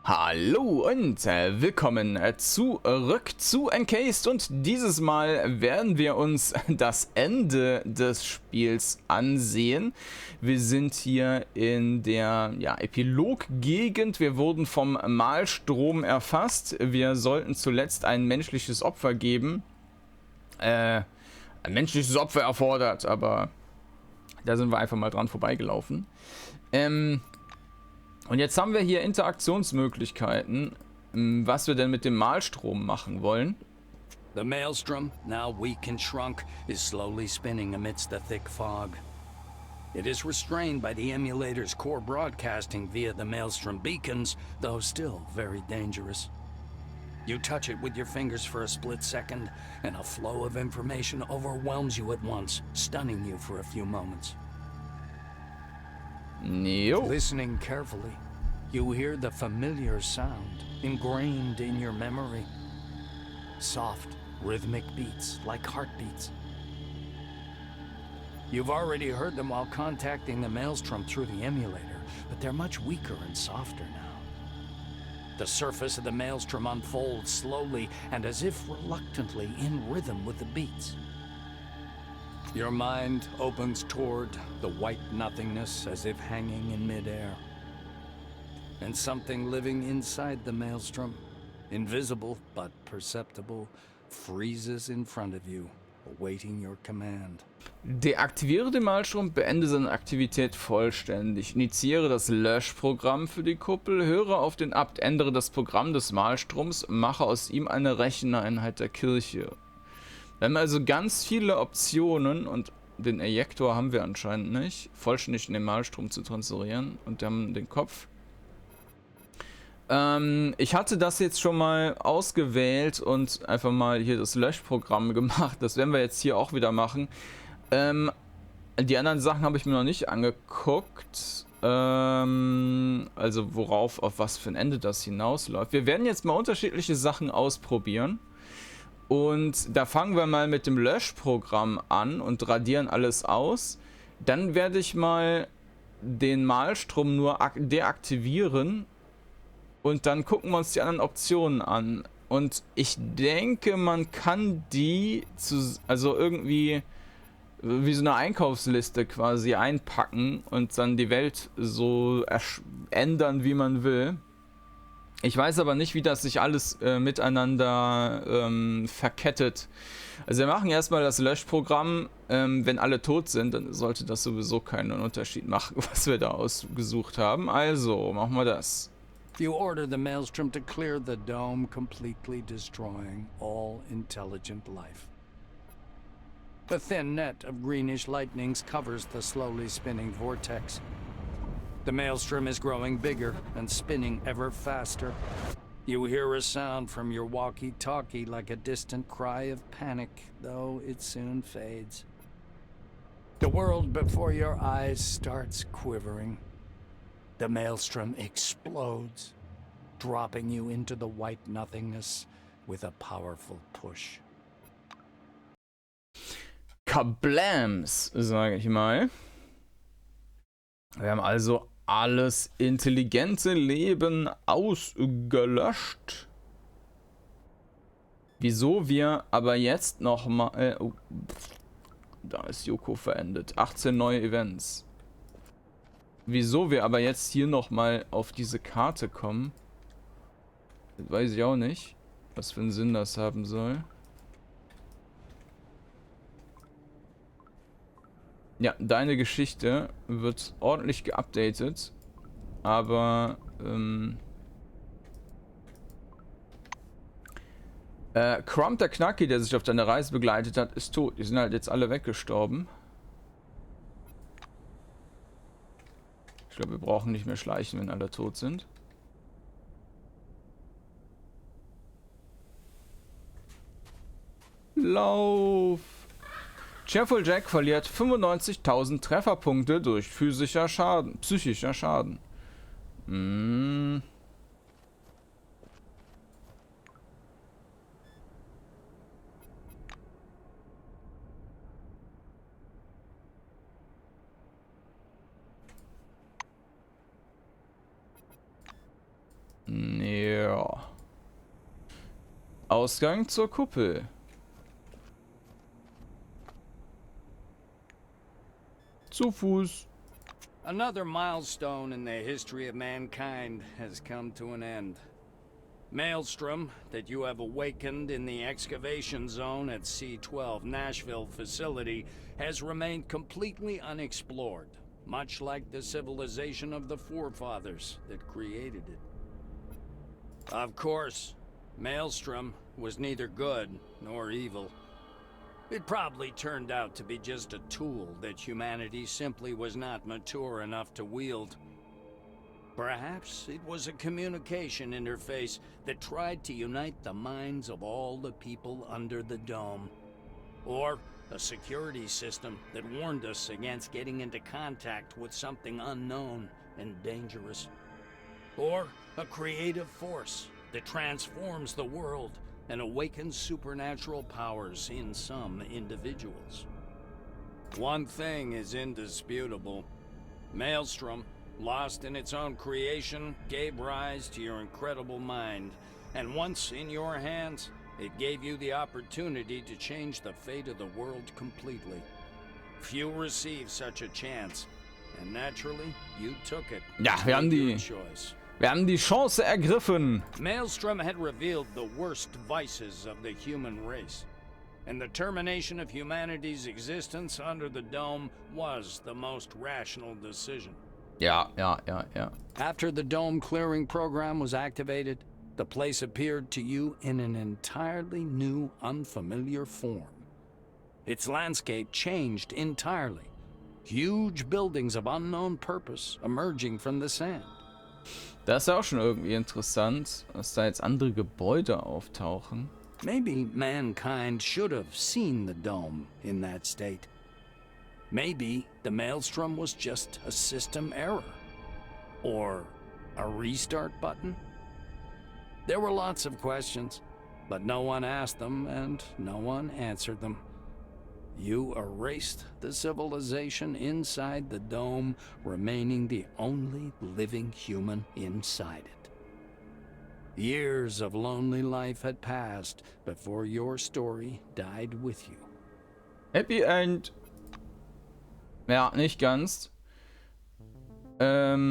Hallo und willkommen zurück zu Encased, und dieses Mal werden wir uns das Ende des Spiels ansehen. Wir sind hier in der Epiloggegend. Wir wurden vom Malstrom erfasst. Wir sollten zuletzt ein menschliches Opfer geben. Ein menschliches Opfer erfordert, aber da sind wir einfach mal dran vorbeigelaufen. Und jetzt haben wir hier Interaktionsmöglichkeiten, was wir denn mit dem Malstrom machen wollen. The maelstrom, now weak and shrunk, is slowly spinning amidst the thick fog. It is restrained by the emulator's core broadcasting via the maelstrom beacons, though still very dangerous. You touch it with your fingers for a split second, and a flow of information overwhelms you at once, stunning you for a few moments. Jo. Listening carefully, you hear the familiar sound ingrained in your memory. Soft, rhythmic beats like heartbeats. You've already heard them while contacting the maelstrom through the emulator, but they're much weaker and softer now. The surface of the maelstrom unfolds slowly and as if reluctantly in rhythm with the beats. Your mind opens toward the white nothingness as if hanging in midair. And something living inside the maelstrom, invisible but perceptible, freezes in front of you, awaiting your command. Deaktiviere den Malstrom, beende seine Aktivität vollständig. Initiiere das Löschprogramm für die Kuppel, höre auf den Abt, ändere das Programm des Malstroms, mache aus ihm eine Recheneinheit der Kirche. Wir haben also ganz viele Optionen, und den Ejektor haben wir anscheinend nicht, vollständig in den Malstrom zu transferieren, und wir haben den Kopf. Ich hatte das jetzt schon mal ausgewählt und einfach mal hier das Löschprogramm gemacht. Das werden wir jetzt hier auch wieder machen. Die anderen Sachen habe ich mir noch nicht angeguckt. Also auf was für ein Ende das hinausläuft. Wir werden jetzt mal unterschiedliche Sachen ausprobieren. Und da fangen wir mal mit dem Löschprogramm an und radieren alles aus. Dann werde ich mal den Malstrom nur deaktivieren. Und dann gucken wir uns die anderen Optionen an. Und ich denke, man kann die also irgendwie wie so eine Einkaufsliste quasi einpacken und dann die Welt so ändern, wie man will. Ich weiß aber nicht, wie das sich alles miteinander verkettet. Also wir machen erstmal das Löschprogramm. Wenn alle tot sind, dann sollte das sowieso keinen Unterschied machen, was wir da ausgesucht haben. Also machen wir das. You order the maelstrom to clear the dome, completely destroying all intelligent life. The thin net of greenish lightnings covers the slowly spinning vortex. The maelstrom is growing bigger and spinning ever faster. You hear a sound from your walkie-talkie like a distant cry of panic, though it soon fades. The world before your eyes starts quivering. The maelstrom explodes, dropping you into the white nothingness with a powerful push. Kablams, sage ich mal. Wir haben also alles intelligente Leben ausgelöscht. Wieso wir aber jetzt nochmal... da ist Yoko verendet. 18 neue Events. Wieso wir aber jetzt hier nochmal auf diese Karte kommen, das weiß ich auch nicht, was für einen Sinn das haben soll. Ja, deine Geschichte wird ordentlich geupdatet, aber Crumb der Knacki, der sich auf deine Reise begleitet hat, ist tot. Die sind halt jetzt alle weggestorben. Ich glaube, wir brauchen nicht mehr schleichen, wenn alle tot sind. Lauf! Cheerful Jack verliert 95.000 Trefferpunkte durch psychischer Schaden. Ja. Ausgang zur Kuppel. Zu Fuß. Another milestone in the history of mankind has come to an end. Maelstrom, that you have awakened in the excavation zone at C-12 Nashville facility, has remained completely unexplored, much like the civilization of the forefathers that created it. Of course, Maelstrom was neither good nor evil. It probably turned out to be just a tool that humanity simply was not mature enough to wield. Perhaps it was a communication interface that tried to unite the minds of all the people under the dome. Or a security system that warned us against getting into contact with something unknown and dangerous. Or a creative force that transforms the world and awakens supernatural powers in some individuals. One thing is indisputable. Maelstrom, lost in its own creation, gave rise to your incredible mind, and once in your hands, it gave you the opportunity to change the fate of the world completely. Few receive such a chance, and naturally, you took it. Ja, wir haben die Chance ergriffen. Maelstrom had revealed the worst vices of the human race, and the termination of humanity's existence under the dome was the most rational decision. Ja. After the dome clearing program was activated, the place appeared to you in an entirely new, unfamiliar form. Its landscape changed entirely. Huge buildings of unknown purpose emerging from the sand. Das ist ja auch schon irgendwie interessant, dass da jetzt andere Gebäude auftauchen. Maybe mankind should have seen the dome in that state. Maybe the Maelstrom was just a system error. Or a restart button? There were lots of questions, but no one asked them and no one answered them. You erased the civilization inside the dome, remaining the only living human inside it. Years of lonely life had passed before your story died with you. Happy End. Ja, nicht ganz. Das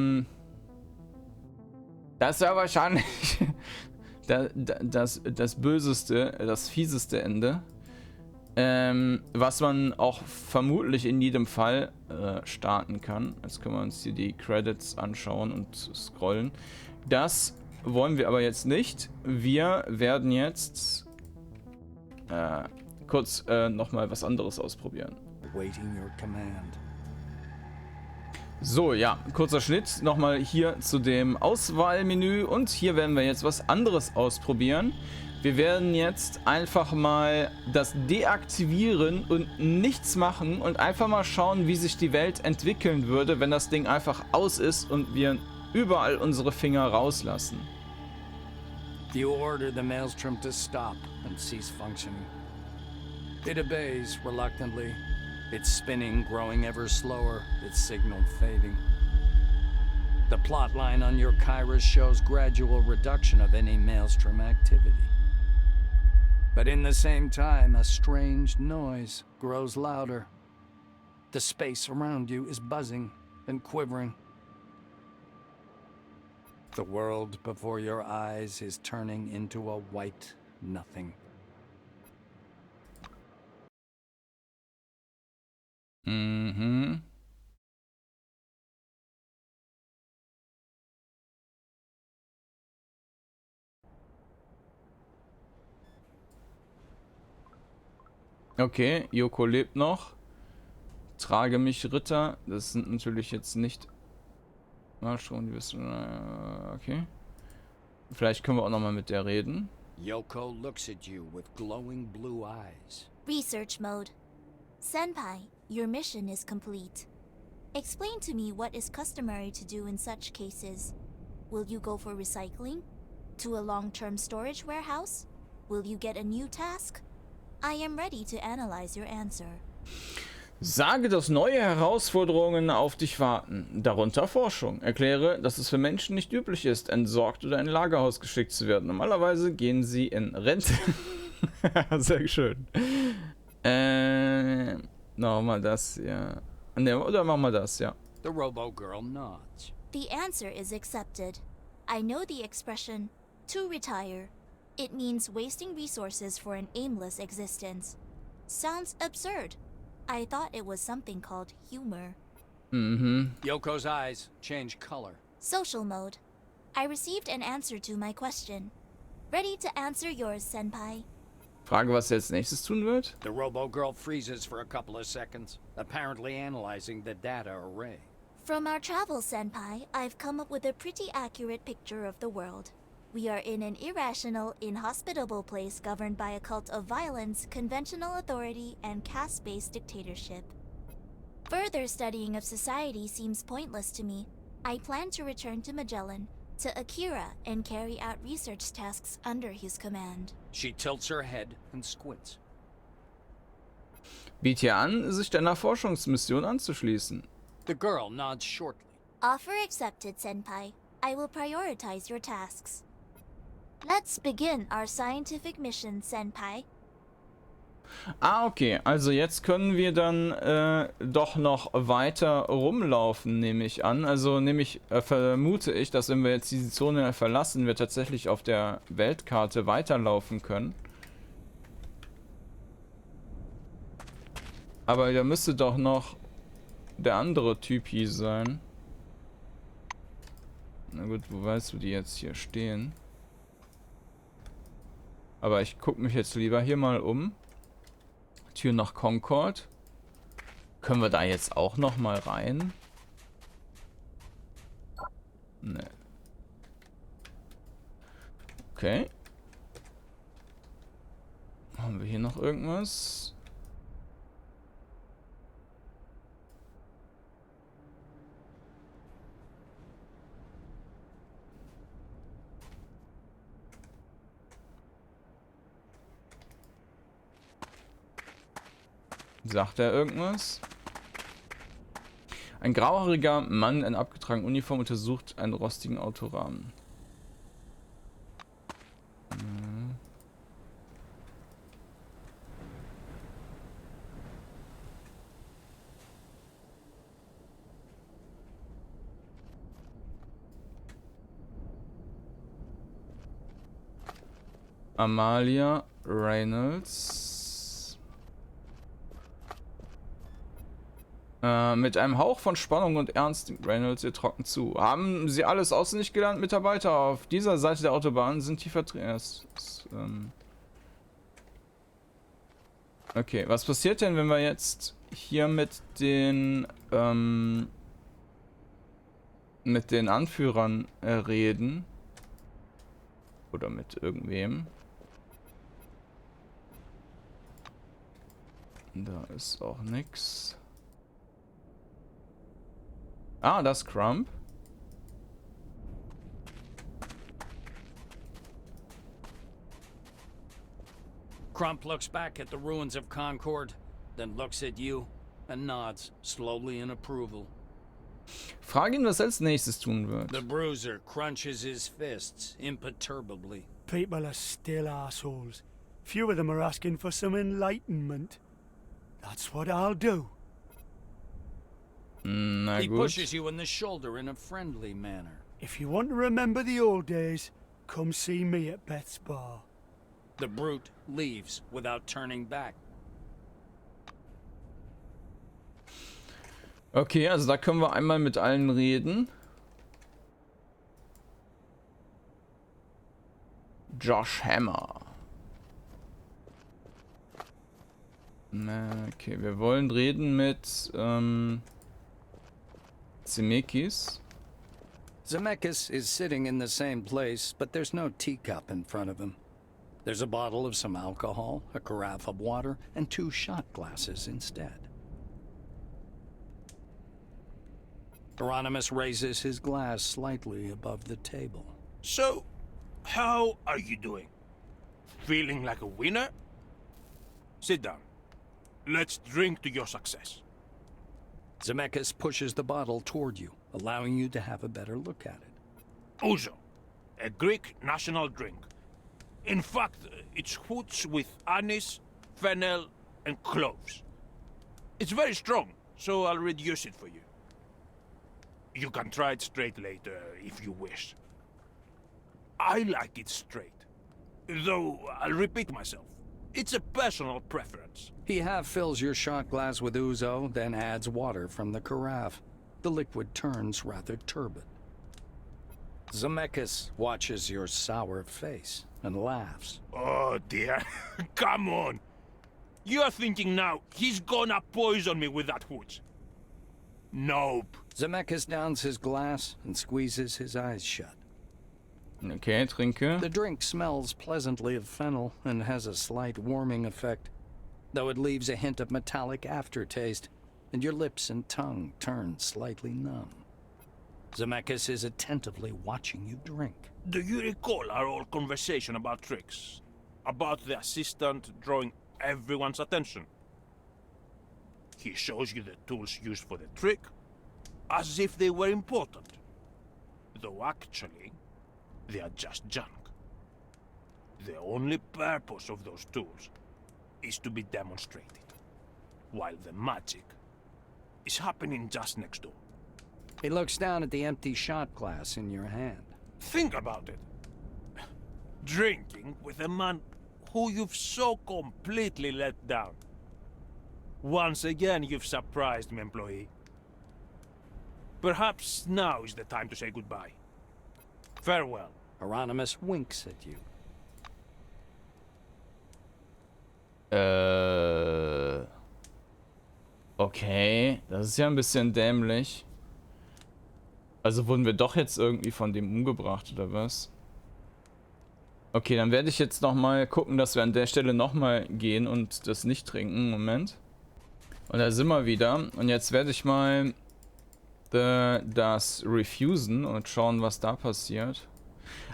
ist ja wahrscheinlich das böseste, das fieseste Ende. Was man auch vermutlich in jedem Fall starten kann. Jetzt können wir uns hier die Credits anschauen und scrollen. Das wollen wir aber jetzt nicht. Wir werden jetzt kurz nochmal was anderes ausprobieren. Waiting your command. So, ja, kurzer Schnitt nochmal hier zu dem Auswahlmenü und hier werden wir jetzt was anderes ausprobieren. Wir werden jetzt einfach mal das deaktivieren und nichts machen und einfach mal schauen, wie sich die Welt entwickeln würde, wenn das Ding einfach aus ist und wir überall unsere Finger rauslassen. You order the Maelstrom to stop and cease functioning. It obeys reluctantly, its spinning growing ever slower, its signal fading. The plotline on your Kairos shows gradual reduction of any Maelstrom activity. But in the same time, a strange noise grows louder. The space around you is buzzing and quivering. The world before your eyes is turning into a white nothing. Mhm. Okay, Yoko lebt noch. Trage mich, Ritter. Das sind natürlich jetzt nicht... Mal schon, die wissen... Okay. Vielleicht können wir auch noch mal mit der reden. Yoko looks at you with glowing blue eyes. Research mode. Senpai, your mission is complete. Explain to me what is customary to do in such cases. Will you go for recycling? To a long-term storage warehouse? Will you get a new task? I am ready to analyze your answer. Sage, dass neue Herausforderungen auf dich warten, darunter Forschung. Erkläre, dass es für Menschen nicht üblich ist, entsorgt oder in ein Lagerhaus geschickt zu werden. Normalerweise gehen sie in Rente. Sehr schön. Nochmal das, ja. Ne, oder machen wir das, ja. The robo-girl nods. The answer is accepted. I know the expression, to retire. It means wasting resources for an aimless existence. Sounds absurd. I thought it was something called humor. Yoko's eyes change color. Social mode. I received an answer to my question. Ready to answer yours, Senpai. Frage, was er als nächstes tun wird? The robo-girl freezes for a couple of seconds, apparently analyzing the data array. From our travels, Senpai, I've come up with a pretty accurate picture of the world. We are in an irrational, inhospitable place governed by a cult of violence, conventional authority, and caste-based dictatorship. Further studying of society seems pointless to me. I plan to return to Magellan, to Akira, and carry out research tasks under his command. She tilts her head and squints. Biet ihr an, sich deiner Forschungsmission anzuschließen. The girl nods shortly. Offer accepted, Senpai. I will prioritize your tasks. Let's begin our scientific mission, Senpai. Ah, okay. Also jetzt können wir dann doch noch weiter rumlaufen, nehme ich an. Also vermute ich, dass wenn wir jetzt diese Zone verlassen, wir tatsächlich auf der Weltkarte weiterlaufen können. Aber da müsste doch noch der andere Typ hier sein. Na gut, wo weißt du, die jetzt hier stehen? Aber ich gucke mich jetzt lieber hier mal um. Tür nach Concord. Können wir da jetzt auch noch mal rein? Ne. Okay. Haben wir hier noch irgendwas? Sagt er irgendwas? Ein grauhaariger Mann in abgetragener Uniform untersucht einen rostigen Autorahmen. Amalia Reynolds. Mit einem Hauch von Spannung und Ernst nimmt Reynolds ihr trocken zu. Haben Sie alles auswendig gelernt, Mitarbeiter? Auf dieser Seite der Autobahn sind die Vertreter. Okay, was passiert denn, wenn wir jetzt hier mit den Anführern reden? Oder mit irgendwem? Da ist auch nix. Ah, das Crump. Crump looks back at the ruins of Concord, then looks at you and nods slowly in approval. Frag ihn, was er als nächstes tun wird. The bruiser crunches his fists imperturbably. People are still assholes. Few of them are asking for some enlightenment. That's what I'll do. Na He gut. pushes you in the shoulder in a friendly manner. If you want to remember the old days, come see me at Beth's bar. The brute leaves without turning back. Okay, also da können wir einmal mit allen reden. Josh Hammer. Okay, wir wollen reden mit Zemekis. Zemekis is sitting in the same place, but there's no teacup in front of him. There's a bottle of some alcohol, a carafe of water, and 2 shot glasses instead. Hieronymus raises his glass slightly above the table. So, how are you doing? Feeling like a winner? Sit down. Let's drink to your success. Zemekis pushes the bottle toward you, allowing you to have a better look at it. Ouzo, a Greek national drink. In fact, it's hoots with anise, fennel, and cloves. It's very strong, so I'll reduce it for you. You can try it straight later, if you wish. I like it straight. Though, I'll repeat myself. It's a personal preference. He half fills your shot glass with ouzo, then adds water from the carafe. The liquid turns rather turbid. Zemekis watches your sour face and laughs. Oh dear, come on. You're thinking now, he's gonna poison me with that hooch. Nope. Zemekis downs his glass and squeezes his eyes shut. Okay, trinke. The drink smells pleasantly of fennel and has a slight warming effect, though it leaves a hint of metallic aftertaste, and your lips and tongue turn slightly numb. Zemekis is attentively watching you drink. Do you recall our old conversation about tricks? About the assistant drawing everyone's attention? He shows you the tools used for the trick, as if they were important. Though actually, they are just junk. The only purpose of those tools is to be demonstrated, while the magic is happening just next door. He looks down at the empty shot glass in your hand. Think about it. Drinking with a man who you've so completely let down. Once again, you've surprised me, employee. Perhaps now is the time to say goodbye. Farewell. Hieronymus winks at you. Okay, das ist ja ein bisschen dämlich. Also wurden wir doch jetzt irgendwie von dem umgebracht, oder was? Okay, dann werde ich jetzt nochmal gucken, dass wir an der Stelle nochmal gehen und das nicht trinken. Moment. Und da sind wir wieder. Und jetzt werde ich mal das refusen und schauen, was da passiert.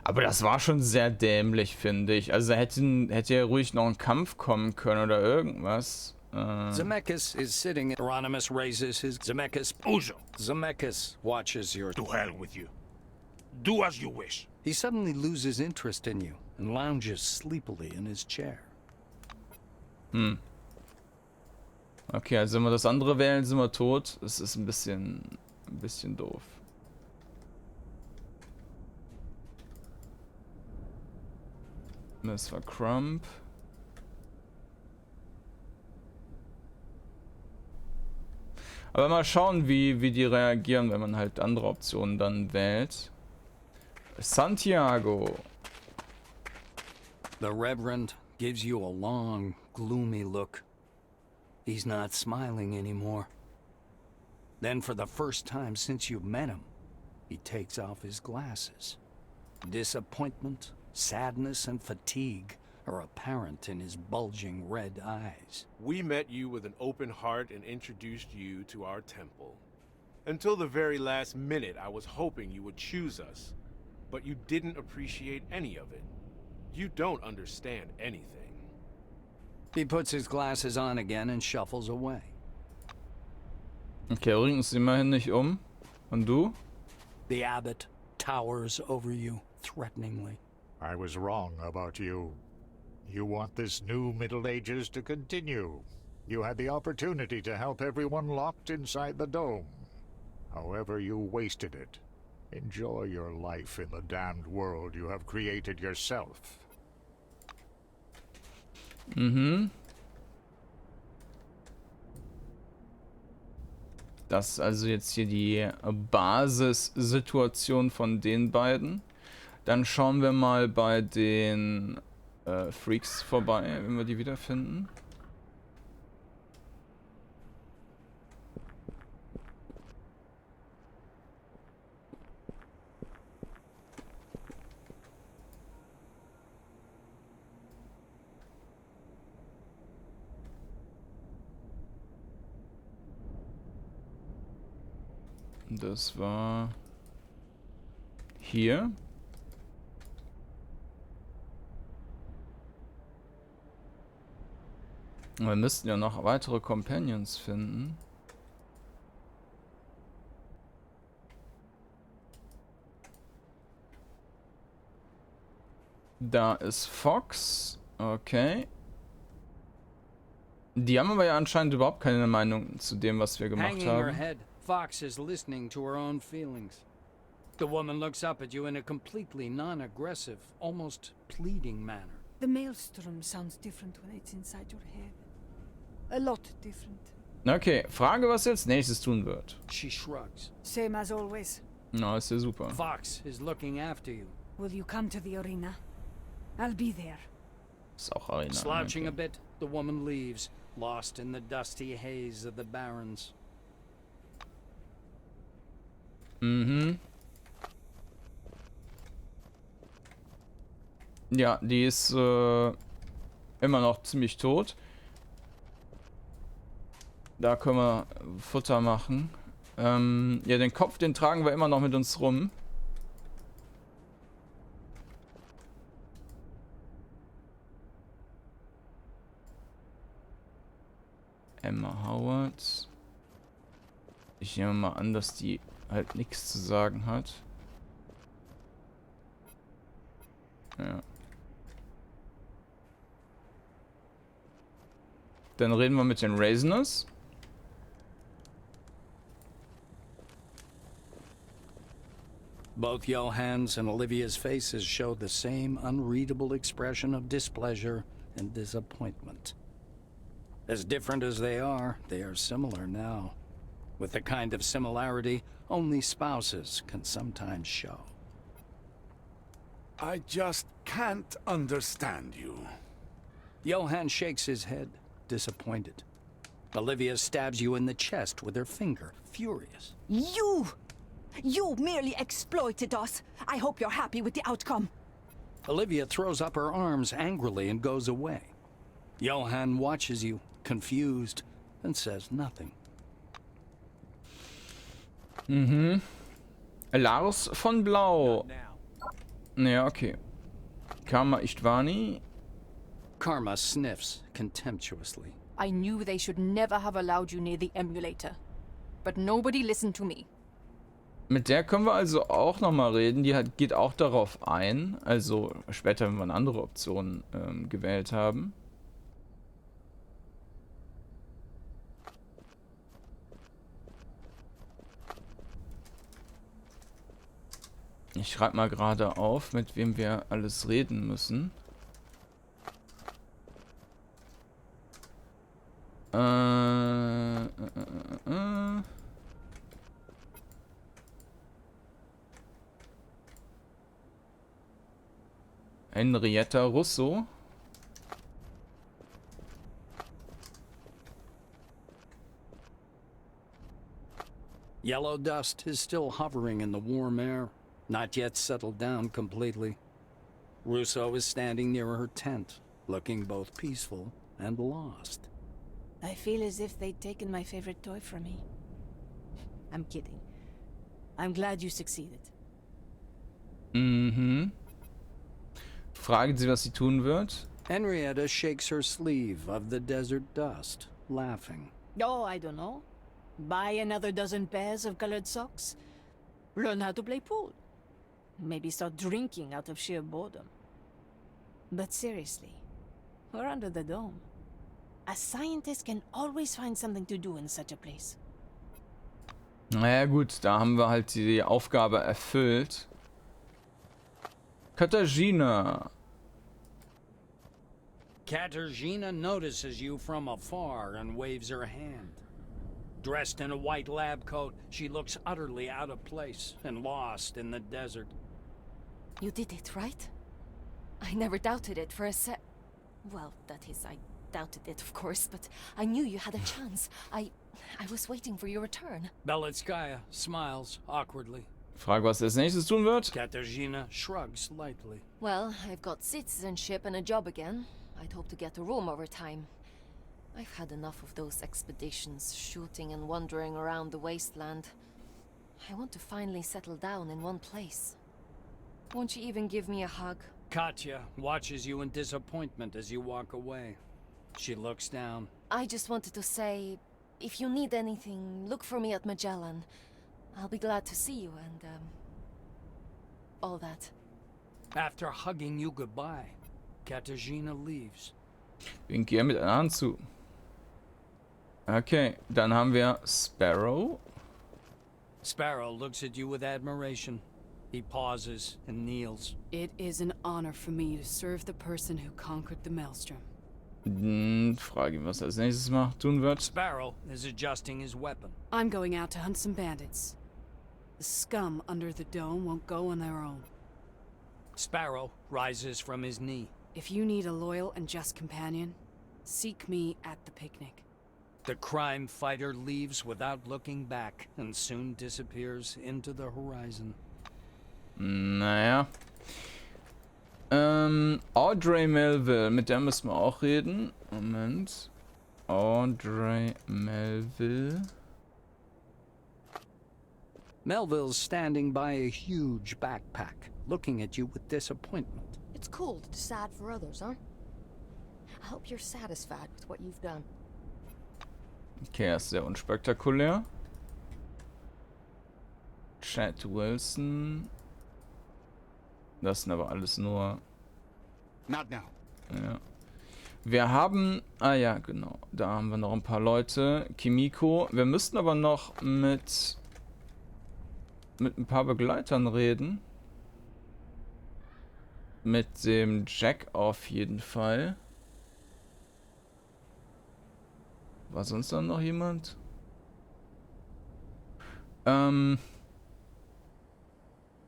Aber das war schon sehr dämlich, finde ich. Also hätte ja ruhig noch ein Kampf kommen können oder irgendwas. Zemekis is sitting. Hieronymus raises his. Ouzo, Zemekis watches your. to hell with you. Do as you wish. He suddenly loses interest in you and lounges sleepily in his chair. Okay, also wenn wir das andere wählen, sind wir tot. Das ist ein bisschen doof. Das war Crump. Aber mal schauen, wie die reagieren, wenn man halt andere Optionen dann wählt. Santiago. The Reverend gives you a long, gloomy look. He's not smiling anymore. Then, for the first time since you've met him, he takes off his glasses. Disappointment, sadness, and fatigue are apparent in his bulging red eyes. We met you with an open heart and introduced you to our temple. Until the very last minute, I was hoping you would choose us, but you didn't appreciate any of it. You don't understand anything. He puts his glasses on again and shuffles away. Okay, bringt uns immerhin nicht um. Und du? The abbot towers over you threateningly. I was wrong about you. You want this new Middle Ages to continue. You had the opportunity to help everyone locked inside the dome. However, you wasted it. Enjoy your life in the damned world you have created yourself. Das ist also jetzt hier die Basissituation von den beiden. Dann schauen wir mal bei den Freaks vorbei, wenn wir die wiederfinden. Das war hier. Wir müssten ja noch weitere Companions finden. Da ist Fox. Okay. Die haben aber ja anscheinend überhaupt keine Meinung zu dem, was wir gemacht Hanging her haben. head, Fox is listening to her own feelings. The woman looks up at you in a completely non-aggressive, almost pleading manner. The maelstrom sounds different when it's inside your head. A lot different. Okay, Frage, was jetzt nächstes tun wird. She shrugs. Same as always. Na, ist ja super. Fox is looking after you. Will you come to the arena? I'll be there. Ist auch Arena. Slouching a Okay. bit, the woman leaves, lost in the dusty haze of the barrens. Mhm. Ja, die ist immer noch ziemlich tot. Da können wir Futter machen. Ja, den Kopf, den tragen wir immer noch mit uns rum. Emma Howard. Ich nehme mal an, dass die halt nichts zu sagen hat. Ja. Dann reden wir mit den Raisiners. Both Johann's and Olivia's faces showed the same unreadable expression of displeasure and disappointment. As different as they are similar now. With the kind of similarity only spouses can sometimes show. I just can't understand you. Johann shakes his head, disappointed. Olivia stabs you in the chest with her finger, furious. You merely exploited us. I hope you're happy with the outcome. Olivia throws up her arms angrily and goes away. Johann watches you, confused, and says nothing. Mhm. Lars von Blau. Ja, okay. Karma Ishtvani. Karma sniffs contemptuously. I knew they should never have allowed you near the emulator. But nobody listened to me. Mit der können wir also auch nochmal reden. Die geht auch darauf ein. Also später, wenn wir eine andere Option gewählt haben. Ich schreibe mal gerade auf, mit wem wir alles reden müssen. Henrietta Russo. Yellow dust is still hovering in the warm air, not yet settled down completely. Russo is standing near her tent, looking both peaceful and lost. I feel as if they'd taken my favorite toy from me. I'm kidding. I'm glad you succeeded. Mhm. Fragen Sie, was sie tun wird. Henrietta shakes her sleeve of the desert dust, laughing. Oh, I don't know. Buy another dozen pairs of colored socks. Learn how to play pool. Maybe start drinking out of sheer boredom. But seriously, we're under the dome. A scientist can always find something to do in such a place. Naja gut, da haben wir halt die Aufgabe erfüllt. Katarzyna. Katarzyna notices you from afar and waves her hand. Dressed in a white lab coat, she looks utterly out of place and lost in the desert. You did it, right? I never doubted it for a sec. Well, that is, I doubted it, of course, but I knew you had a chance. I was waiting for your return. Belitskaya smiles awkwardly. Frage, was er als nächstes tun wird. Katarzyna shrugs lightly. Well, I've got citizenship and a job again. I'd hope to get to Rome over time. I've had enough of those expeditions, shooting and wandering around the wasteland. I want to finally settle down in one place. Won't you even give me a hug? Katya watches you in disappointment as you walk away. She looks down. I just wanted to say, if you need anything, look for me at Magellan. I'll be glad to see you and, all that. After hugging you goodbye, Katarzyna leaves. Winke ihr mit einer Hand zu. Okay, dann haben wir Sparrow. Sparrow looks at you with admiration. He pauses and kneels. It is an honor for me to serve the person who conquered the Maelstrom. Frage ihn, was er als nächstes tun wird. Sparrow is adjusting his weapon. I'm going out to hunt some bandits. The scum under the dome won't go on their own. Sparrow rises from his knee. If you need a loyal and just companion, seek me at the picnic. The crime fighter leaves without looking back and soon disappears into the horizon. Naja. Audrey Melville, mit der müssen wir auch reden. Moment. Audrey Melville. Melville's standing by a huge backpack, looking at you with disappointment. It's cool to decide for others, huh? I hope you're satisfied with what you've done. Okay, er ist sehr unspektakulär. Chad Wilson. Das sind aber alles nur... Not now. Ja. Wir haben... Ah ja, genau. Da haben wir noch ein paar Leute. Kimiko. Wir müssten aber noch mit ein paar Begleitern reden. Mit dem Jack auf jeden Fall. War sonst dann noch jemand?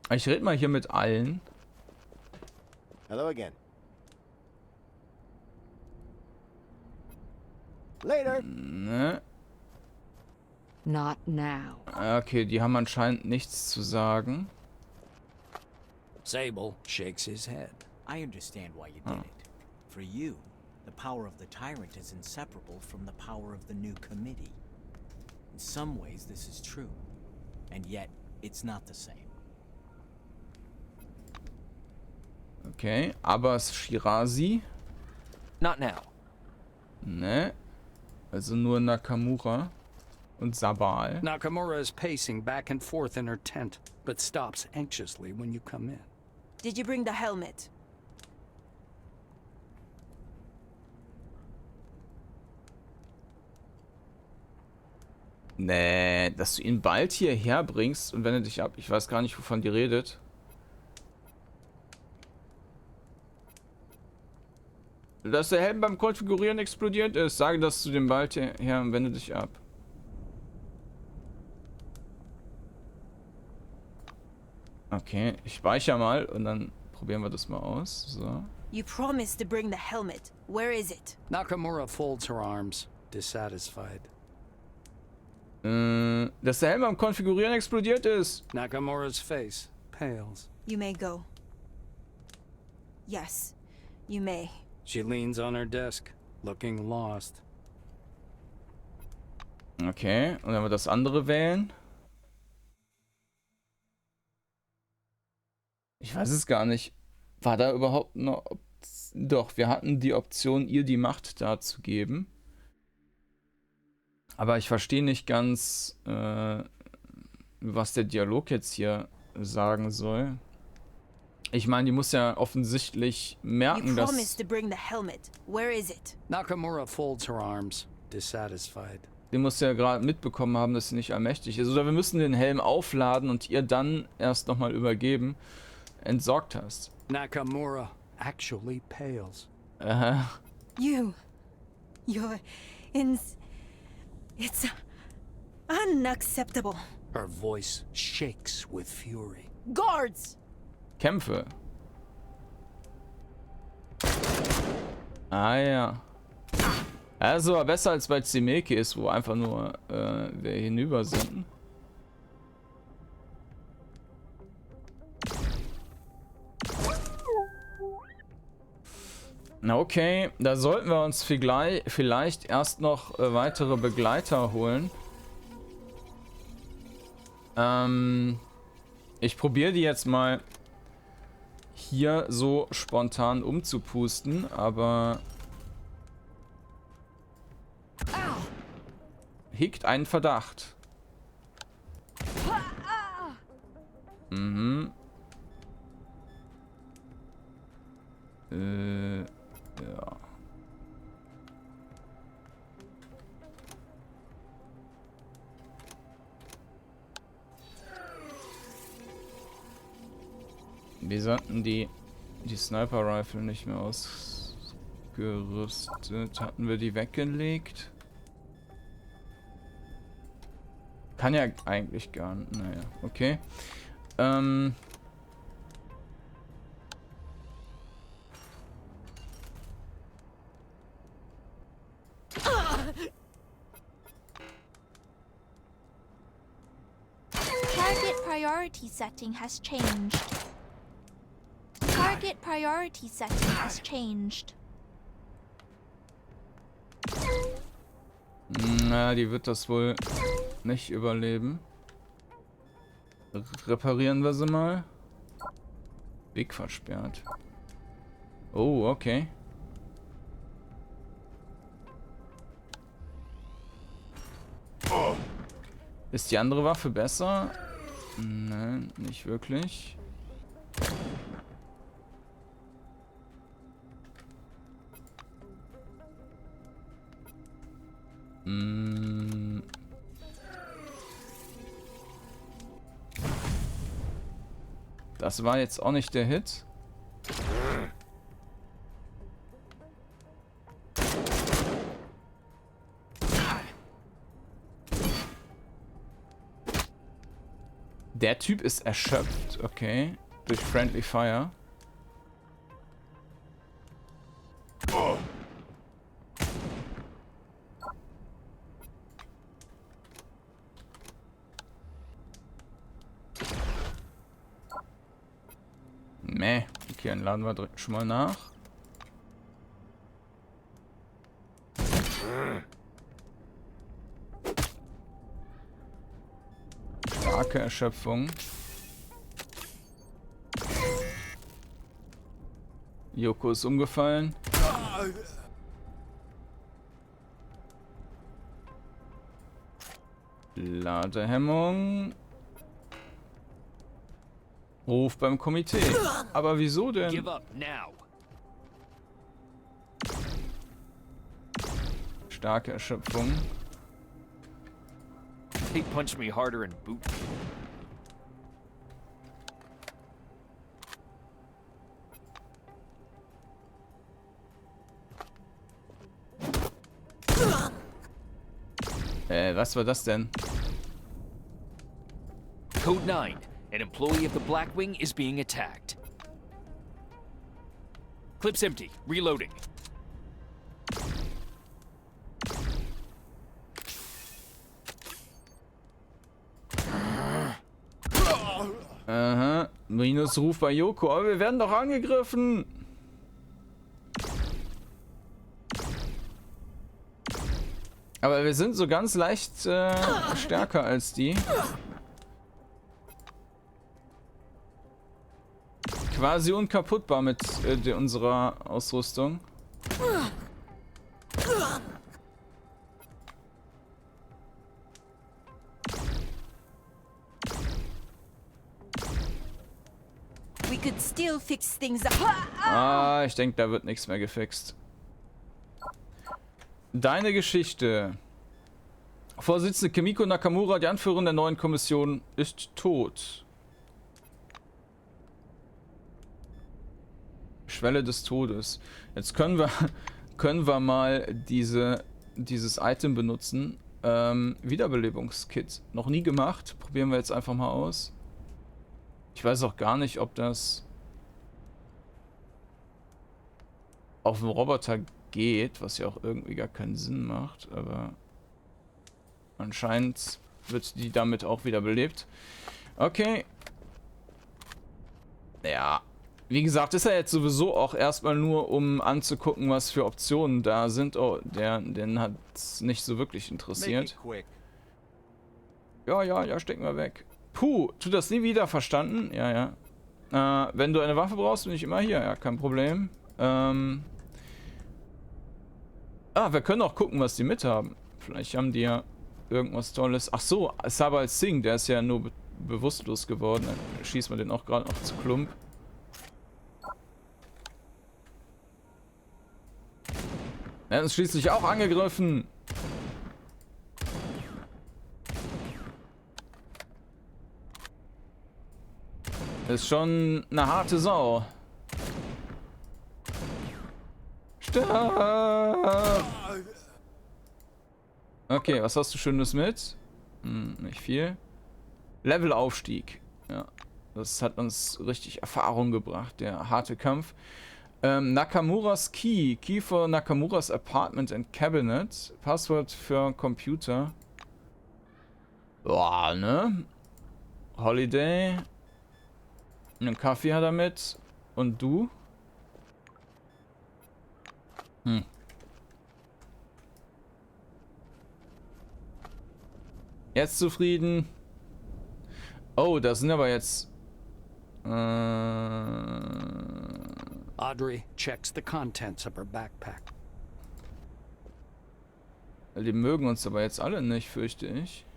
Ich rede mal hier mit allen. Hello again. Later. Ne. Not now. Okay, die haben anscheinend nichts zu sagen. Sable shakes his head. I understand why you did it. For you, the power of the tyrant is inseparable from the power of the new committee. In some ways, this is true. And yet, it's not the same. Okay, Abbas Shirazi. Not now. Ne. Also nur Nakamura und Sabal. Nakamura is pacing back and forth in her tent, but stops anxiously when you come in. Did you bring the helmet? Nee, dass du ihn bald hierher bringst und wende dich ab. Ich weiß gar nicht, wovon die redet. Dass der Helm beim Konfigurieren explodiert ist. Sage das zu dem bald hierher und wende dich ab. Okay, ich speichere mal und dann probieren wir das mal aus. So. You promised to bring the helmet. Where is it? Nakamura folds her arms, dissatisfied. Dass der Helm beim Konfigurieren explodiert ist. Nakamura's face pales. You may go. Yes, you may. She leans on her desk, looking lost. Okay, und dann wir das andere wählen. Ich weiß es gar nicht. War da überhaupt noch... Doch, wir hatten die Option, ihr die Macht da zu geben. Aber ich verstehe nicht ganz, was der Dialog jetzt hier sagen soll. Ich meine, die muss ja offensichtlich merken, dass... Nakamura folds her arms, dissatisfied. Die muss ja gerade mitbekommen haben, dass sie nicht allmächtig ist. Oder wir müssen den Helm aufladen und ihr dann erst nochmal übergeben. Entsorgt hast. Nakamura actually pales. You're it's unacceptable. Her voice shakes with fury. Guards! Kämpfe. Ah ja. Also besser als bei Zemekis, wo einfach nur wir hinüber sind. Na okay, da sollten wir uns vielleicht erst noch weitere Begleiter holen. Ich probiere die jetzt mal hier so spontan umzupusten, aber hegt einen Verdacht. Ja. Wir hatten die Sniper-Rifle nicht mehr ausgerüstet. Hatten wir die weggelegt? Kann ja eigentlich gar nicht. Naja, okay. Target priority setting has changed. Target priority setting has changed. Na, die wird das wohl nicht überleben. Reparieren wir sie mal. Weg versperrt. Oh, okay. Ist die andere Waffe besser? Nein, nicht wirklich. Das war jetzt auch nicht der Hit. Der Typ ist erschöpft, okay. Durch Friendly Fire. Meh. Okay, dann laden wir direkt schon mal nach. Starke Erschöpfung. Yoko ist umgefallen. Ladehemmung. Ruf beim Komitee. Aber wieso denn? Starke Erschöpfung. He punched me harder and boot. Was war das denn? Code 9. An employee of the Blackwing is being attacked. Clip's empty. Reloading. Aha. Minusruf bei Yoko. Aber wir werden doch angegriffen. Aber wir sind so ganz leicht stärker als die. Quasi unkaputtbar mit unserer Ausrüstung. We could still fix things up. Ah, ich denke, da wird nichts mehr gefixt. Deine Geschichte. Vorsitzende Kimiko Nakamura, die Anführerin der neuen Kommission, ist tot. Schwelle des Todes. Jetzt können wir mal dieses Item benutzen. Wiederbelebungskit. Noch nie gemacht. Probieren wir jetzt einfach mal aus. Ich weiß auch gar nicht, ob das auf dem Roboter geht, was ja auch irgendwie gar keinen Sinn macht, aber anscheinend wird die damit auch wiederbelebt. Okay. Ja. Wie gesagt, ist er jetzt sowieso auch erstmal nur, um anzugucken, was für Optionen da sind. Oh, den hat es nicht so wirklich interessiert. Ja, stecken wir weg. Puh, tu das nie wieder, verstanden? Ja. Wenn du eine Waffe brauchst, bin ich immer hier. Ja, kein Problem. Wir können auch gucken, was die mit haben. Vielleicht haben die ja irgendwas Tolles. Ach so, Sabal Singh, der ist ja nur bewusstlos geworden. Dann schießen wir den auch gerade noch zu Klump. Er ist schließlich auch angegriffen. Ist schon eine harte Sau. Stirb! Okay, was hast du Schönes mit? Nicht viel. Levelaufstieg. Ja, das hat uns richtig Erfahrung gebracht, der harte Kampf. Nakamuras Key. Key for Nakamuras Apartment and Cabinet. Passwort für Computer. Boah, ne? Holiday. Einen Kaffee hat er mit. Und du? Jetzt zufrieden. Oh, das sind aber jetzt... Audrey checks the contents of her backpack. Die mögen uns aber jetzt alle nicht, fürchte ich.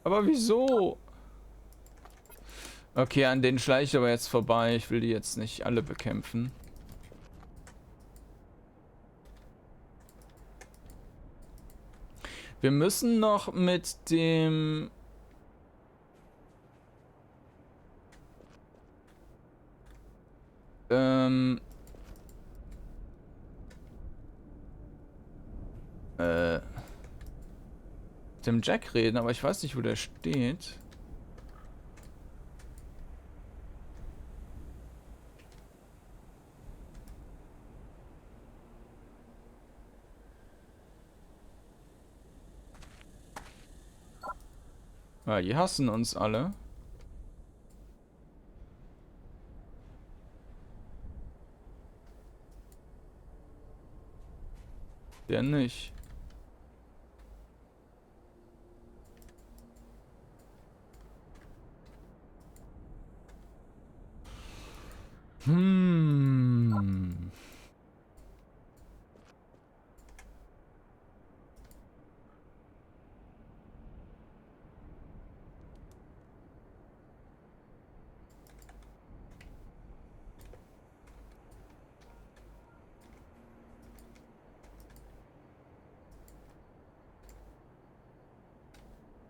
Aber wieso? Okay, an denen schleiche ich aber jetzt vorbei. Ich will die jetzt nicht alle bekämpfen. Wir müssen noch mit dem... dem Jack reden, aber ich weiß nicht, wo der steht. Ja, die hassen uns alle. Der nicht.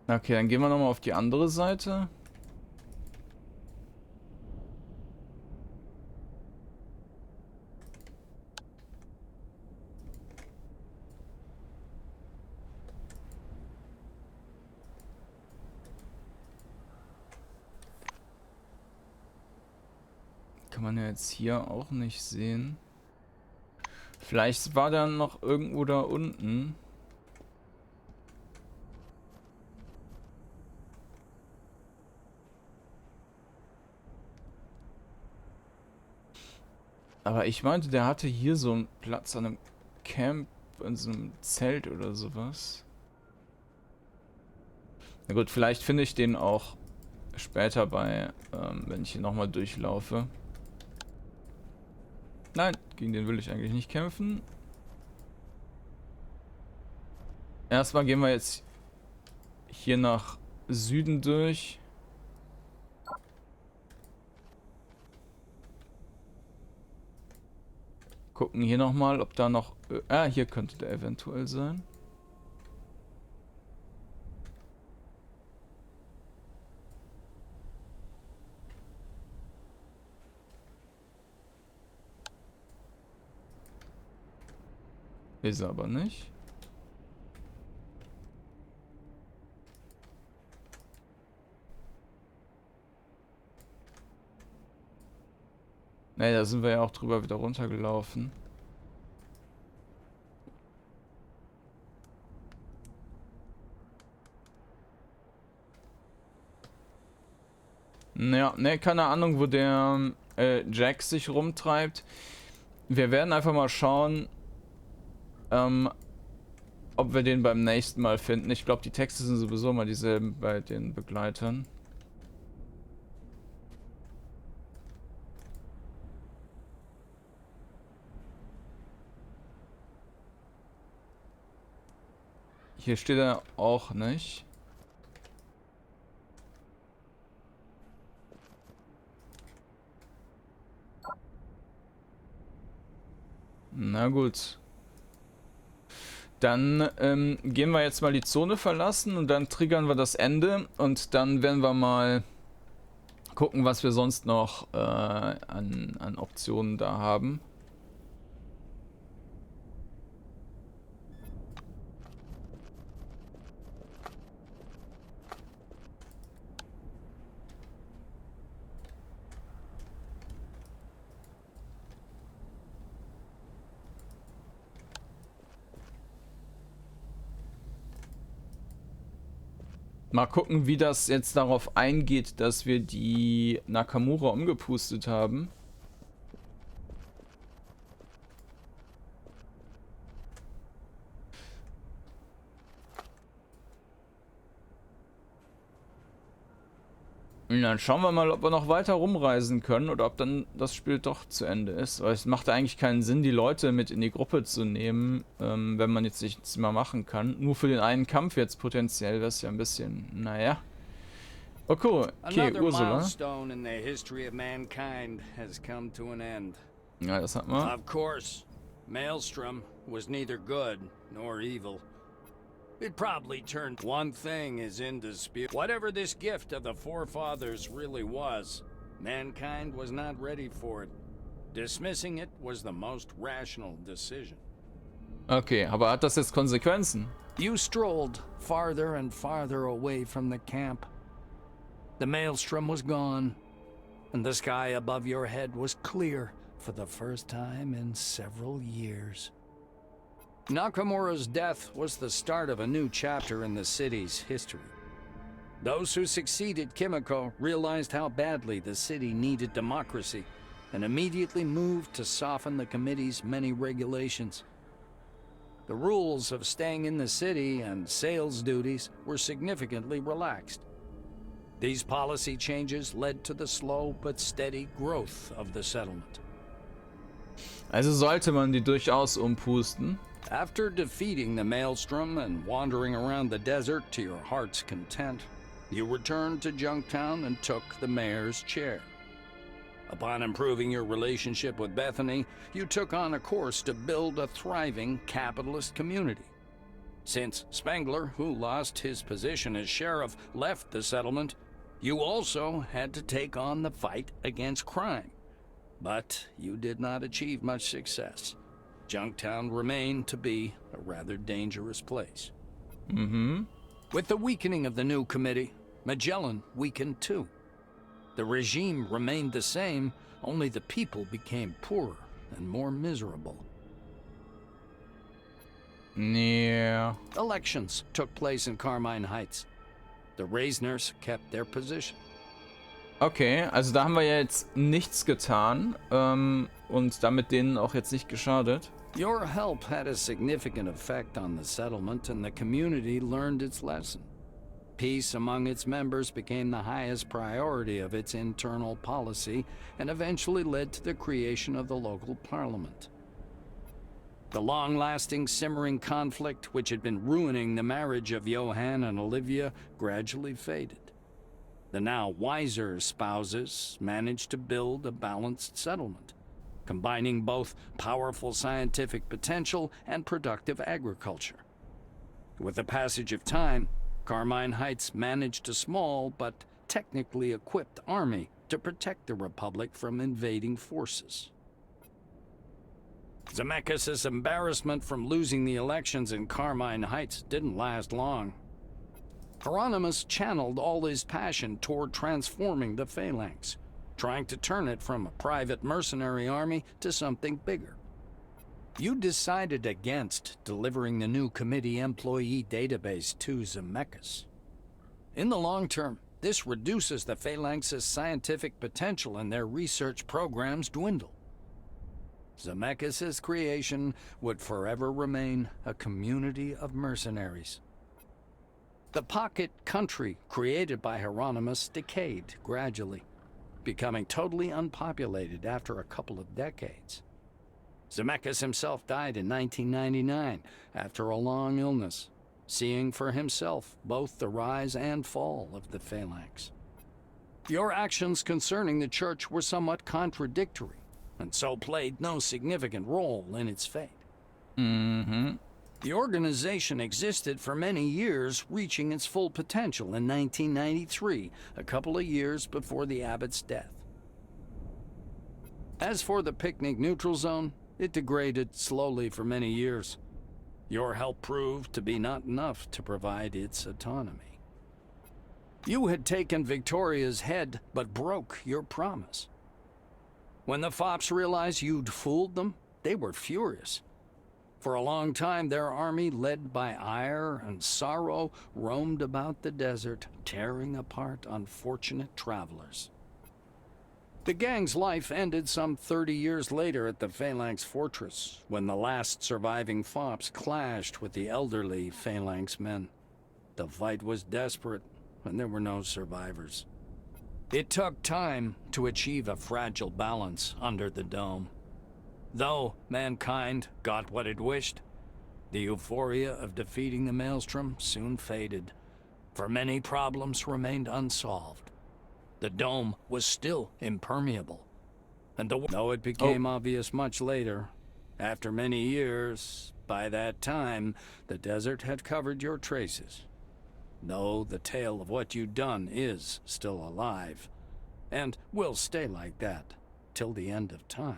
Okay, dann gehen wir nochmal auf die andere Seite. Kann man ja jetzt hier auch nicht sehen. Vielleicht war der noch irgendwo da unten. Aber ich meinte, der hatte hier so einen Platz an einem Camp, in so einem Zelt oder sowas. Na gut, vielleicht finde ich den auch später bei, wenn ich hier nochmal durchlaufe. Nein, gegen den will ich eigentlich nicht kämpfen. Erstmal gehen wir jetzt hier nach Süden durch. Gucken hier nochmal, ob da noch... hier könnte der eventuell sein. Ist er aber nicht. Ne, da sind wir ja auch drüber wieder runtergelaufen. Naja, ne, keine Ahnung, wo der Jack sich rumtreibt. Wir werden einfach mal schauen, ob wir den beim nächsten Mal finden. Ich glaube, die Texte sind sowieso mal dieselben bei den Begleitern. Hier steht er auch nicht. Na gut. Dann gehen wir jetzt mal die Zone verlassen und dann triggern wir das Ende und dann werden wir mal gucken, was wir sonst noch an Optionen da haben. Mal gucken, wie das jetzt darauf eingeht, dass wir die Nakamura umgepustet haben. Und dann schauen wir mal, ob wir noch weiter rumreisen können oder ob dann das Spiel doch zu Ende ist. Weil es macht eigentlich keinen Sinn, die Leute mit in die Gruppe zu nehmen, wenn man jetzt nichts mehr machen kann. Nur für den einen Kampf jetzt potenziell wäre es ja ein bisschen, naja. Okay, Ursula. Milestone in the history of mankind has come to an end. Ja, das hat man. Of course, Maelstrom was neither good nor evil. It probably turned. One thing is in dispute. Whatever this gift of the forefathers really was, mankind was not ready for it. Dismissing it was the most rational decision. Okay, aber hat das jetzt Konsequenzen? You strolled farther and farther away from the camp. The maelstrom was gone, and the sky above your head was clear for the first time in several years. Nakamura's death was the start of a new chapter in the city's history. Those who succeeded Kimiko realized how badly the city needed democracy and immediately moved to soften the committee's many regulations. The rules of staying in the city and sales duties were significantly relaxed. These policy changes led to the slow but steady growth of the settlement. Also sollte man die durchaus umpusten. After defeating the Maelstrom and wandering around the desert to your heart's content, you returned to Junktown and took the mayor's chair. Upon improving your relationship with Bethany, you took on a course to build a thriving capitalist community. Since Spengler, who lost his position as sheriff, left the settlement, you also had to take on the fight against crime. But you did not achieve much success. Junktown remained to be a rather dangerous place. With the weakening of the new committee, Magellan weakened too. The regime remained the same, only the people became poorer and more miserable. Yeah. Elections took place in Carmine Heights. The Reisners kept their position. Okay, also da haben wir ja jetzt nichts getan und damit denen auch jetzt nicht geschadet. Your help had a significant effect on the settlement, and the community learned its lesson. Peace among its members became the highest priority of its internal policy and eventually led to the creation of the local parliament. The long-lasting, simmering conflict which had been ruining the marriage of Johann and Olivia gradually faded. The now wiser spouses managed to build a balanced settlement, combining both powerful scientific potential and productive agriculture. With the passage of time, Carmine Heights managed a small but technically equipped army to protect the Republic from invading forces. Zemekis' embarrassment from losing the elections in Carmine Heights didn't last long. Hieronymus channeled all his passion toward transforming the Phalanx, trying to turn it from a private mercenary army to something bigger. You decided against delivering the new committee employee database to Zemekis. In the long term, this reduces the Phalanx's scientific potential and their research programs dwindle. Zemekis' creation would forever remain a community of mercenaries. The pocket country created by Hieronymus decayed gradually, becoming totally unpopulated after a couple of decades. Zemekis himself died in 1999 after a long illness, seeing for himself both the rise and fall of the Phalanx. Your actions concerning the church were somewhat contradictory. and so played no significant role in its fate. Mhm. The organization existed for many years, reaching its full potential in 1993, a couple of years before the abbot's death. As for the picnic neutral zone, it degraded slowly for many years. Your help proved to be not enough to provide its autonomy. You had taken Victoria's head, but broke your promise. When the Fops realized you'd fooled them, they were furious. For a long time, their army, led by ire and sorrow, roamed about the desert, tearing apart unfortunate travelers. The gang's life ended some 30 years later at the Phalanx Fortress, when the last surviving Fops clashed with the elderly Phalanx men. The fight was desperate, and there were no survivors. It took time to achieve a fragile balance under the dome. Though mankind got what it wished, the euphoria of defeating the Maelstrom soon faded, for many problems remained unsolved. The dome was still impermeable, and though it became obvious much later, after many years, by that time, the desert had covered your traces. Though the tale of what you'd done is still alive, and will stay like that till the end of time.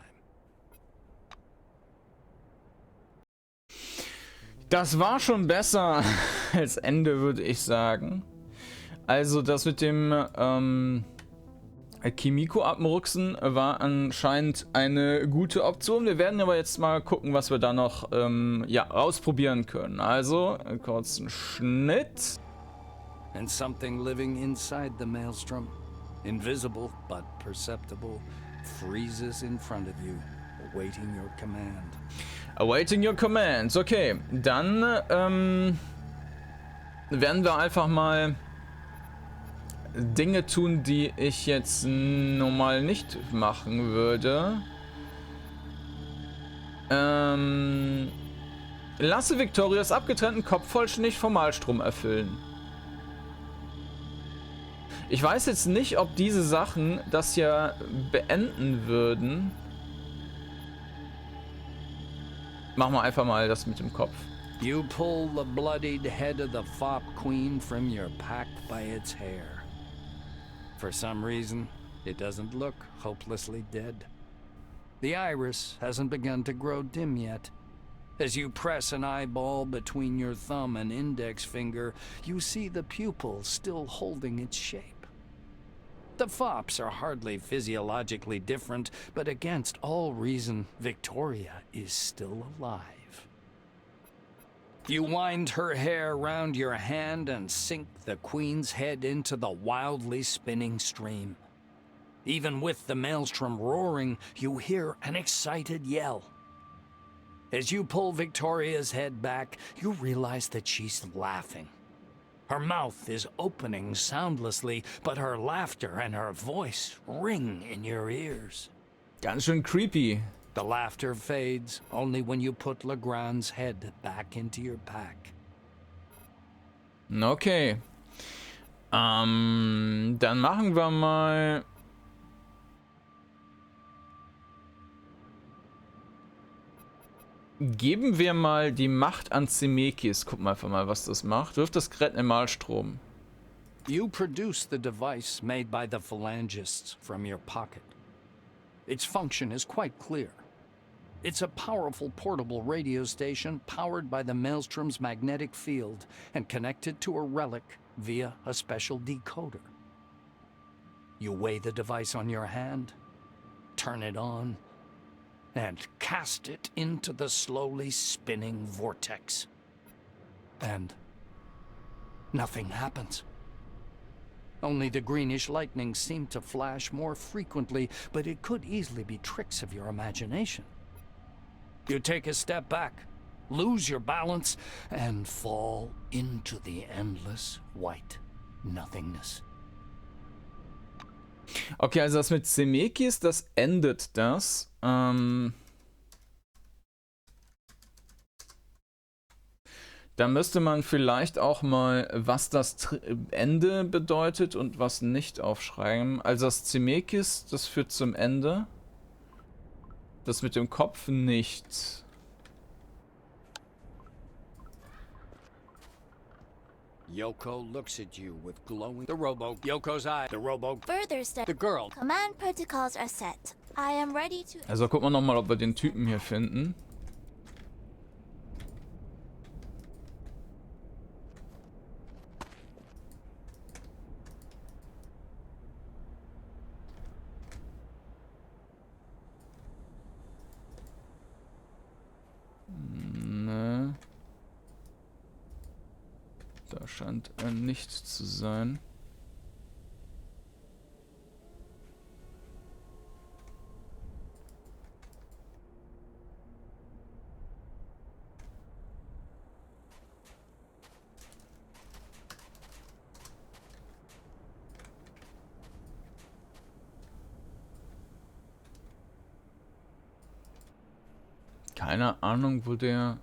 Das war schon besser als Ende, würde ich sagen. Also das mit dem Kimiko abmurksen war anscheinend eine gute Option. Wir werden aber jetzt mal gucken, was wir da noch ja, ausprobieren können. Also, einen kurzen Schnitt. And something living inside the Maelstrom, invisible but perceptible, freezes in front of you, awaiting your command. Awaiting your commands. Okay, dann werden wir einfach mal Dinge tun, die ich jetzt normal nicht machen würde. Lasse Victorias abgetrennten Kopf vollständig vom Malstrom erfüllen. Ich weiß jetzt nicht, ob diese Sachen das hier beenden würden. Machen wir einfach mal das mit dem Kopf. You pull the bloodied head of the Fop Queen from your pack by its hair. For some reason, it doesn't look hopelessly dead. The iris hasn't begun to grow dim yet. As you press an eyeball between your thumb and index finger, you see the pupil still holding its shape. The Fops are hardly physiologically different, but against all reason, Victoria is still alive. You wind her hair round your hand and sink the Queen's head into the wildly spinning stream. Even with the Maelstrom roaring, you hear an excited yell. As you pull Victoria's head back, you realize that she's laughing. Her mouth is opening soundlessly, but her laughter and her voice ring in your ears. Ganz schön creepy. The laughter fades only when you put Legrand's head back into your pack. Okay. Dann machen wir mal... Geben wir mal die Macht an Zemekis. Gucken wir einfach mal, was das macht. Wirft das Gerät in Malstrom. You produce the device made by the Phalangists from your pocket. Its function is quite clear. It's a powerful portable radio station powered by the Maelstrom's magnetic field and connected to a relic via a special decoder. You weigh the device on your hand, turn it on, and cast it into the slowly spinning vortex. And nothing happens. Only the greenish lightning seemed to flash more frequently, but it could easily be tricks of your imagination. You take a step back, lose your balance, and fall into the endless white nothingness. Okay, also das mit Zemekis, das endet das. Da müsste man vielleicht auch mal, was das Ende bedeutet und was nicht aufschreiben. Also das Zemekis, das führt zum Ende. das mit dem Kopf nicht. Yoko looks at you with glowing... The robo... Yoko's eye. The robo... Further step. The girl. Command protocols are set. I am ready to... Also gucken wir nochmal, ob wir den Typen hier finden. Ne. Da scheint er nicht zu sein. Keine Ahnung, wo der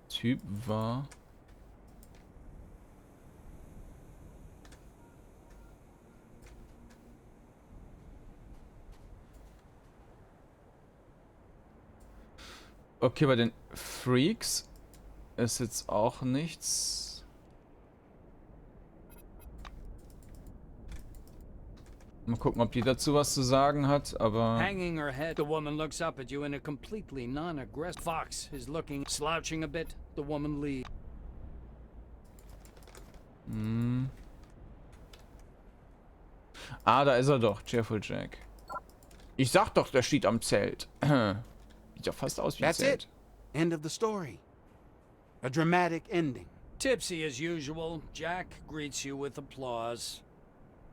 Typ war. Okay, bei den Freaks ist jetzt auch nichts. Mal gucken, ob die dazu was zu sagen hat, aber... Hanging her head, the woman looks up at you in a completely non-aggressive... Fox is looking, slouching a bit. The woman leaves. Hm. Ah, da ist er doch, Cheerful Jack. Ich sag doch, der steht am Zelt. Sieht ja fast aus wie ein Zelt. That's it. End of the story. A dramatic ending. Tipsy as usual, Jack greets you with applause.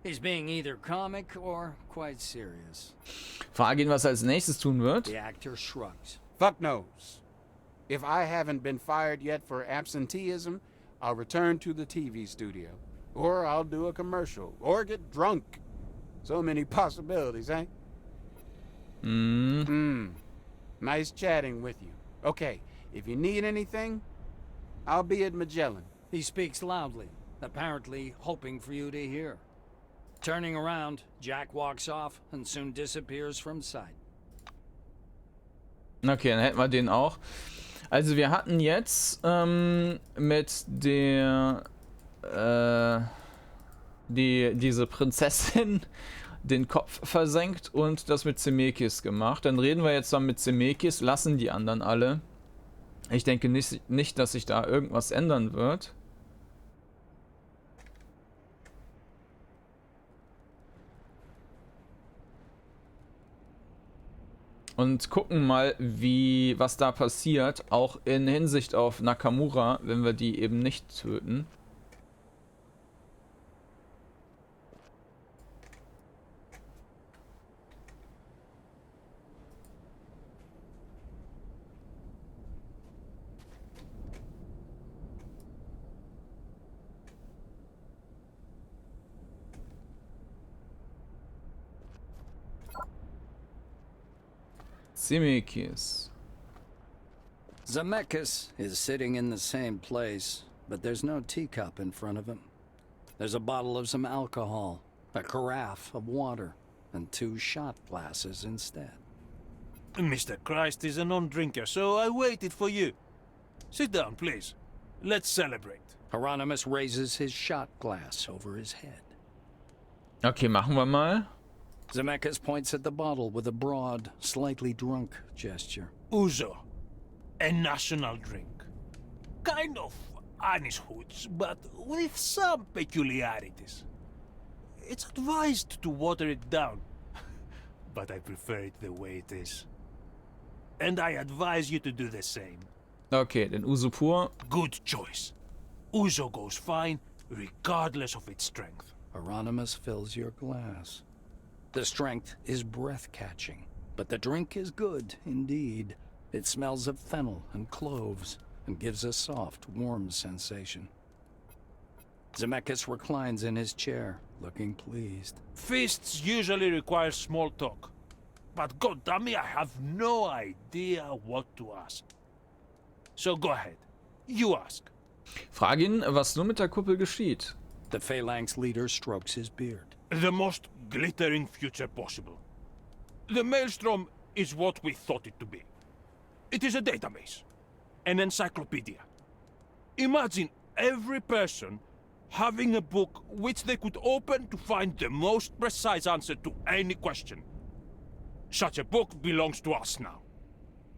He's being either comic or quite serious. Frage ihn, was er als nächstes tun wird. The actor shrugs. Fuck knows. If I haven't been fired yet for absenteeism, I'll return to the TV studio. Or I'll do a commercial. Or get drunk. So many possibilities, eh? Nice chatting with you. Okay, if you need anything, I'll be at Magellan. He speaks loudly, apparently hoping for you to hear. Turning around, Jack walks off and soon disappears from sight. Okay, dann hätten wir den auch. Also wir hatten jetzt mit der diese Prinzessin den Kopf versenkt und das mit Zemekis gemacht. Dann reden wir jetzt dann mit Zemekis, lassen die anderen alle. Ich denke nicht, dass sich da irgendwas ändern wird. Und gucken mal, was da passiert, auch in Hinsicht auf Nakamura, wenn wir die eben nicht töten. Zemekis. Zemekis is sitting in the same place, but there's no teacup in front of him. There's a bottle of some alcohol, a carafe of water, and 2 shot glasses instead. Mr. Christ is a non-drinker, so I waited for you. Sit down, please. Let's celebrate. Hieronymus raises his shot glass over his head. Okay, machen wir mal. Zemekis points at the bottle with a broad, slightly drunk gesture. Ouzo, a national drink. Kind of anise hoods, but with some peculiarities. It's advised to water it down, but I prefer it the way it is. And I advise you to do the same. Okay, den Ouzo pur. Good choice. Ouzo goes fine, regardless of its strength. Hieronymus fills your glass. The strength is breath-catching, but the drink is good indeed. It smells of fennel and cloves and gives a soft, warm sensation. Zemekis reclines in his chair, looking pleased. Feasts usually require small talk, but goddammit, I have no idea what to ask. So go ahead, you ask. Frag ihn, was nur mit der Kuppel geschieht. The Phalanx leader strokes his beard. The most glittering future possible. The Maelstrom is what we thought it to be. It is a database, an encyclopedia. Imagine every person having a book which they could open to find the most precise answer to any question. Such a book belongs to us now,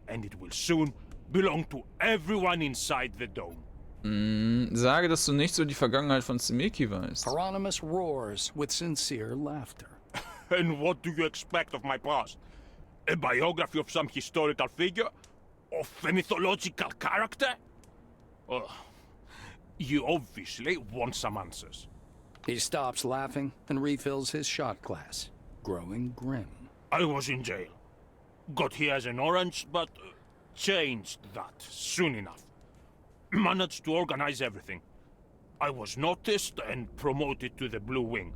and it will soon belong to everyone inside the dome. Sage, dass du nichts über die Vergangenheit von Zemeki weißt. Hieronymus roars with sincere laughter. And what do you expect of my past? A biography of some historical figure? Of a mythological character? Oh, you obviously want some answers. He stops laughing and refills his shot glass, growing grim. I was in jail. Got here as an orange, but changed that soon enough. Managed to organize everything. I was noticed and promoted to the Blue Wing.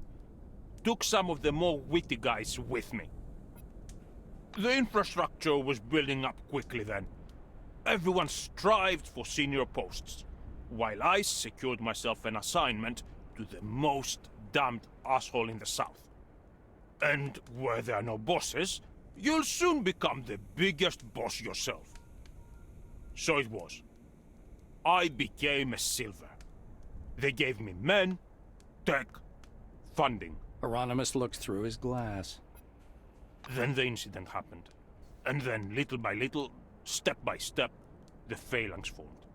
Took some of the more witty guys with me. The infrastructure was building up quickly then. Everyone strived for senior posts, while I secured myself an assignment to the most damned asshole in the South. And where there are no bosses, you'll soon become the biggest boss yourself. So it was. I became a Silver. They gave me men, tech, funding. Hieronymus looks through his glass. Then the incident happened. And then, little by little, step by step, the phalanx formed.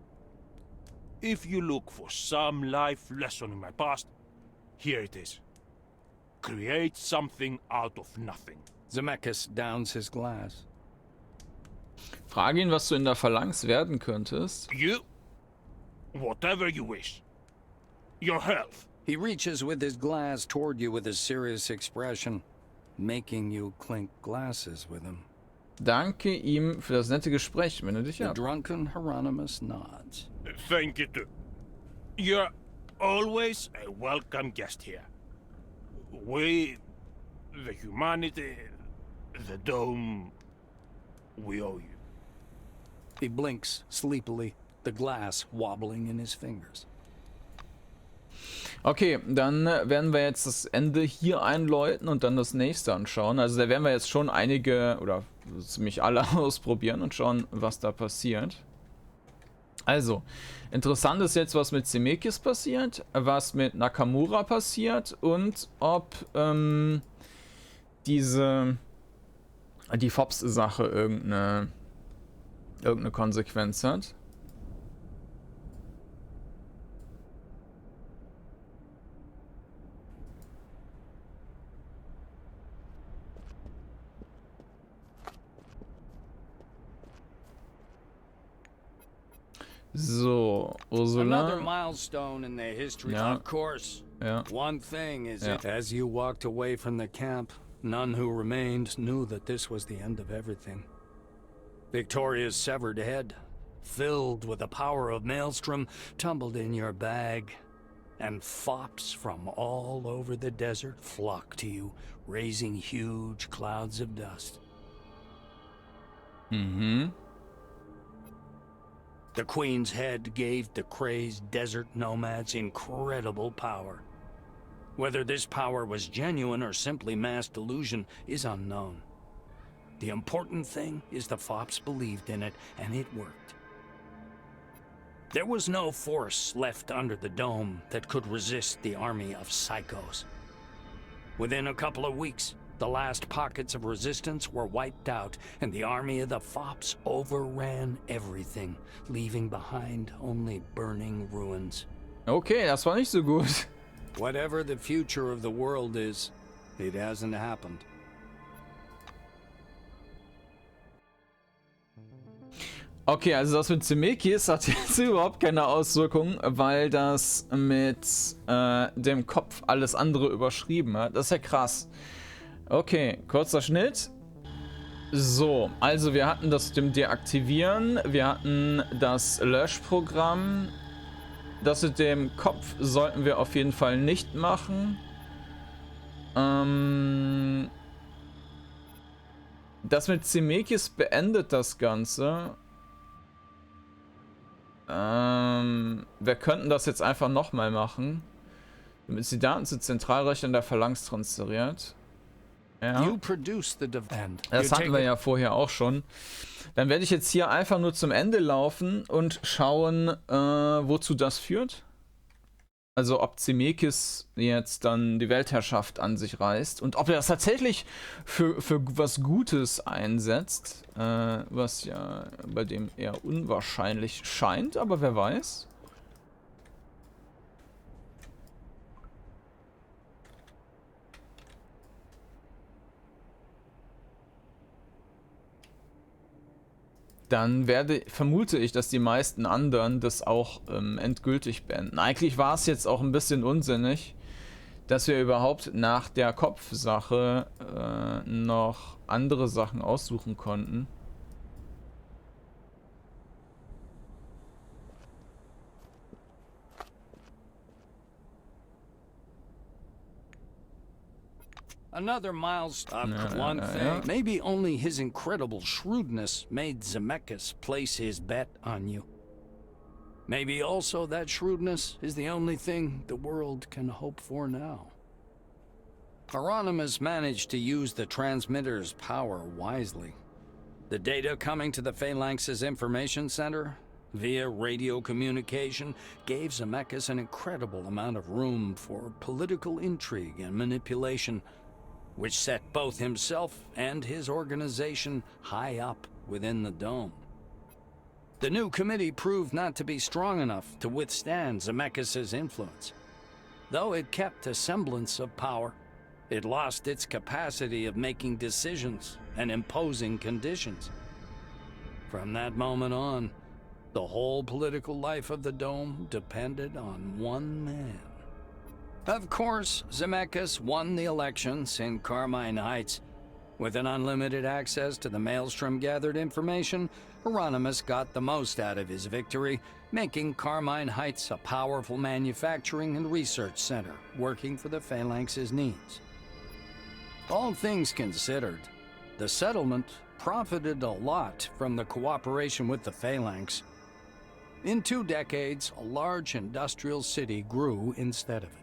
If you look for some life lesson in my past, here it is. Create something out of nothing. Zemekis downs his glass. Frage ihn, was du in der Phalanx werden könntest. You? Whatever you wish. Your health. He reaches with his glass toward you with a serious expression, making you clink glasses with him. Danke ihm für das nette Gespräch, wenn du dich The ab. drunken Hieronymus nods. Thank you too. You're always a welcome guest here. We, the humanity, the dome, we owe you. He blinks sleepily, the glass wobbling in his fingers. Okay, dann werden wir jetzt das Ende hier einläuten und dann das nächste anschauen. Also da werden wir jetzt schon einige oder ziemlich alle ausprobieren und schauen, was da passiert. Also, interessant ist jetzt, was mit Zemekis passiert, was mit Nakamura passiert und ob die Fops-Sache irgendeine Konsequenz hat. So, Ursula. Another milestone in the history, Yeah. of course. Yeah. One thing is Yeah. that as you walked away from the camp, none who remained knew that this was the end of everything. Victoria's severed head, filled with the power of Maelstrom, tumbled in your bag, and fops from all over the desert flocked to you, raising huge clouds of dust. Mhm. The Queen's head gave the crazed desert nomads incredible power. Whether this power was genuine or simply mass delusion is unknown. The important thing is the Fops believed in it, and it worked. There was no force left under the dome that could resist the army of psychos. Within a couple of weeks, the last pockets of resistance were wiped out, and the army of the Fops overran everything, leaving behind only burning ruins. Okay, das war nicht so gut. Whatever the future of the world is, it hasn't happened. Okay, also das mit Zemekis hat jetzt überhaupt keine Auswirkungen, weil das mit dem Kopf alles andere überschrieben hat. Das ist ja krass. Okay, kurzer Schnitt. So, also wir hatten das mit dem Deaktivieren, wir hatten das Löschprogramm. Das mit dem Kopf sollten wir auf jeden Fall nicht machen. Das mit Zemekis beendet das Ganze. Wir könnten das jetzt einfach nochmal machen. Damit die Daten zu Zentralrechnern der Phalanx transferiert. Ja. You produce the demand. Das hatten wir ja vorher auch schon. Dann werde ich jetzt hier einfach nur zum Ende laufen und schauen, wozu das führt. Also ob Zemekis jetzt dann die Weltherrschaft an sich reißt und ob er das tatsächlich für was Gutes einsetzt, was ja bei dem eher unwahrscheinlich scheint, aber wer weiß. Dann vermute ich, dass die meisten anderen das auch endgültig beenden. Eigentlich war es jetzt auch ein bisschen unsinnig, dass wir überhaupt nach der Kopfsache noch andere Sachen aussuchen konnten. Another milestone. One thing. Maybe only his incredible shrewdness made Zemekis place his bet on you. Maybe also that shrewdness is the only thing the world can hope for now. Hieronymus managed to use the transmitter's power wisely. The data coming to the Phalanx's information center via radio communication gave Zemekis an incredible amount of room for political intrigue and manipulation, which set both himself and his organization high up within the dome. The new committee proved not to be strong enough to withstand Zemekis' influence. Though it kept a semblance of power, it lost its capacity of making decisions and imposing conditions. From that moment on, the whole political life of the dome depended on one man. Of course, Zemekis won the elections in Carmine Heights. With an unlimited access to the Maelstrom-gathered information, Hieronymus got the most out of his victory, making Carmine Heights a powerful manufacturing and research center, working for the Phalanx's needs. All things considered, the settlement profited a lot from the cooperation with the Phalanx. In 2 decades, a large industrial city grew instead of it.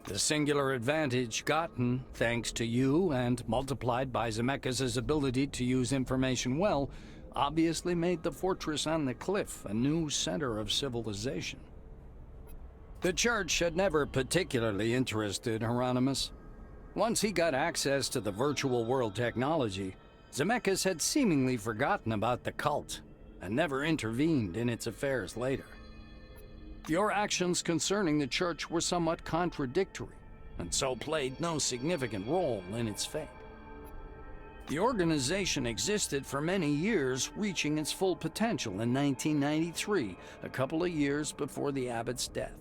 The singular advantage gotten thanks to you and multiplied by Zemekis' ability to use information well obviously made the fortress on the cliff a new center of civilization. The church had never particularly interested Hieronymus. Once he got access to the virtual world technology, Zemekis had seemingly forgotten about the cult and never intervened in its affairs later. Your actions concerning the church were somewhat contradictory, and so played no significant role in its fate. The organization existed for many years, reaching its full potential in 1993, a couple of years before the abbot's death.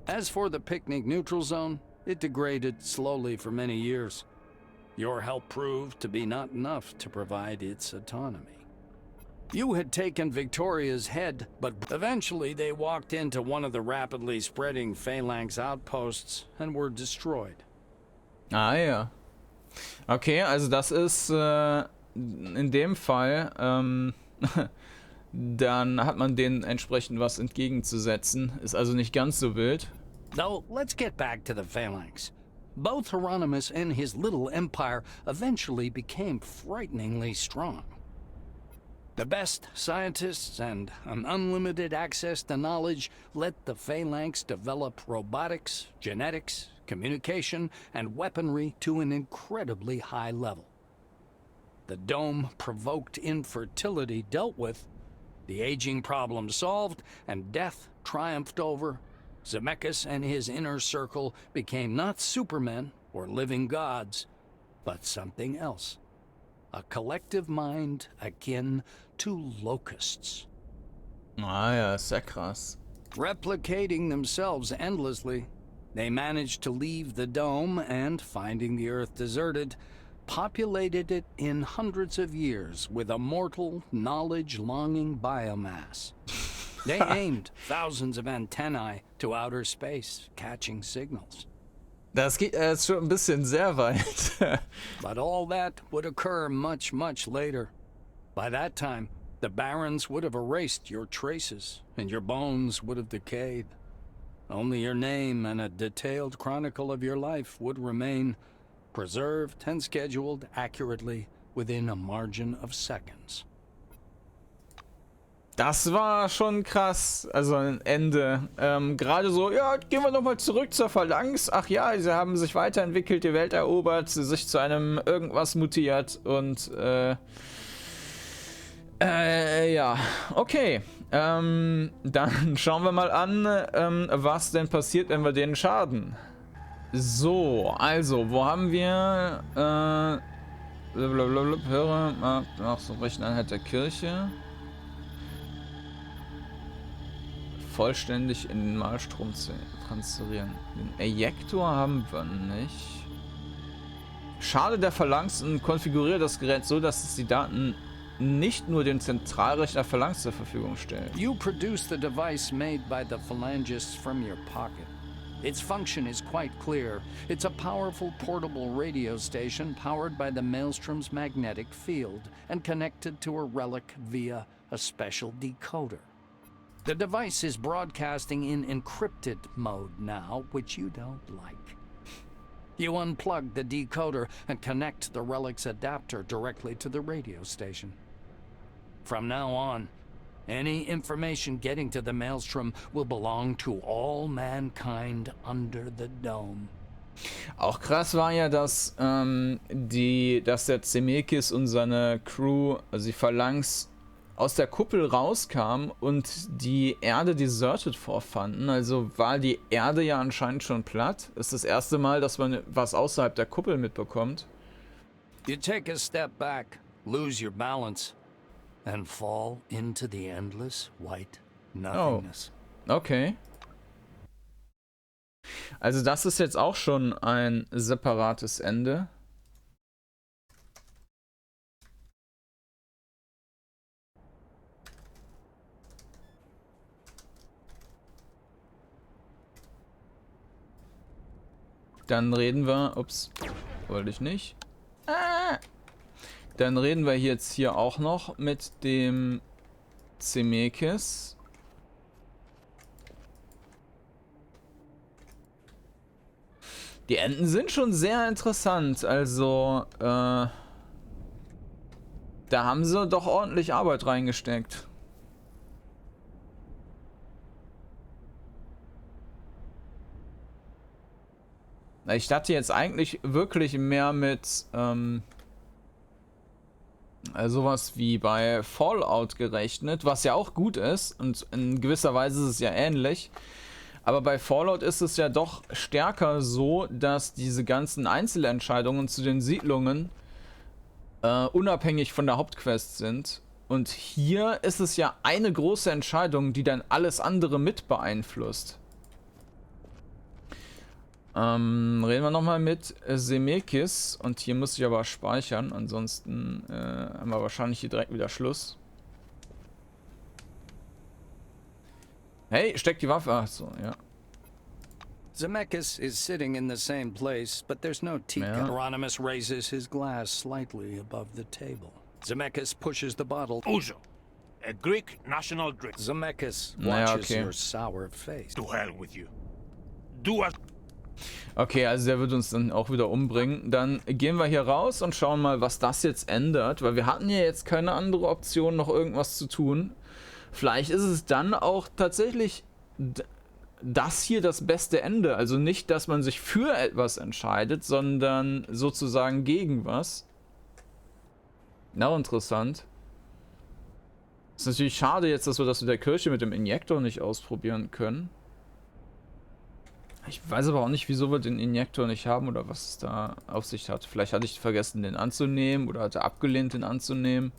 As for the picnic neutral zone, it degraded slowly for many years. Your help proved to be not enough to provide its autonomy. You had taken Victoria's head, but eventually they walked into one of the rapidly spreading Phalanx outposts and were destroyed. Ah ja. Okay, also das ist in dem Fall, dann hat man denen entsprechend was entgegenzusetzen. Ist also nicht ganz so wild. Though, let's get back to the Phalanx. Both Hieronymus and his little empire eventually became frighteningly strong. The best scientists and an unlimited access to knowledge let the Phalanx develop robotics, genetics, communication, and weaponry to an incredibly high level. The dome-provoked infertility dealt with, the aging problem solved, and death triumphed over, Zemekis and his inner circle became not supermen or living gods, but something else. A collective mind akin to locusts. Ah ja, ist ja krass. Replicating themselves endlessly, they managed to leave the dome and, finding the Earth deserted, populated it in hundreds of years with a mortal, knowledge-longing biomass. They aimed thousands of antennae to outer space, catching signals. Das geht jetzt schon ein bisschen sehr weit. But all that would occur much, much later. By that time, the Barons would have erased your traces, and your bones would have decayed. Only your name and a detailed chronicle of your life would remain, preserved and scheduled accurately within a margin of seconds. Das war schon krass, also ein Ende. Gerade so, ja, gehen wir nochmal zurück zur Phalanx. Ach ja, sie haben sich weiterentwickelt, die Welt erobert, sich zu einem irgendwas mutiert und, ja, okay. Dann schauen wir mal an, was denn passiert, wenn wir denen schaden. So, also, wo haben wir, höre, ach so, Recheneinheit der Kirche. Vollständig in den Malstrom zu transferieren. Den Ejektor haben wir nicht. Schade der Phalanx und konfiguriere das Gerät so, dass es die Daten nicht nur dem Zentralrechner Phalanx zur Verfügung stellt. You produce the device made by the phalangists from your pocket. Its function is quite clear. It's a powerful portable radio station powered by the Maelstrom's magnetic field and connected to a relic via a special decoder. The device is broadcasting in encrypted mode now, which you don't like. You unplug the decoder and connect the relic's adapter directly to the radio station. From now on, any information getting to the Maelstrom will belong to all mankind under the dome. Auch krass war ja, dass, dass der Zemekis und seine Crew, also die Phalanx, aus der Kuppel rauskam und die Erde deserted vorfanden. Also war die Erde ja anscheinend schon platt. Ist das erste Mal, dass man was außerhalb der Kuppel mitbekommt. You take a step back, lose your balance, and fall into the endless white nothingness. Oh, okay. Also das ist jetzt auch schon ein separates Ende. Dann reden wir, ups, wollte ich nicht. Dann reden wir jetzt hier auch noch mit dem Zemekis. Die Enden sind schon sehr interessant, also da haben sie doch ordentlich Arbeit reingesteckt. Ich hatte jetzt eigentlich wirklich mehr mit sowas wie bei Fallout gerechnet, was ja auch gut ist und in gewisser Weise ist es ja ähnlich. Aber bei Fallout ist es ja doch stärker so, dass diese ganzen Einzelentscheidungen zu den Siedlungen unabhängig von der Hauptquest sind. Und hier ist es ja eine große Entscheidung, die dann alles andere mit beeinflusst. Reden wir nochmal mit Zemekis und hier muss ich aber speichern, ansonsten haben wir wahrscheinlich hier direkt wieder Schluss. Hey, steck die Waffe. Ach so, ja. Zemekis is sitting in the same place, but there's no teacup. Ja. Hieronymus raises his glass slightly above the table. Zemekis pushes the bottle. Ouzo, a Greek national drink. Zemekis Naja, watches okay. your sour face. To hell with you. Do as Okay, also der wird uns dann auch wieder umbringen. Dann gehen wir hier raus und schauen mal, was das jetzt ändert, weil wir hatten ja jetzt keine andere Option, noch irgendwas zu tun. Vielleicht ist es dann auch tatsächlich das hier das beste Ende. Also nicht, dass man sich für etwas entscheidet, sondern sozusagen gegen was. Na, interessant. Ist natürlich schade jetzt, dass wir das mit der Kirche mit dem Injektor nicht ausprobieren können. Ich weiß aber auch nicht, wieso wir den Injektor nicht haben oder was es da auf sich hat. Vielleicht hatte ich vergessen, den anzunehmen oder hatte abgelehnt, den anzunehmen.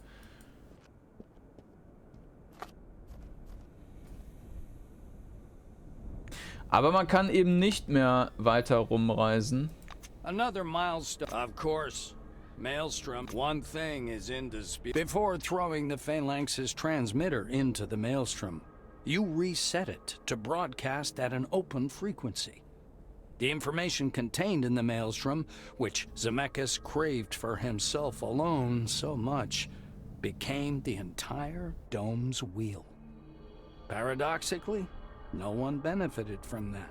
Aber man kann eben nicht mehr weiter rumreisen. Another milestone. Of course. Maelstrom. One thing is indisputable. Before throwing the Phalanx's transmitter into the Maelstrom, you reset it to broadcast at an open frequency. The information contained in the Maelstrom, which Zemekis craved for himself alone so much, became the entire dome's wheel. Paradoxically, no one benefited from that.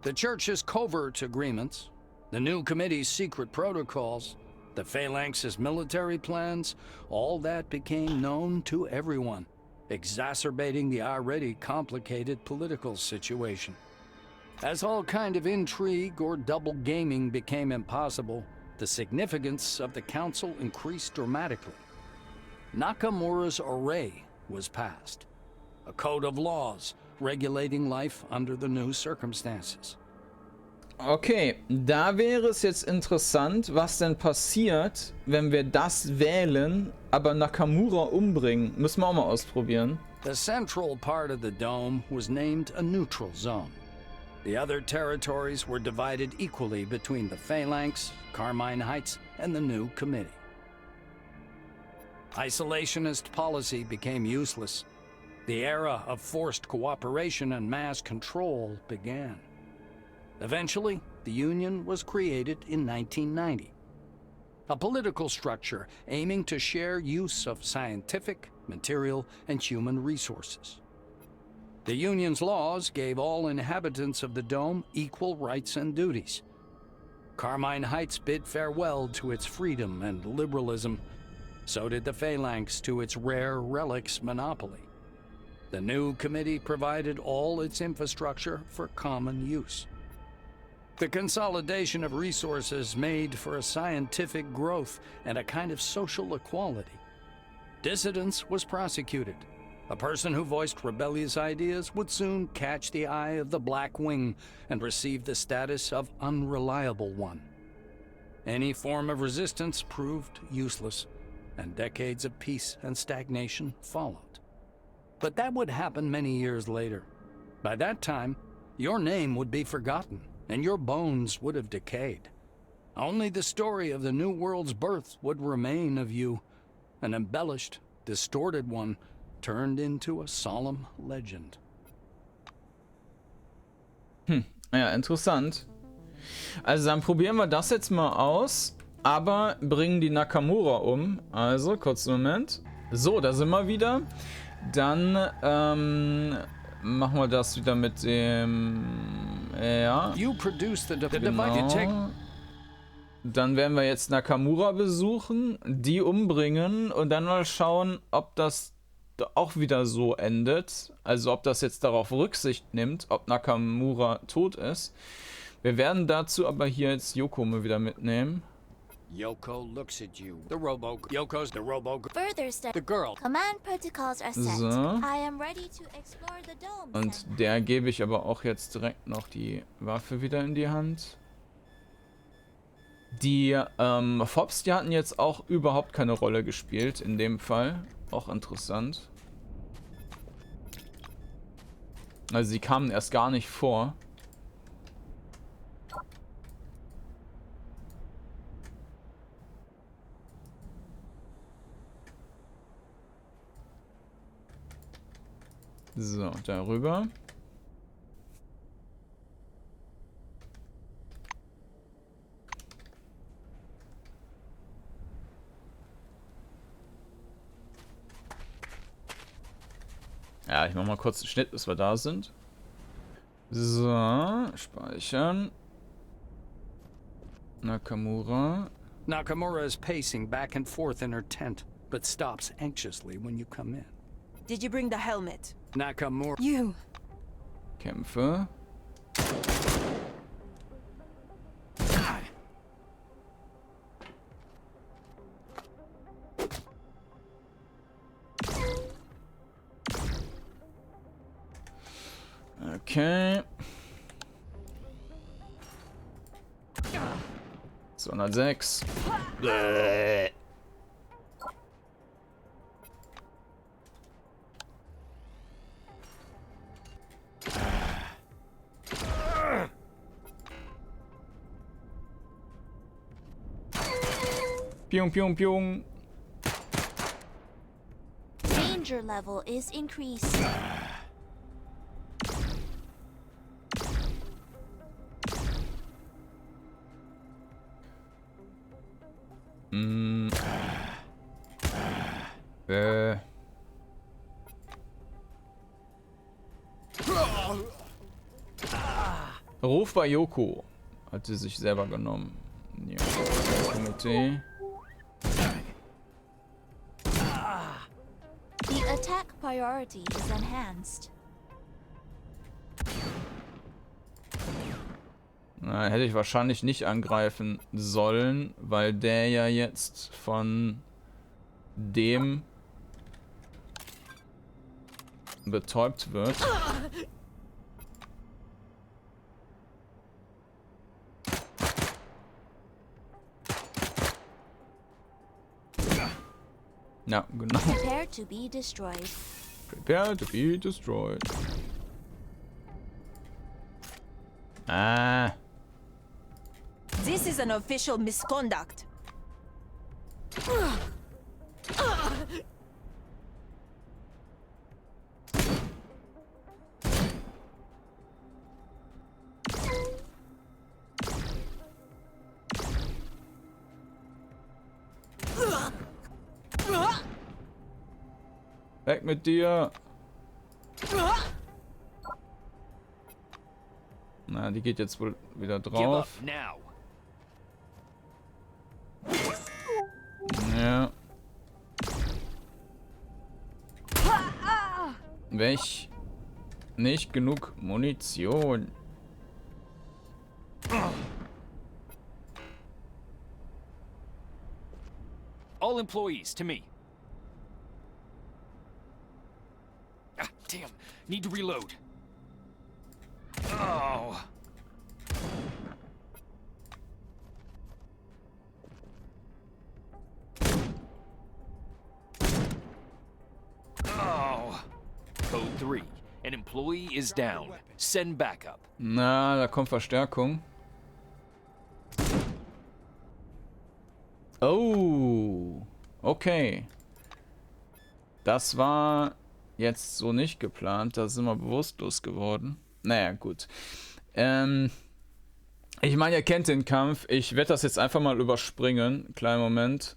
The Church's covert agreements, The new committee's secret protocols, the Phalanx's military plans, all that became known to everyone, exacerbating the already complicated political situation. As all kind of intrigue or double gaming became impossible, the significance of the council increased dramatically. Nakamura's array was passed, a code of laws regulating life under the new circumstances. Okay, da wäre es jetzt interessant, was denn passiert, wenn wir das wählen, aber Nakamura umbringen. Müssen wir auch mal ausprobieren. The central part of the dome was named a neutral zone. The other territories were divided equally between the Phalanx, Carmine Heights, and the new committee. Isolationist policy became useless. The era of forced cooperation and mass control began. Eventually, the Union was created in 1990. A political structure aiming to share use of scientific, material, and human resources. The Union's laws gave all inhabitants of the Dome equal rights and duties. Carmine Heights bid farewell to its freedom and liberalism. So did the Phalanx to its rare relics monopoly. The new committee provided all its infrastructure for common use. The consolidation of resources made for a scientific growth and a kind of social equality. Dissidence was prosecuted. A person who voiced rebellious ideas would soon catch the eye of the Black Wing and receive the status of unreliable one. Any form of resistance proved useless, and decades of peace and stagnation followed. But that would happen many years later. By that time, your name would be forgotten, and your bones would have decayed. Only the story of the New World's birth would remain of you, an embellished, distorted one turned into a solemn legend. Ja, interessant. Also dann probieren wir das jetzt mal aus, aber bringen die Nakamura um. Also, kurzen Moment. So, da sind wir wieder. Dann machen wir das wieder mit dem... Ja. Genau. Dann werden wir jetzt Nakamura besuchen, die umbringen und dann mal schauen, ob das auch wieder so endet. Also ob das jetzt darauf Rücksicht nimmt, ob Nakamura tot ist. Wir werden dazu aber hier jetzt Yoko mal wieder mitnehmen. Yoko looks at you. The robo. Yoko's the robo. Further step. The girl. Command protocols are set. So. I am ready to explore the dome. Und der gebe ich aber auch jetzt direkt noch die Waffe wieder in die Hand. Die Fobs, die hatten jetzt auch überhaupt keine Rolle gespielt in dem Fall. Auch interessant. Also sie kamen erst gar nicht vor. So, darüber. Ja, ich mach mal kurz einen Schnitt, bis wir da sind. So, speichern. Nakamura. Nakamura is pacing back and forth in her tent, but stops anxiously when you come in. Did you bring the helmet? Nakamura. You. Kämpfe. Okay. 206. Piung, piung, piung. Danger level is increased. Ruf bei Yoko. Hat sie sich selber genommen. Ja. Komitee. The attack priority is enhanced. Na, hätte ich wahrscheinlich nicht angreifen sollen, weil der ja jetzt von dem betäubt wird. Ja, genau. Prepare to be destroyed. Prepare to be destroyed. Ah. This is an official misconduct. Weg mit dir. Na, die geht jetzt wohl wieder drauf. Ja. Weg. Nicht genug Munition. All employees to me. Ah, damn. Need to reload. Oh. Oh. Code 3. An employee is down. Send backup. Na, da kommt Verstärkung. Oh. Okay. Das war jetzt so nicht geplant. Da sind wir bewusstlos geworden. Naja, gut. Ich meine, ihr kennt den Kampf. Ich werde das jetzt einfach mal überspringen. Kleinen Moment.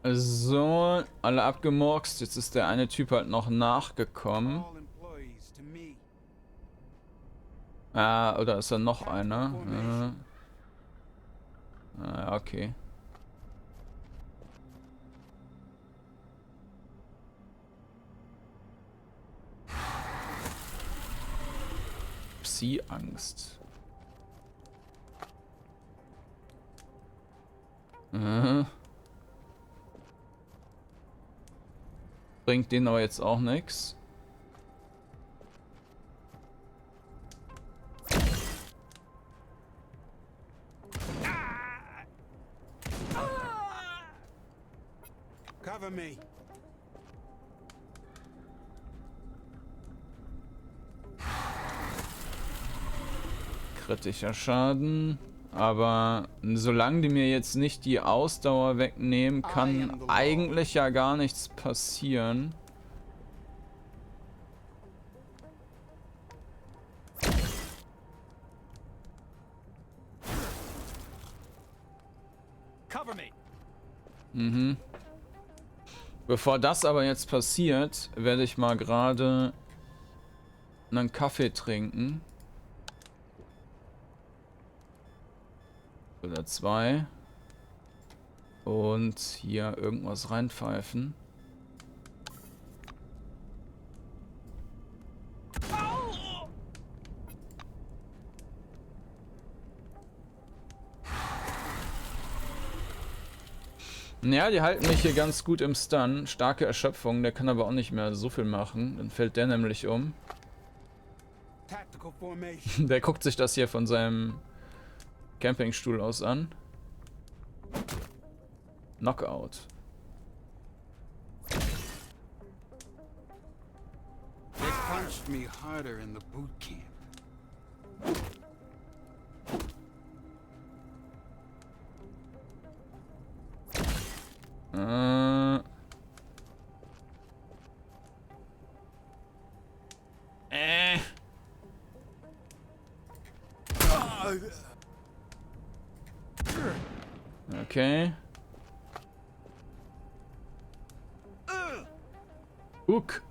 So, alle abgemurkst. Jetzt ist der eine Typ halt noch nachgekommen. Ah, oder ist da noch einer? Ah, okay. Psi-Angst. Bringt denen aber jetzt auch nichts. Cover me. Kritischer Schaden. Aber solange die mir jetzt nicht die Ausdauer wegnehmen, kann eigentlich ja gar nichts passieren. Mhm. Bevor das aber jetzt passiert, werde ich mal gerade einen Kaffee trinken. Oder 2. Und hier irgendwas reinpfeifen. Ja, die halten mich hier ganz gut im Stun. Starke Erschöpfung, der kann aber auch nicht mehr so viel machen. Dann fällt der nämlich um. Der guckt sich das hier von seinem Campingstuhl aus an. Knockout. They punched me harder in the boot camp. Okay.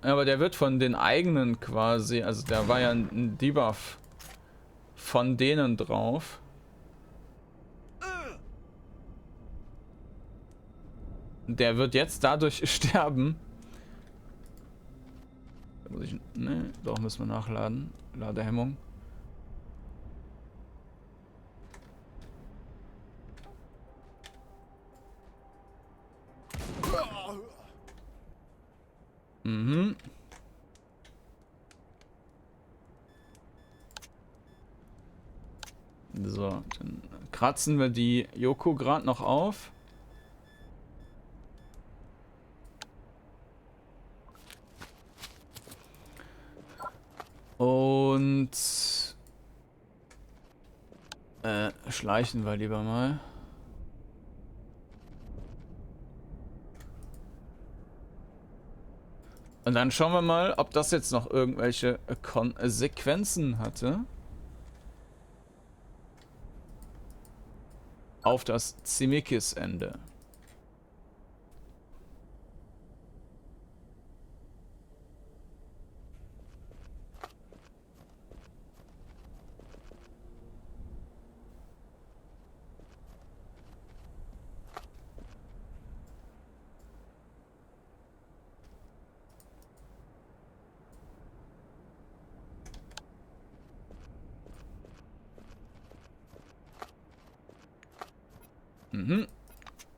Aber der wird von den eigenen quasi, also da war ja ein Debuff von denen drauf. Der wird jetzt dadurch sterben. Da muss ich... Ne, doch, müssen wir nachladen. Ladehemmung. Mhm. So, dann kratzen wir die Yoko gerade noch auf. Und schleichen wir lieber mal. Und dann schauen wir mal, ob das jetzt noch irgendwelche Konsequenzen hatte. Auf das Zemekis-Ende.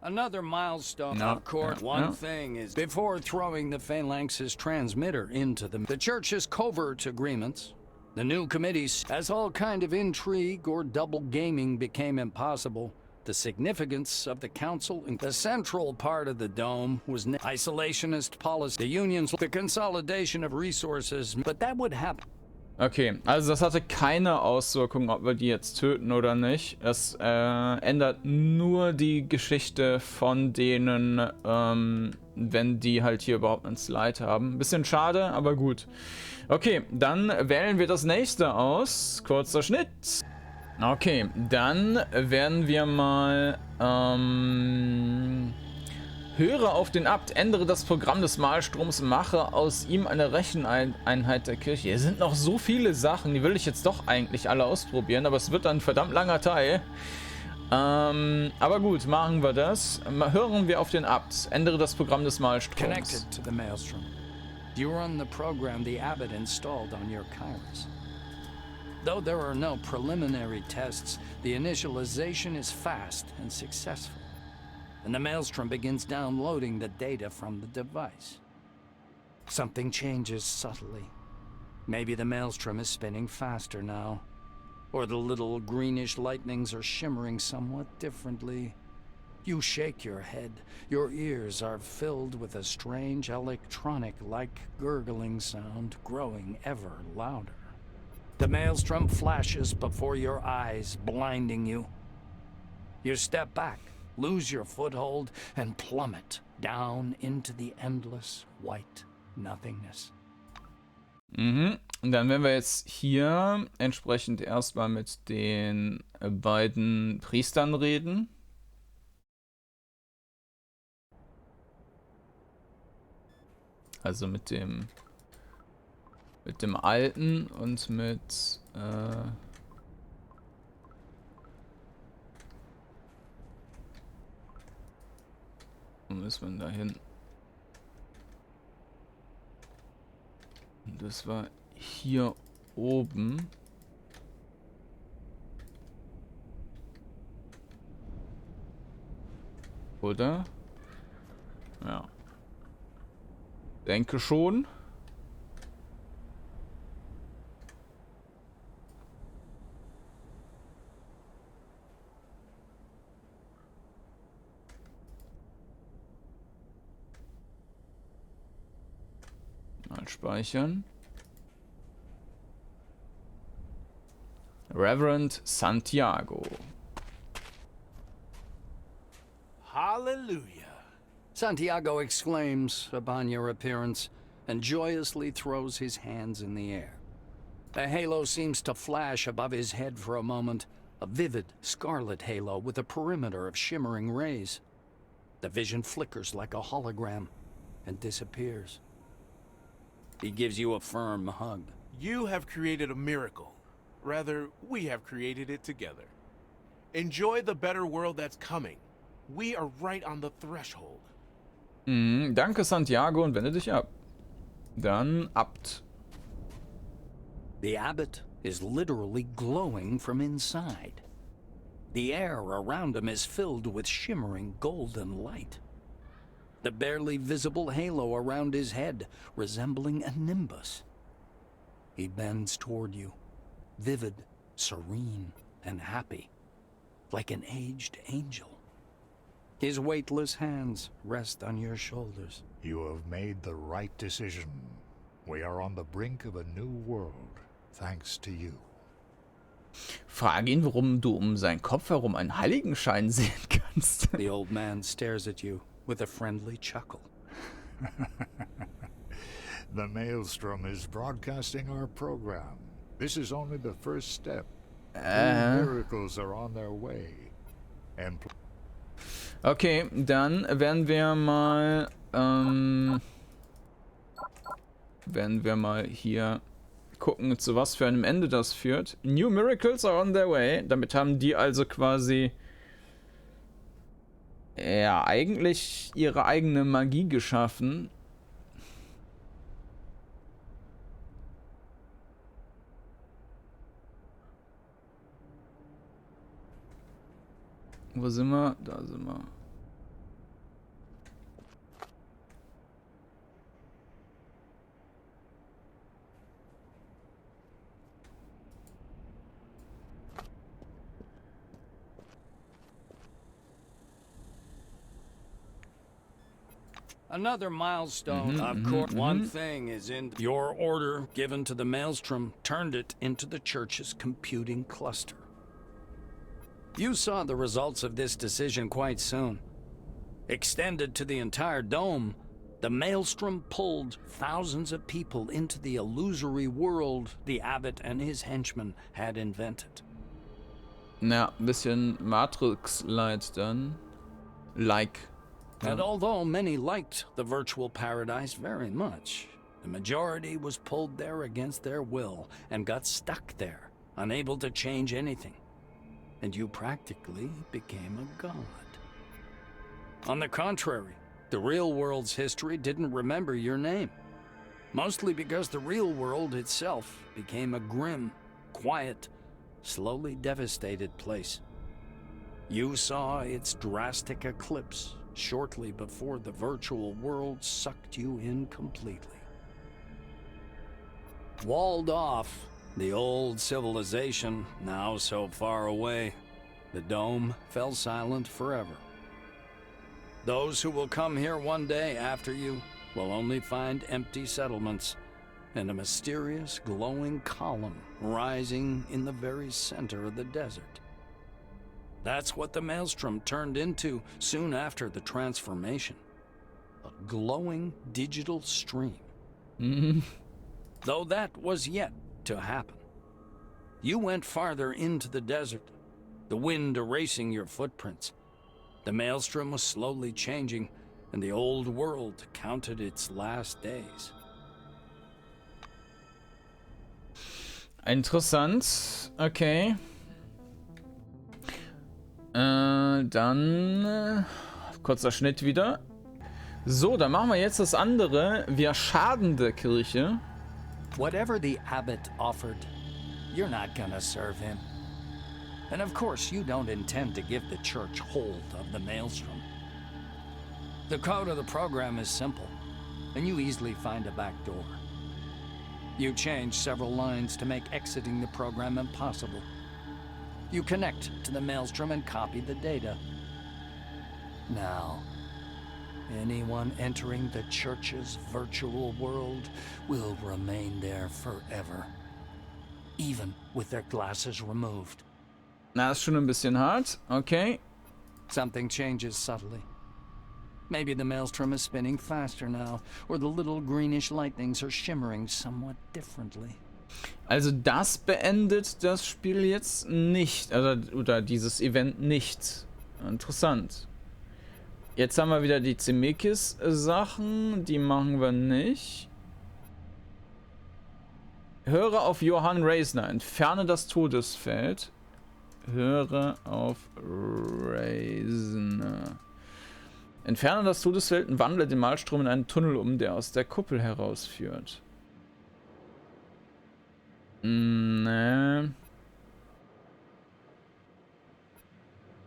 Another milestone, of course. One thing is, before throwing the Phalanx's transmitter into the church's covert agreements, the new committees, as all kind of intrigue or double gaming became impossible, the significance of the council in the central part of the dome was isolationist policy, the unions, the consolidation of resources, but that would happen. Okay, also das hatte keine Auswirkung, ob wir die jetzt töten oder nicht. Es ändert nur die Geschichte von denen, wenn die halt hier überhaupt einen Slide haben. Bisschen schade, aber gut. Okay, dann wählen wir das nächste aus. Kurzer Schnitt. Okay, dann werden wir mal höre auf den Abt, ändere das Programm des Malstroms, mache aus ihm eine Recheneinheit der Kirche. Hier sind noch so viele Sachen, die will ich jetzt doch eigentlich alle ausprobieren, aber es wird ein verdammt langer Teil. Aber gut, machen wir das. Hören wir auf den Abt, ändere das Programm des Malstroms. Connected to the Maelstrom. You run the program the Abbot installed on your Kairos. Though there are no preliminary tests, the initialization is fast and successful. And the Maelstrom begins downloading the data from the device. Something changes subtly. Maybe the Maelstrom is spinning faster now. Or the little greenish lightnings are shimmering somewhat differently. You shake your head. Your ears are filled with a strange electronic-like gurgling sound growing ever louder. The Maelstrom flashes before your eyes, blinding you. You step back, lose your foothold, and plummet down into the endless white nothingness. Mhm. Und dann werden wir jetzt hier entsprechend erstmal mit den beiden Priestern reden. Also mit dem Alten und mit wo müssen wir da hin? Das war hier oben. Oder? Ja. Denke schon. Mal speichern. Reverend Santiago. Hallelujah. Santiago exclaims upon your appearance and joyously throws his hands in the air. A halo seems to flash above his head for a moment, a vivid scarlet halo with a perimeter of shimmering rays. The vision flickers like a hologram and disappears. He gives you a firm hug. You have created a miracle. Rather, we have created it together. Enjoy the better world that's coming. We are right on the threshold. Danke, Santiago, und wende dich ab. Dann Abt. The abbot is literally glowing from inside. The air around him is filled with shimmering golden light. The barely visible halo around his head resembling a nimbus. He bends toward you, vivid, serene, and happy, like an aged angel. His weightless hands rest on your shoulders. You have made the right decision. We are on the brink of a new world, thanks to you. Frage ihn, warum du seinen Kopf herum einen Heiligenschein sehen kannst. The old man stares at you with a friendly chuckle. The Maelstrom is broadcasting our program. This is only the first step. Miracles are on their way. Okay, dann werden wir mal hier gucken, zu was für einem Ende das führt. New Miracles are on their way. Damit haben die also quasi eigentlich ihre eigene Magie geschaffen. Wo sind wir? Da sind wir. Another milestone, of course. One thing is in your order given to the Maelstrom turned it into the church's computing cluster. You saw the results of this decision quite soon. Extended to the entire dome, the Maelstrom pulled thousands of people into the illusory world the abbot and his henchmen had invented. Na, ein bisschen Matrix-Light dann. And although many liked the virtual paradise very much, the majority was pulled there against their will and got stuck there, unable to change anything. And you practically became a god. On the contrary, the real world's history didn't remember your name. Mostly because the real world itself became a grim, quiet, slowly devastated place. You saw its drastic eclipse shortly before the virtual world sucked you in completely. Walled off, the old civilization, now so far away, the dome fell silent forever. Those who will come here one day after you will only find empty settlements and a mysterious glowing column rising in the very center of the desert. That's what the Maelstrom turned into soon after the transformation. A glowing digital stream. Though that was yet to happen. You went farther into the desert, the wind erasing your footprints. The Maelstrom was slowly changing, and the old world counted its last days. Interessant. Okay. Dann kurzer Schnitt wieder. So, dann machen wir jetzt das andere. Wir schaden der Kirche. Whatever the abbot offered, you're not gonna serve him. And of course, you don't intend to give the church hold of the Maelstrom. The code of the program is simple, and you easily find a back door. You change several lines to make exiting the program impossible. You connect to the Maelstrom and copy the data. Now, anyone entering the church's virtual world will remain there forever, even with their glasses removed. Na, ist schon ein bisschen hart. Okay. Something changes subtly. Maybe the Maelstrom is spinning faster now, or the little greenish lightnings are shimmering somewhat differently. Also das beendet das Spiel jetzt nicht, oder dieses Event nicht. Interessant. Jetzt haben wir wieder die Zemekis Sachen, die machen wir nicht. Höre auf Johann Reisner. Entferne das Todesfeld. Höre auf Reisner. Entferne das Todesfeld und wandle den Malstrom in einen Tunnel um, der aus der Kuppel herausführt. Nee.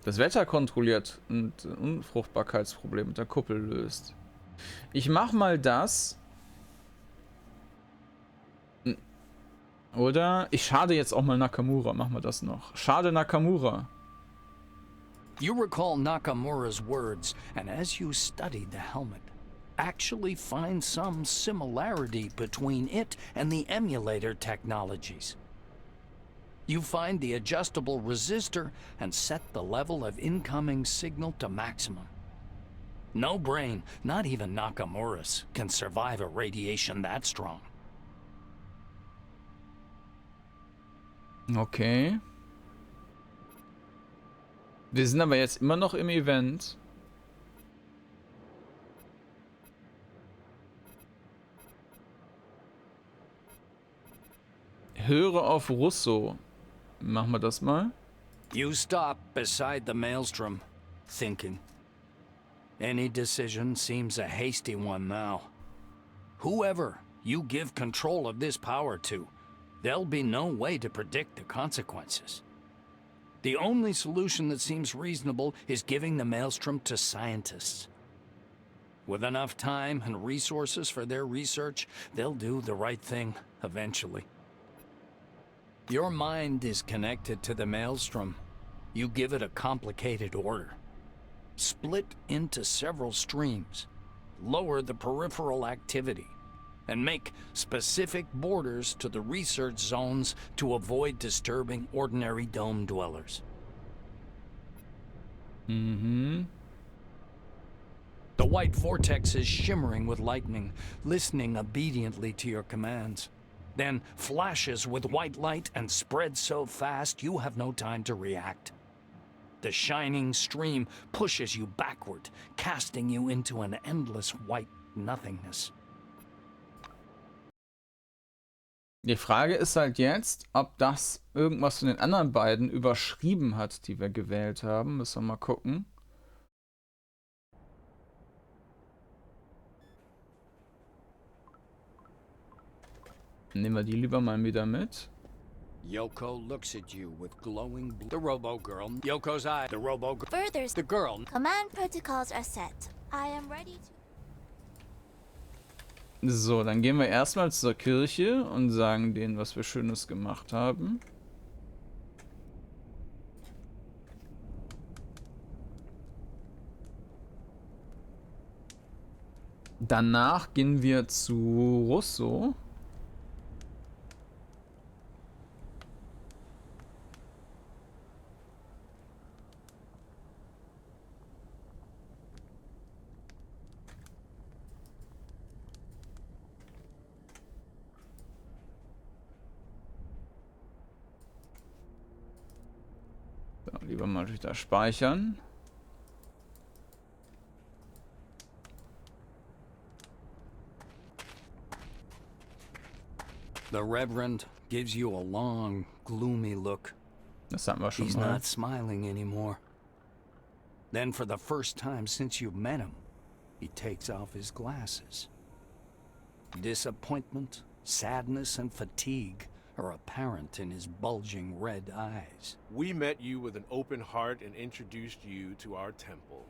Das Wetter kontrolliert und Unfruchtbarkeitsproblem mit der Kuppel löst. Ich mach mal das. Oder ich schade jetzt auch mal Nakamura. Machen wir das noch. Schade Nakamura. You recall Nakamura's words, and as you studied the helmet, actually find some similarity between it and the emulator technologies. You find the adjustable resistor and set the level of incoming signal to maximum. No brain, not even Nakamura's, can survive a radiation that strong. Okay. Wir sind aber jetzt immer noch im Event. Höre auf Russo. Machen wir das mal. You stop beside the maelstrom, thinking. Any decision seems a hasty one now. Whoever you give control of this power to, there'll be no way to predict the consequences. The only solution that seems reasonable is giving the maelstrom to scientists. With enough time and resources for their research, they'll do the right thing eventually. Your mind is connected to the maelstrom. You give it a complicated order. Split into several streams, lower the peripheral activity, and make specific borders to the research zones to avoid disturbing ordinary dome dwellers. Mm-hmm. The white vortex is shimmering with lightning, listening obediently to your commands. Then flashes with white light and spreads so fast you have no time to react. The shining stream pushes you backward, casting you into an endless white nothingness. Die Frage ist halt jetzt, ob das irgendwas von den anderen beiden überschrieben hat, die wir gewählt haben. Müssen wir mal gucken. Nehmen wir die lieber mal wieder mit. Yoko looks at you with glowing blue. The robo-girl. Yoko's eye. The robo-girl. Further, The girl. command protocols are set. I am ready to... So, dann gehen wir erstmal zur Kirche und sagen denen, was wir Schönes gemacht haben. Danach gehen wir zu Russo. So, lieber mal wieder speichern. The Reverend gives you a long, gloomy look. Das hatten wir schon He's mal. not smiling anymore. Then for the first time since you've met him, he takes off his glasses. Disappointment, sadness, and fatigue are apparent in his bulging red eyes. We met you with an open heart and introduced you to our temple.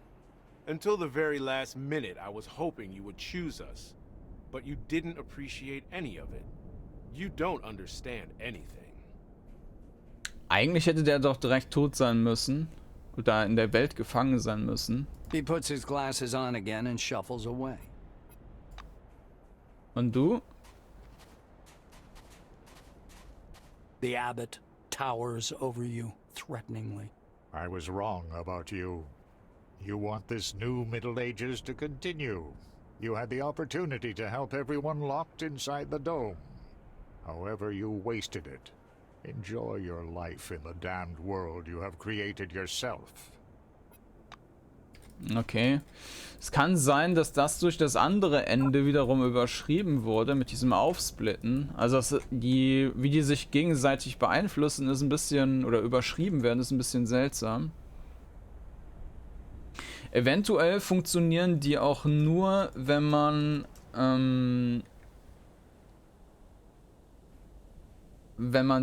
Until the very last minute, I was hoping you would choose us. But you didn't appreciate any of it. You don't understand anything. Eigentlich hätte der doch direkt tot sein müssen. Oder in der Welt gefangen sein müssen. He puts his glasses on again and shuffles away. Und du? The abbot towers over you threateningly. I was wrong about you. You want this new Middle Ages to continue. You had the opportunity to help everyone locked inside the dome. However, you wasted it. Enjoy your life in the damned world you have created yourself. Okay. Es kann sein, dass das durch das andere Ende wiederum überschrieben wurde mit diesem Aufsplitten. Also wie die sich gegenseitig beeinflussen, ist ein bisschen, oder überschrieben werden, ist ein bisschen seltsam. Eventuell funktionieren die auch nur, wenn man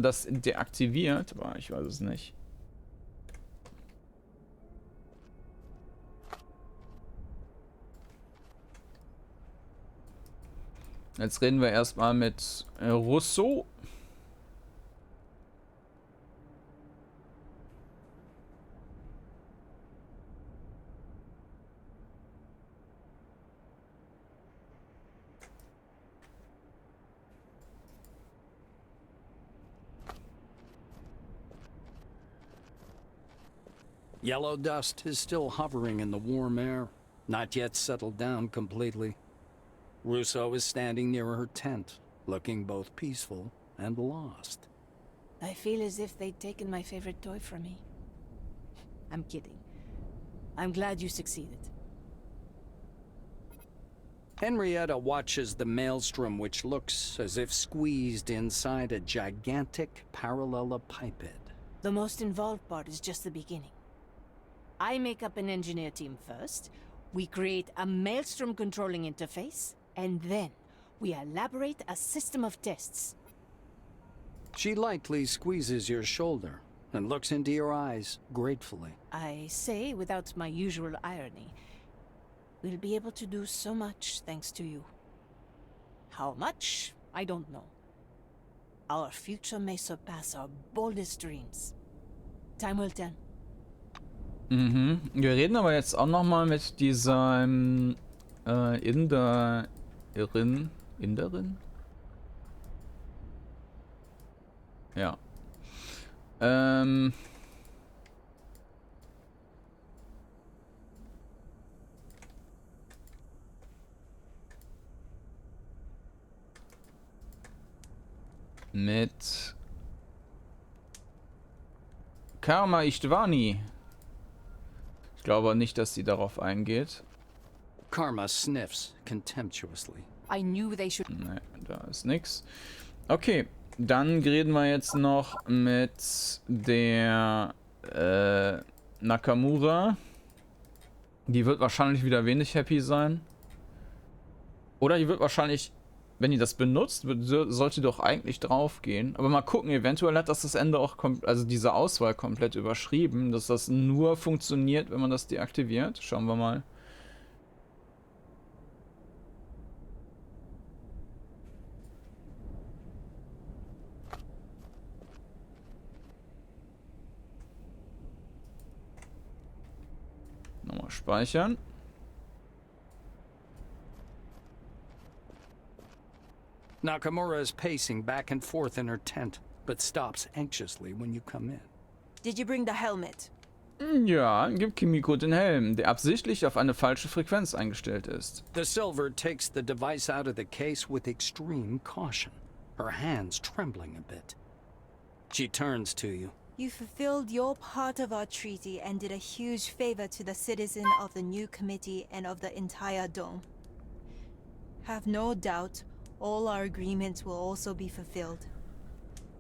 das deaktiviert. Aber ich weiß es nicht. Jetzt reden wir erstmal mit Rousseau. Yellow dust is still hovering in the warm air, not yet settled down completely. Rousseau is standing near her tent, looking both peaceful and lost. I feel as if they'd taken my favorite toy from me. I'm kidding. I'm glad you succeeded. Henrietta watches the maelstrom, which looks as if squeezed inside a gigantic parallelepiped. The most involved part is just the beginning. I make up an engineer team first, we create a maelstrom controlling interface, and then we elaborate a system of tests. She lightly squeezes your shoulder and looks into your eyes gratefully. I say, without my usual irony, we'll be able to do so much thanks to you. How much? I don't know. Our future may surpass our boldest dreams. Time will tell. Mhm. Wir reden aber jetzt auch nochmal mit dieser Inderin. Ja. Mit Karma Ishtvani. Ich glaube nicht, dass sie darauf eingeht. Karma sniffs contemptuously. I knew they should. Nee, da ist nix. Okay, dann reden wir jetzt noch mit der Nakamura. Die wird wahrscheinlich wieder wenig happy sein. Oder die wird wahrscheinlich, wenn die das benutzt, sollte doch eigentlich drauf gehen. Aber mal gucken, eventuell hat das Ende auch, also diese Auswahl komplett überschrieben, dass das nur funktioniert, wenn man das deaktiviert. Schauen wir mal. Nochmal speichern. Nakamura is pacing back and forth in her tent, but stops anxiously when you come in. Did you bring the helmet? Ja, gib Kimiko den Helm, der absichtlich auf eine falsche Frequenz eingestellt ist. The Silver takes the device out of the case with extreme caution, her hands trembling a bit. She turns to you. You fulfilled your part of our treaty and did a huge favor to the citizen of the new committee and of the entire dome. Have no doubt, all our agreements will also be fulfilled.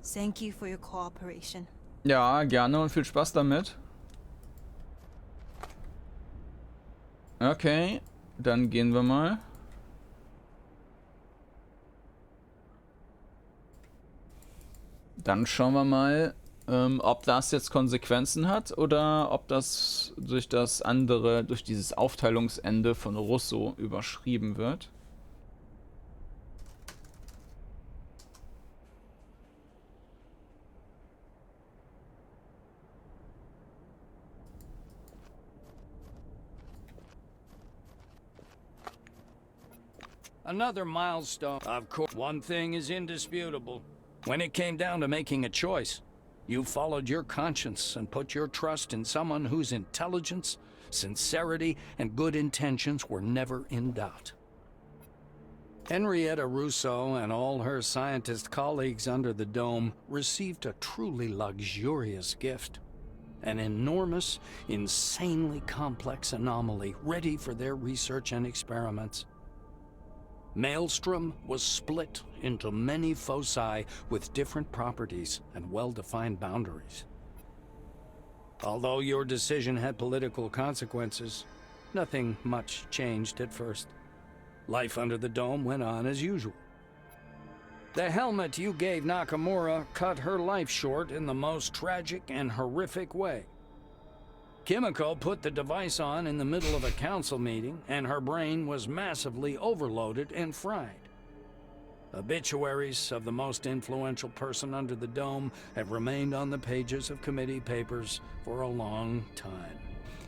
Thank you for your cooperation. Ja, gerne und viel Spaß damit. Okay, dann gehen wir mal. Dann schauen wir mal, ob das jetzt Konsequenzen hat oder ob das durch das andere, durch dieses Aufteilungsende von Rousseau überschrieben wird. Another milestone. Of course, one thing is indisputable. When it came down to making a choice, you followed your conscience and put your trust in someone whose intelligence, sincerity, and good intentions were never in doubt. Henrietta Rousseau and all her scientist colleagues under the dome received a truly luxurious gift. an enormous, insanely complex anomaly ready for their research and experiments. Maelstrom was split into many foci with different properties and well-defined boundaries. Although your decision had political consequences, nothing much changed at first. Life under the dome went on as usual. The helmet you gave Nakamura cut her life short in the most tragic and horrific way. Kimiko put the device on in the middle of a council meeting, and her brain was massively overloaded and fried. Obituaries of the most influential person under the dome have remained on the pages of committee papers for a long time.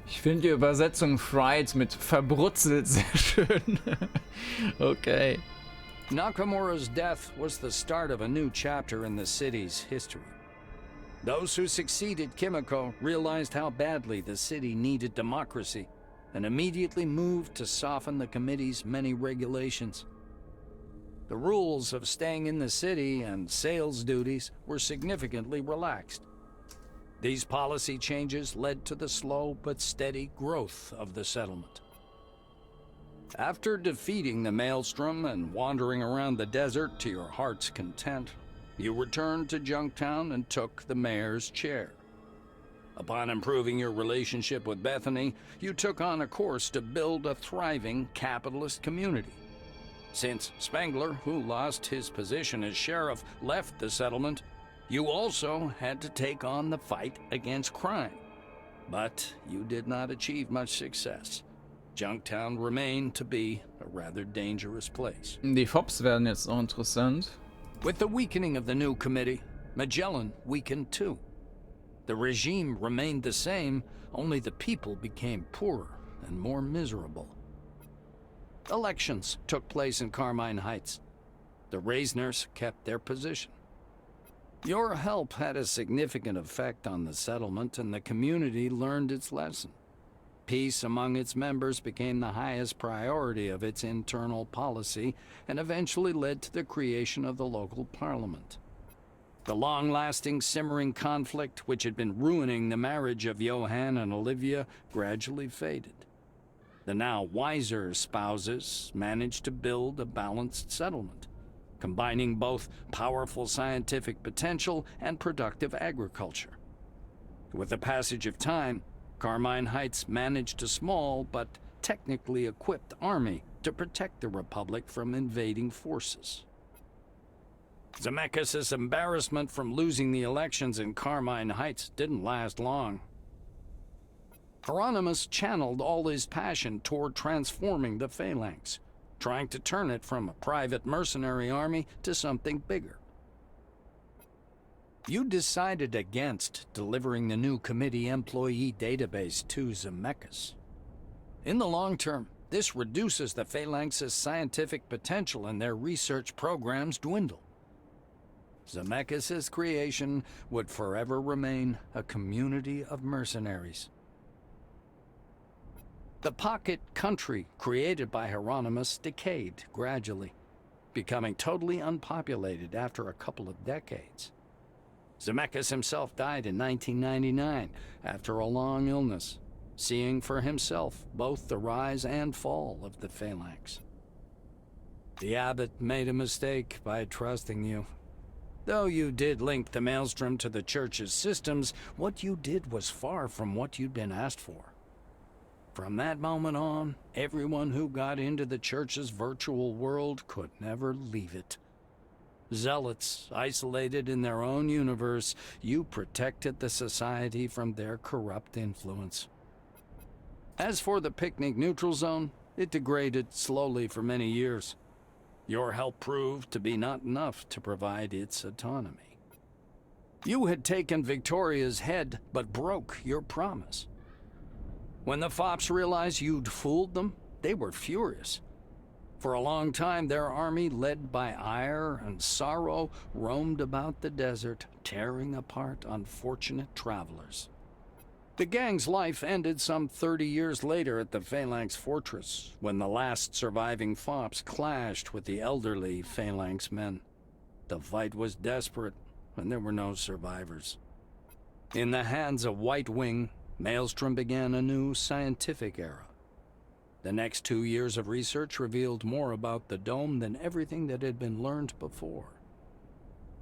Ich finde die Übersetzung fried mit verbrutzelt sehr schön. Okay. Nakamura's death was the start of a new chapter in the city's history. Those who succeeded Kimiko realized how badly the city needed democracy and immediately moved to soften the committee's many regulations. The rules of staying in the city and sales duties were significantly relaxed. These policy changes led to the slow but steady growth of the settlement. After defeating the Maelstrom and wandering around the desert to your heart's content, you returned to Junktown and took the mayor's chair. Upon improving your relationship with Bethany, you took on a course to build a thriving capitalist community. Since Spengler, who lost his position as sheriff, left the settlement, you also had to take on the fight against crime. But you did not achieve much success. Junktown remained to be a rather dangerous place. Die Fops werden jetzt auch interessant. With the weakening of the new committee, Magellan weakened too. The regime remained the same, only the people became poorer and more miserable. Elections took place in Carmine Heights. The Reisners kept their position. Your help had a significant effect on the settlement, and the community learned its lesson. Peace among its members became the highest priority of its internal policy and eventually led to the creation of the local parliament. The long-lasting, simmering conflict which had been ruining the marriage of Johann and Olivia gradually faded. The now wiser spouses managed to build a balanced settlement, combining both powerful scientific potential and productive agriculture. With the passage of time, Carmine Heights managed a small but technically equipped army to protect the Republic from invading forces. Zemekis' embarrassment from losing the elections in Carmine Heights didn't last long. Hieronymus channeled all his passion toward transforming the Phalanx, trying to turn it from a private mercenary army to something bigger. You decided against delivering the new committee employee database to Zemekis. In the long term, this reduces the Phalanx's scientific potential and their research programs dwindle. Zemekis' creation would forever remain a community of mercenaries. The pocket country created by Hieronymus decayed gradually, becoming totally unpopulated after a couple of decades. Zemekis himself died in 1999 after a long illness, seeing for himself both the rise and fall of the Phalanx. The abbot made a mistake by trusting you. Though you did link the Maelstrom to the church's systems, what you did was far from what you'd been asked for. From that moment on, everyone who got into the church's virtual world could never leave it. Zealots, isolated in their own universe, you protected the society from their corrupt influence. As for the picnic neutral zone, it degraded slowly for many years. Your help proved to be not enough to provide its autonomy. You had taken Victoria's head, but broke your promise. When the Fops realized you'd fooled them, they were furious. For a long time, their army, led by ire and sorrow, roamed about the desert, tearing apart unfortunate travelers. The gang's life ended some 30 years later at the Phalanx Fortress, when the last surviving Fops clashed with the elderly Phalanx men. The fight was desperate, and there were no survivors. In the hands of White Wing, Maelstrom began a new scientific era. The next 2 years of research revealed more about the dome than everything that had been learned before.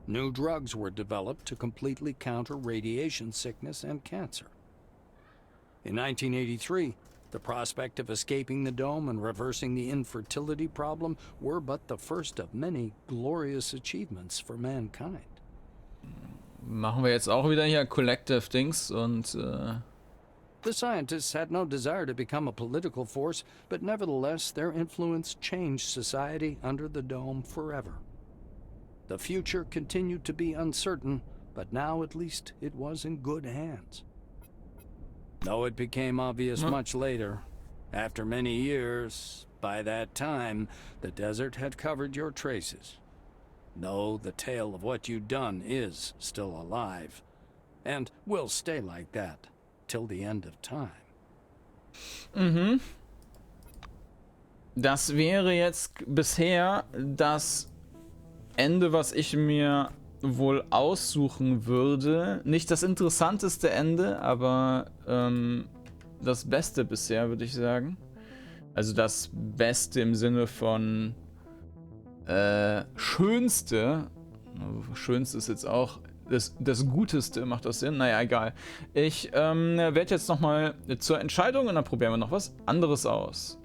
New drugs were developed to completely counter radiation sickness and cancer. In 1983, the prospect of escaping the dome and reversing the infertility problem were but the first of many glorious achievements for mankind. Machen wir jetzt auch wieder hier Collective Dings und The scientists had no desire to become a political force, but nevertheless their influence changed society under the dome forever. The future continued to be uncertain, but now at least it was in good hands. Though it became obvious much later, after many years, by that time, the desert had covered your traces. Though the tale of what you'd done is still alive, and will stay like that till the end of time. Mhm. Das wäre jetzt bisher das Ende, was ich mir wohl aussuchen würde. Nicht das interessanteste Ende, aber das Beste bisher, würde ich sagen. Also das Beste im Sinne von Schönste. Schönste ist jetzt auch das Guteste, macht das Sinn? Naja, egal. Ich werde jetzt nochmal zur Entscheidung und dann probieren wir noch was anderes aus.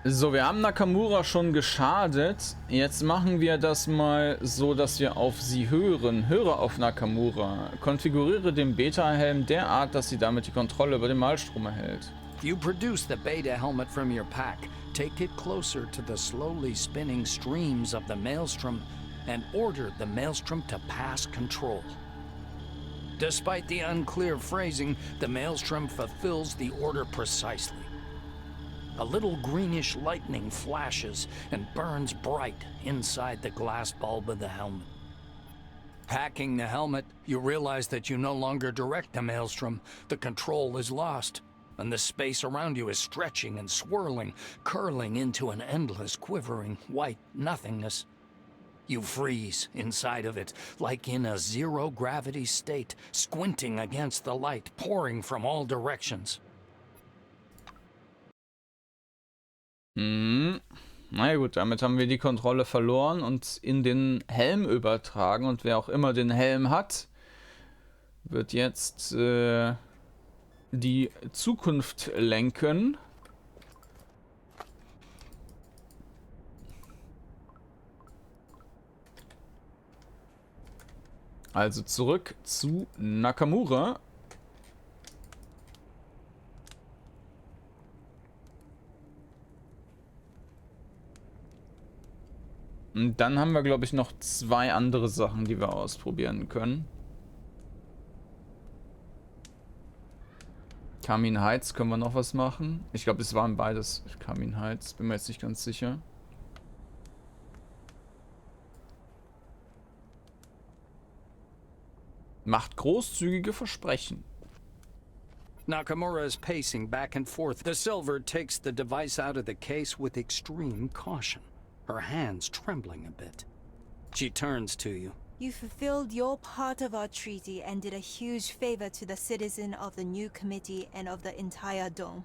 So, wir haben Nakamura schon geschadet. Jetzt machen wir das mal so, dass wir auf sie hören. Höre auf Nakamura. Konfiguriere den Beta-Helm derart, dass sie damit die Kontrolle über den Malstrom erhält. You produce the beta helmet from your pack, take it closer to the slowly spinning streams of the maelstrom, and order the maelstrom to pass control. Despite the unclear phrasing, the maelstrom fulfills the order precisely. A little greenish lightning flashes and burns bright inside the glass bulb of the helmet. Hacking the helmet, you realize that you no longer direct the maelstrom. The control is lost, and the space around you is stretching and swirling, curling into an endless, quivering, white nothingness. You freeze inside of it, like in a zero-gravity state, squinting against the light pouring from all directions. Na gut, damit haben wir die Kontrolle verloren und in den Helm übertragen. Und wer auch immer den Helm hat, wird jetzt die Zukunft lenken. Also zurück zu Nakamura. Und dann haben wir, glaube ich, noch 2 andere Sachen, die wir ausprobieren können. Kamin Heights, können wir noch was machen? Ich glaube, es waren beides Kamin Heights, bin mir jetzt nicht ganz sicher. Macht großzügige Versprechen. Nakamura is pacing back and forth. The Silver takes the device out of the case with extreme caution, her hands trembling a bit. She turns to you. You fulfilled your part of our treaty and did a huge favor to the citizen of the new committee and of the entire dome.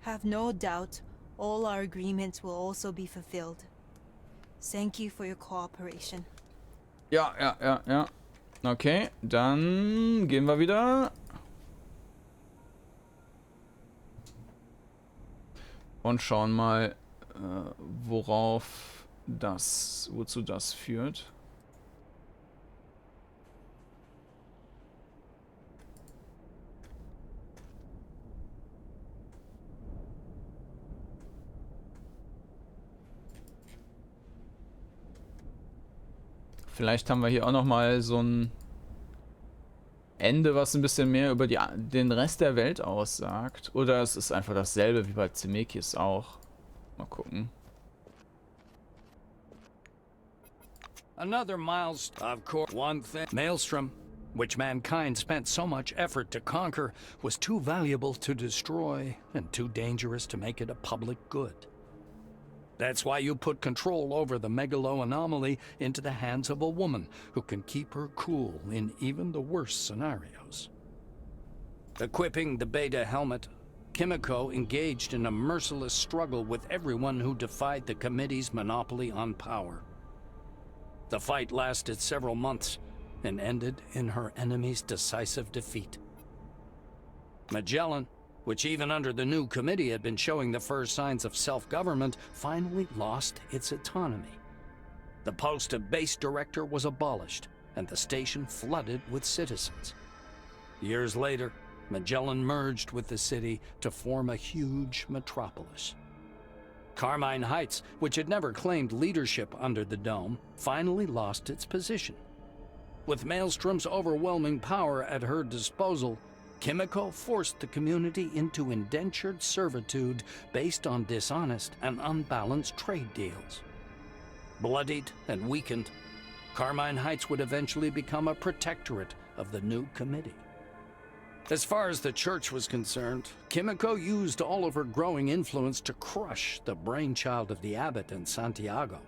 Have no doubt, all our agreements will also be fulfilled. Thank you for your cooperation. Ja. Okay, dann gehen wir wieder. Und schauen mal, wozu das führt. Vielleicht haben wir hier auch noch mal so ein Ende, was ein bisschen mehr über den Rest der Welt aussagt. Oder es ist einfach dasselbe wie bei Zemekis auch. Mal gucken. Another milestone, of course, one thing. Maelstrom, which mankind spent so much effort to conquer, was too valuable to destroy and too dangerous to make it a public good. That's why you put control over the megalo anomaly into the hands of a woman who can keep her cool in even the worst scenarios. Equipping the Beta helmet, Kimiko engaged in a merciless struggle with everyone who defied the committee's monopoly on power. The fight lasted several months and ended in her enemy's decisive defeat. Magellan, which even under the new committee had been showing the first signs of self-government, finally lost its autonomy. The post of base director was abolished, and the station flooded with citizens. Years later, Magellan merged with the city to form a huge metropolis. Carmine Heights, which had never claimed leadership under the dome, finally lost its position. With Maelstrom's overwhelming power at her disposal, Kimiko forced the community into indentured servitude based on dishonest and unbalanced trade deals. Bloodied and weakened, Carmine Heights would eventually become a protectorate of the new committee. As far as the church was concerned, Kimiko used all of her growing influence to crush the brainchild of the abbot in Santiago.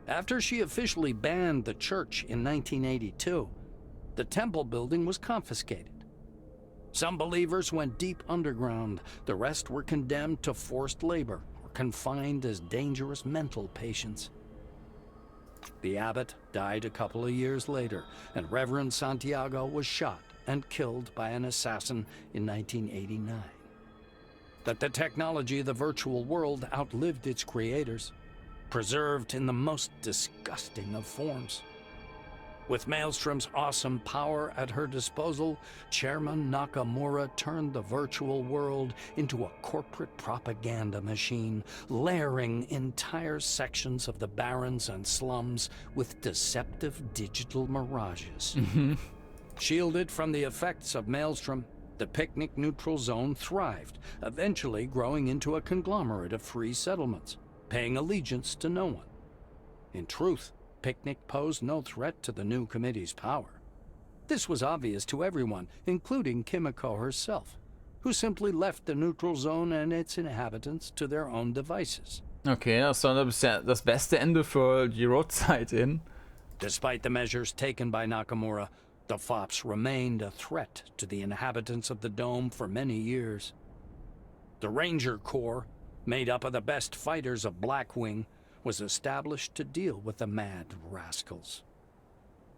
After she officially banned the church in 1982, the temple building was confiscated. Some believers went deep underground. The rest were condemned to forced labor or confined as dangerous mental patients. The abbot died a couple of years later, and Reverend Santiago was shot and killed by an assassin in 1989. But the technology of the virtual world outlived its creators, preserved in the most disgusting of forms. With Maelstrom's awesome power at her disposal, Chairman Nakamura turned the virtual world into a corporate propaganda machine, layering entire sections of the barrens and slums with deceptive digital mirages. Shielded from the effects of Maelstrom, the picnic-neutral zone thrived, eventually growing into a conglomerate of free settlements, paying allegiance to no one. In truth, Picnic posed no threat to the new committee's power. This was obvious to everyone, including Kimiko herself, who simply left the neutral zone and its inhabitants to their own devices. Okay, das war bisher das beste Ende für die Road-Zeit hin. Despite the measures taken by Nakamura, the FOPs remained a threat to the inhabitants of the dome for many years. The Ranger Corps, made up of the best fighters of Blackwing, was established to deal with the mad rascals.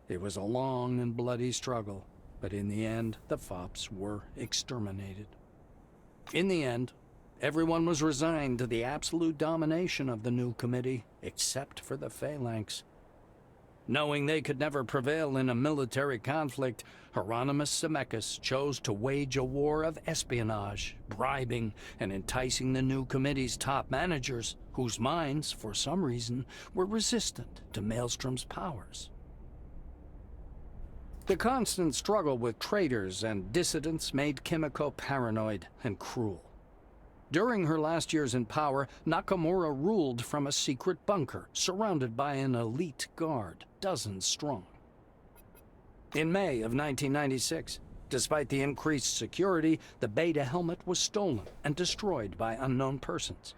It was a long and bloody struggle, but in the end, the FOPs were exterminated. In the end, everyone was resigned to the absolute domination of the new committee, except for the Phalanx. Knowing they could never prevail in a military conflict, Hieronymus Zemekis chose to wage a war of espionage, bribing and enticing the new committee's top managers, whose minds, for some reason, were resistant to Maelstrom's powers. The constant struggle with traitors and dissidents made Kimiko paranoid and cruel. During her last years in power, Nakamura ruled from a secret bunker, surrounded by an elite guard, dozens strong. In May of 1996, despite the increased security, the Beta helmet was stolen and destroyed by unknown persons.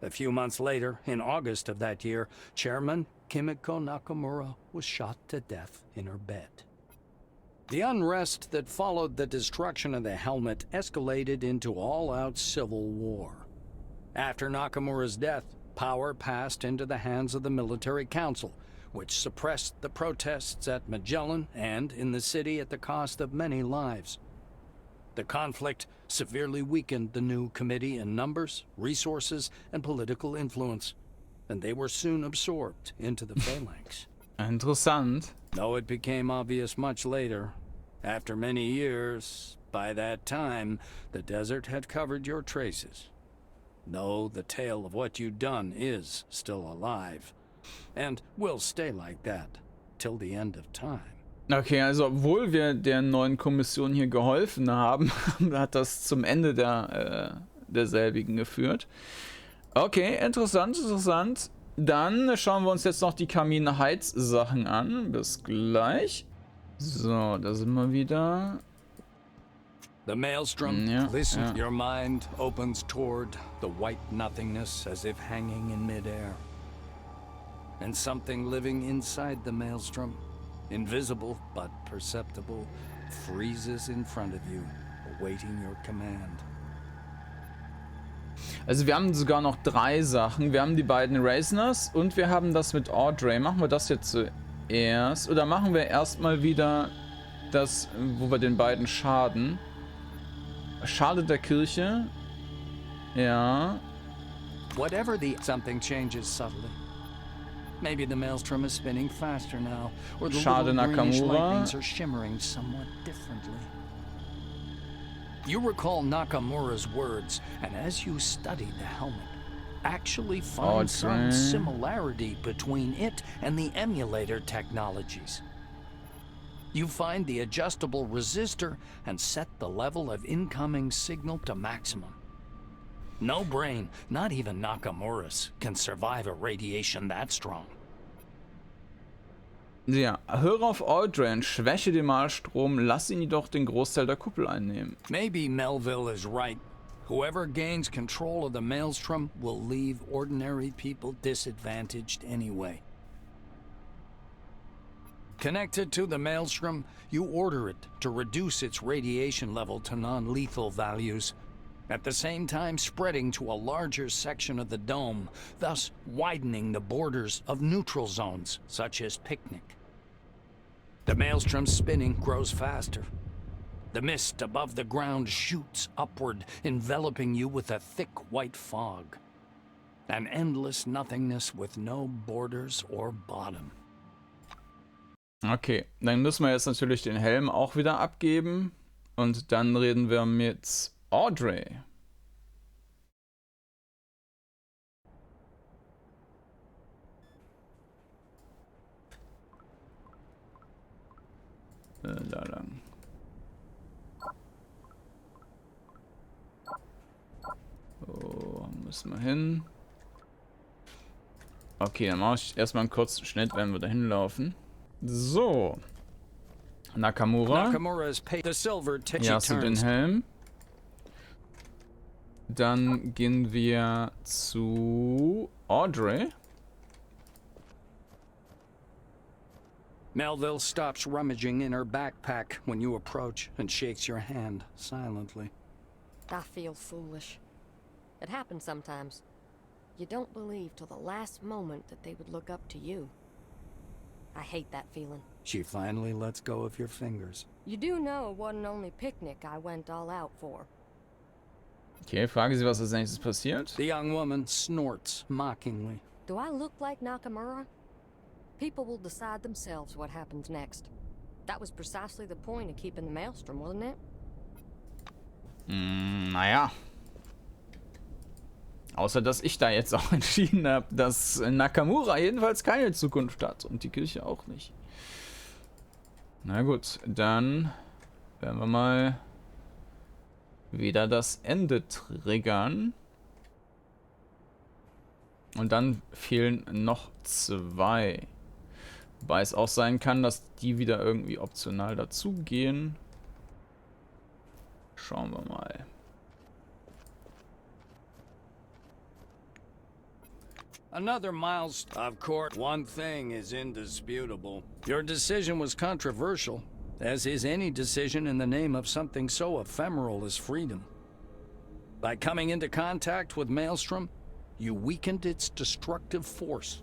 A few months later, in August of that year, Chairman Kimiko Nakamura was shot to death in her bed. The unrest that followed the destruction of the helmet escalated into all-out civil war. After Nakamura's death, power passed into the hands of the Military Council, which suppressed the protests at Magellan and in the city at the cost of many lives. The conflict severely weakened the new committee in numbers, resources, and political influence, and they were soon absorbed into the Phalanx. Interessant. Though it became obvious much later, after many years, by that time, the desert had covered your traces. Though the tale of what you'd done is still alive, and will stay like that till the end of time. Okay, also obwohl wir der neuen Kommission hier geholfen haben, hat das zum Ende derselbigen geführt. Okay, interessant. Dann schauen wir uns jetzt noch die Kamin-Heiz-Sachen an. Bis gleich. So, da sind wir wieder. The maelstrom, Ja, listen, ja. your mind opens toward the white nothingness as if hanging in midair. And something living inside the maelstrom, invisible but perceptible, freezes in front of you, awaiting your command. Also wir haben sogar noch 3 Sachen. Wir haben die beiden Raisoners und wir haben das mit Audrey. Machen wir das jetzt zuerst? Oder machen wir erstmal wieder das, wo wir den beiden schaden? Schade der Kirche. Ja. Whatever the something changes subtly. Maybe the maelstrom is spinning faster now, or the Schade little greenish Nakamura. lightnings are shimmering somewhat differently. You recall Nakamura's words, and as you study the helmet, actually find some similarity between it and the emulator technologies. You find the adjustable resistor and set the level of incoming signal to maximum. No brain, not even Nakamura's, can survive a radiation that strong. Ja, höre auf Audrey und schwäche den Malstrom, lass ihn jedoch den Großteil der Kuppel einnehmen. Maybe Melville is right. Whoever gains control of the maelstrom will leave ordinary people disadvantaged anyway. Connected to the maelstrom, you order it to reduce its radiation level to non-lethal values, at the same time spreading to a larger section of the dome, thus widening the borders of neutral zones, such as picnic. The maelstrom's spinning grows faster. The mist above the ground shoots upward, enveloping you with a thick white fog. An endless nothingness with no borders or bottom. Okay, dann müssen wir jetzt natürlich den Helm auch wieder abgeben. Und dann reden wir mit Audrey. Da lang. So, müssen wir hin. Okay, dann mache ich erstmal einen kurzen Schnitt, wenn wir da hinlaufen. So. Nakamura. Hier hast du den Helm. Dann gehen wir zu Audrey. Melville stops rummaging in her backpack when you approach and shakes your hand silently. I feel foolish. It happens sometimes. You don't believe till the last moment that they would look up to you. I hate that feeling. She finally lets go of your fingers. You do know it wasn't only picnic I went all out for. Okay, frage sie, was als nächstes passiert. The young woman snorts mockingly. Do I look like Nakamura? People will decide themselves what happens next. That was precisely the point of keeping the maelstrom, wasn't it? Naja. Außer, dass ich da jetzt auch entschieden habe, dass Nakamura jedenfalls keine Zukunft hat und die Kirche auch nicht. Na gut, dann werden wir mal wieder das Ende triggern. Und dann fehlen noch 2. Wobei es auch sein kann, dass die wieder irgendwie optional dazugehen. Schauen wir mal. Another milestone. Of course, one thing is indisputable. Your decision was controversial, as is any decision in the name of something so ephemeral as freedom. By coming into contact with Maelstrom, you weakened its destructive force,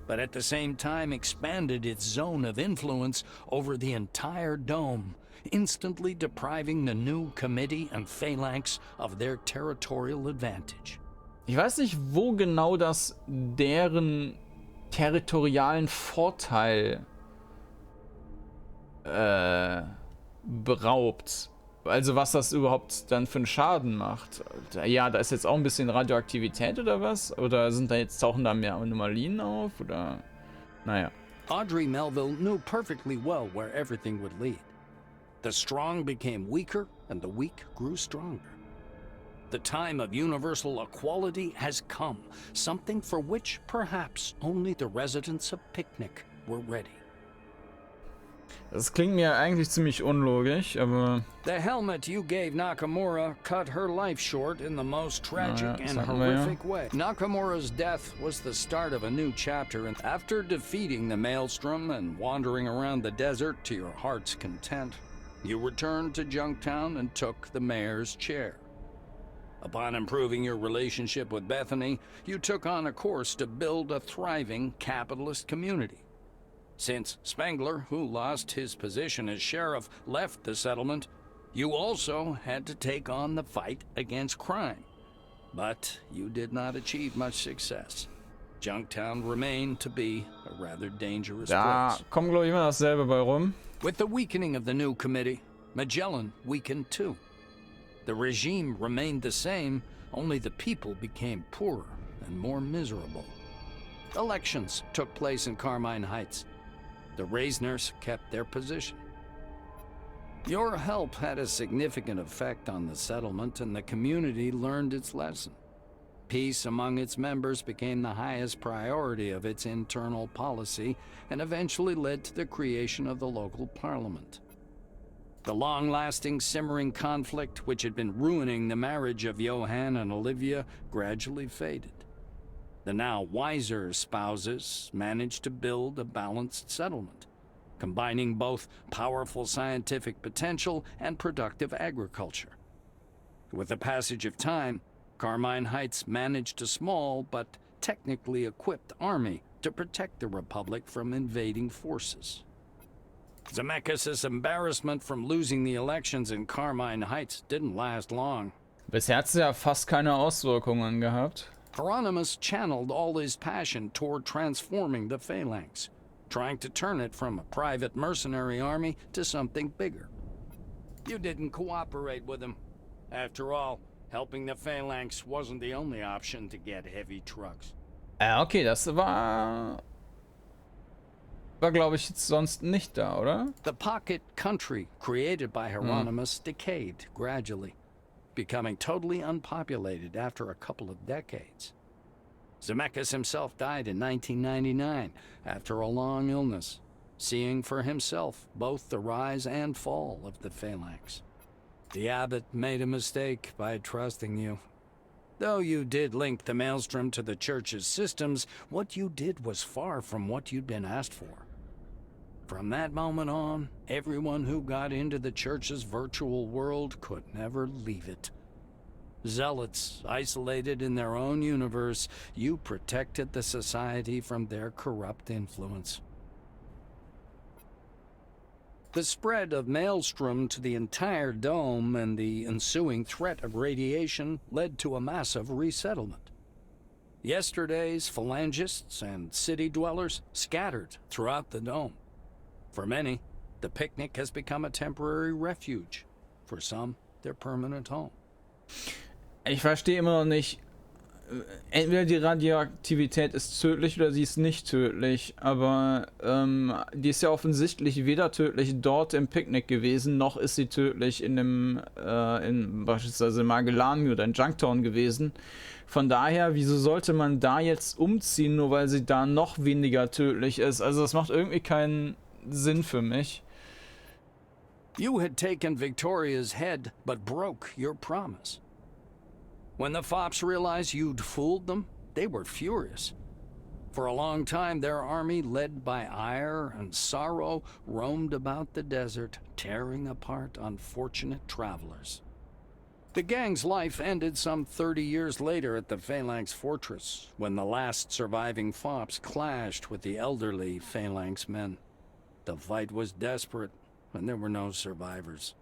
but at the same time expanded its zone of influence over the entire dome, instantly depriving the new committee and phalanx of their territorial advantage. Ich weiß nicht, wo genau das deren territorialen Vorteil beraubt. Also was das überhaupt dann für einen Schaden macht. Ja, da ist jetzt auch ein bisschen Radioaktivität oder was? Oder tauchen da mehr Anomalien auf? Oder naja. Audrey Melville knew perfectly well where everything would lead. The strong became weaker and the weak grew stronger. The time of universal equality has come, something for which perhaps only the residents of Picnic were ready. Das klingt mir eigentlich ziemlich unlogisch, aber... The helmet you gave Nakamura cut her life short in the most tragic and horrific way. Nakamura's death was the start of a new chapter, and after defeating the Maelstrom and wandering around the desert to your heart's content, you returned to Junktown and took the mayor's chair. Upon improving your relationship with Bethany, you took on a course to build a thriving capitalist community. Since Spengler, who lost his position as sheriff, left the settlement, you also had to take on the fight against crime. But you did not achieve much success. Junktown remained to be a rather dangerous place. Kommt, glaube ich, immer dasselbe bei rum. With the weakening of the new committee, Magellan weakened too. The regime remained the same, only the people became poorer and more miserable. Elections took place in Carmine Heights. The Reisners kept their position. Your help had a significant effect on the settlement, and the community learned its lesson. Peace among its members became the highest priority of its internal policy, and eventually led to the creation of the local parliament. The long-lasting, simmering conflict, which had been ruining the marriage of Johann and Olivia, gradually faded. The now wiser spouses managed to build a balanced settlement, combining both powerful scientific potential and productive agriculture. With the passage of time, Carmine Heights managed a small but technically equipped army to protect the Republic from invading forces. Zemekis' embarrassment from losing the elections in Carmine Heights didn't last long. Bisher hat es ja fast keine Auswirkungen gehabt. Hieronymus channeled all his passion toward transforming the Phalanx, trying to turn it from a private mercenary army to something bigger. You didn't cooperate with him. After all, helping the Phalanx wasn't the only option to get heavy trucks. Okay, das war glaube ich jetzt sonst nicht da, oder? The pocket country created by Hieronymus decayed gradually, becoming totally unpopulated after a couple of decades. Zemekis himself died in 1999 after a long illness, seeing for himself both the rise and fall of the Phalanx. The abbot made a mistake by trusting you. Though you did link the Maelstrom to the church's systems, what you did was far from what you'd been asked for. From that moment on, everyone who got into the church's virtual world could never leave it. Zealots, isolated in their own universe, you protected the society from their corrupt influence. The spread of Maelstrom to the entire dome and the ensuing threat of radiation led to a massive resettlement. Yesterday's phalangists and city dwellers scattered throughout the dome. For many, the picnic has become a temporary refuge. For some, their permanent home. Ich verstehe immer noch nicht, entweder die Radioaktivität ist tödlich oder sie ist nicht tödlich, aber die ist ja offensichtlich weder tödlich dort im Picknick gewesen, noch ist sie tödlich in beispielsweise Magellan oder in Junktown gewesen. Von daher, wieso sollte man da jetzt umziehen, nur weil sie da noch weniger tödlich ist? Also das macht irgendwie keinen Sinn für mich. You had taken Victoria's head, but broke your promise. When the Fops realized you'd fooled them, they were furious. For a long time, their army, led by ire and sorrow, roamed about the desert, tearing apart unfortunate travelers. The gang's life ended some 30 years later at the Phalanx Fortress, when the last surviving Fops clashed with the elderly Phalanx men. The fight was desperate, and there were no survivors.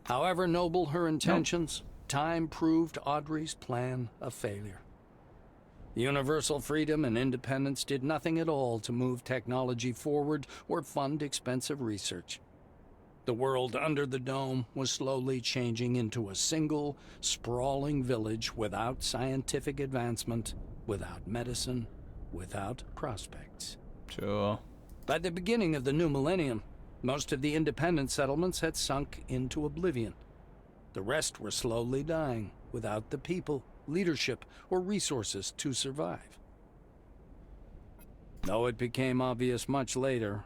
However noble her intentions, time proved Audrey's plan a failure. Universal freedom and independence did nothing at all to move technology forward or fund expensive research. The world under the dome was slowly changing into a single, sprawling village without scientific advancement, without medicine, without prospects. Sure. By the beginning of the new millennium, most of the independent settlements had sunk into oblivion. The rest were slowly dying, without the people, leadership, or resources to survive. Though it became obvious much later,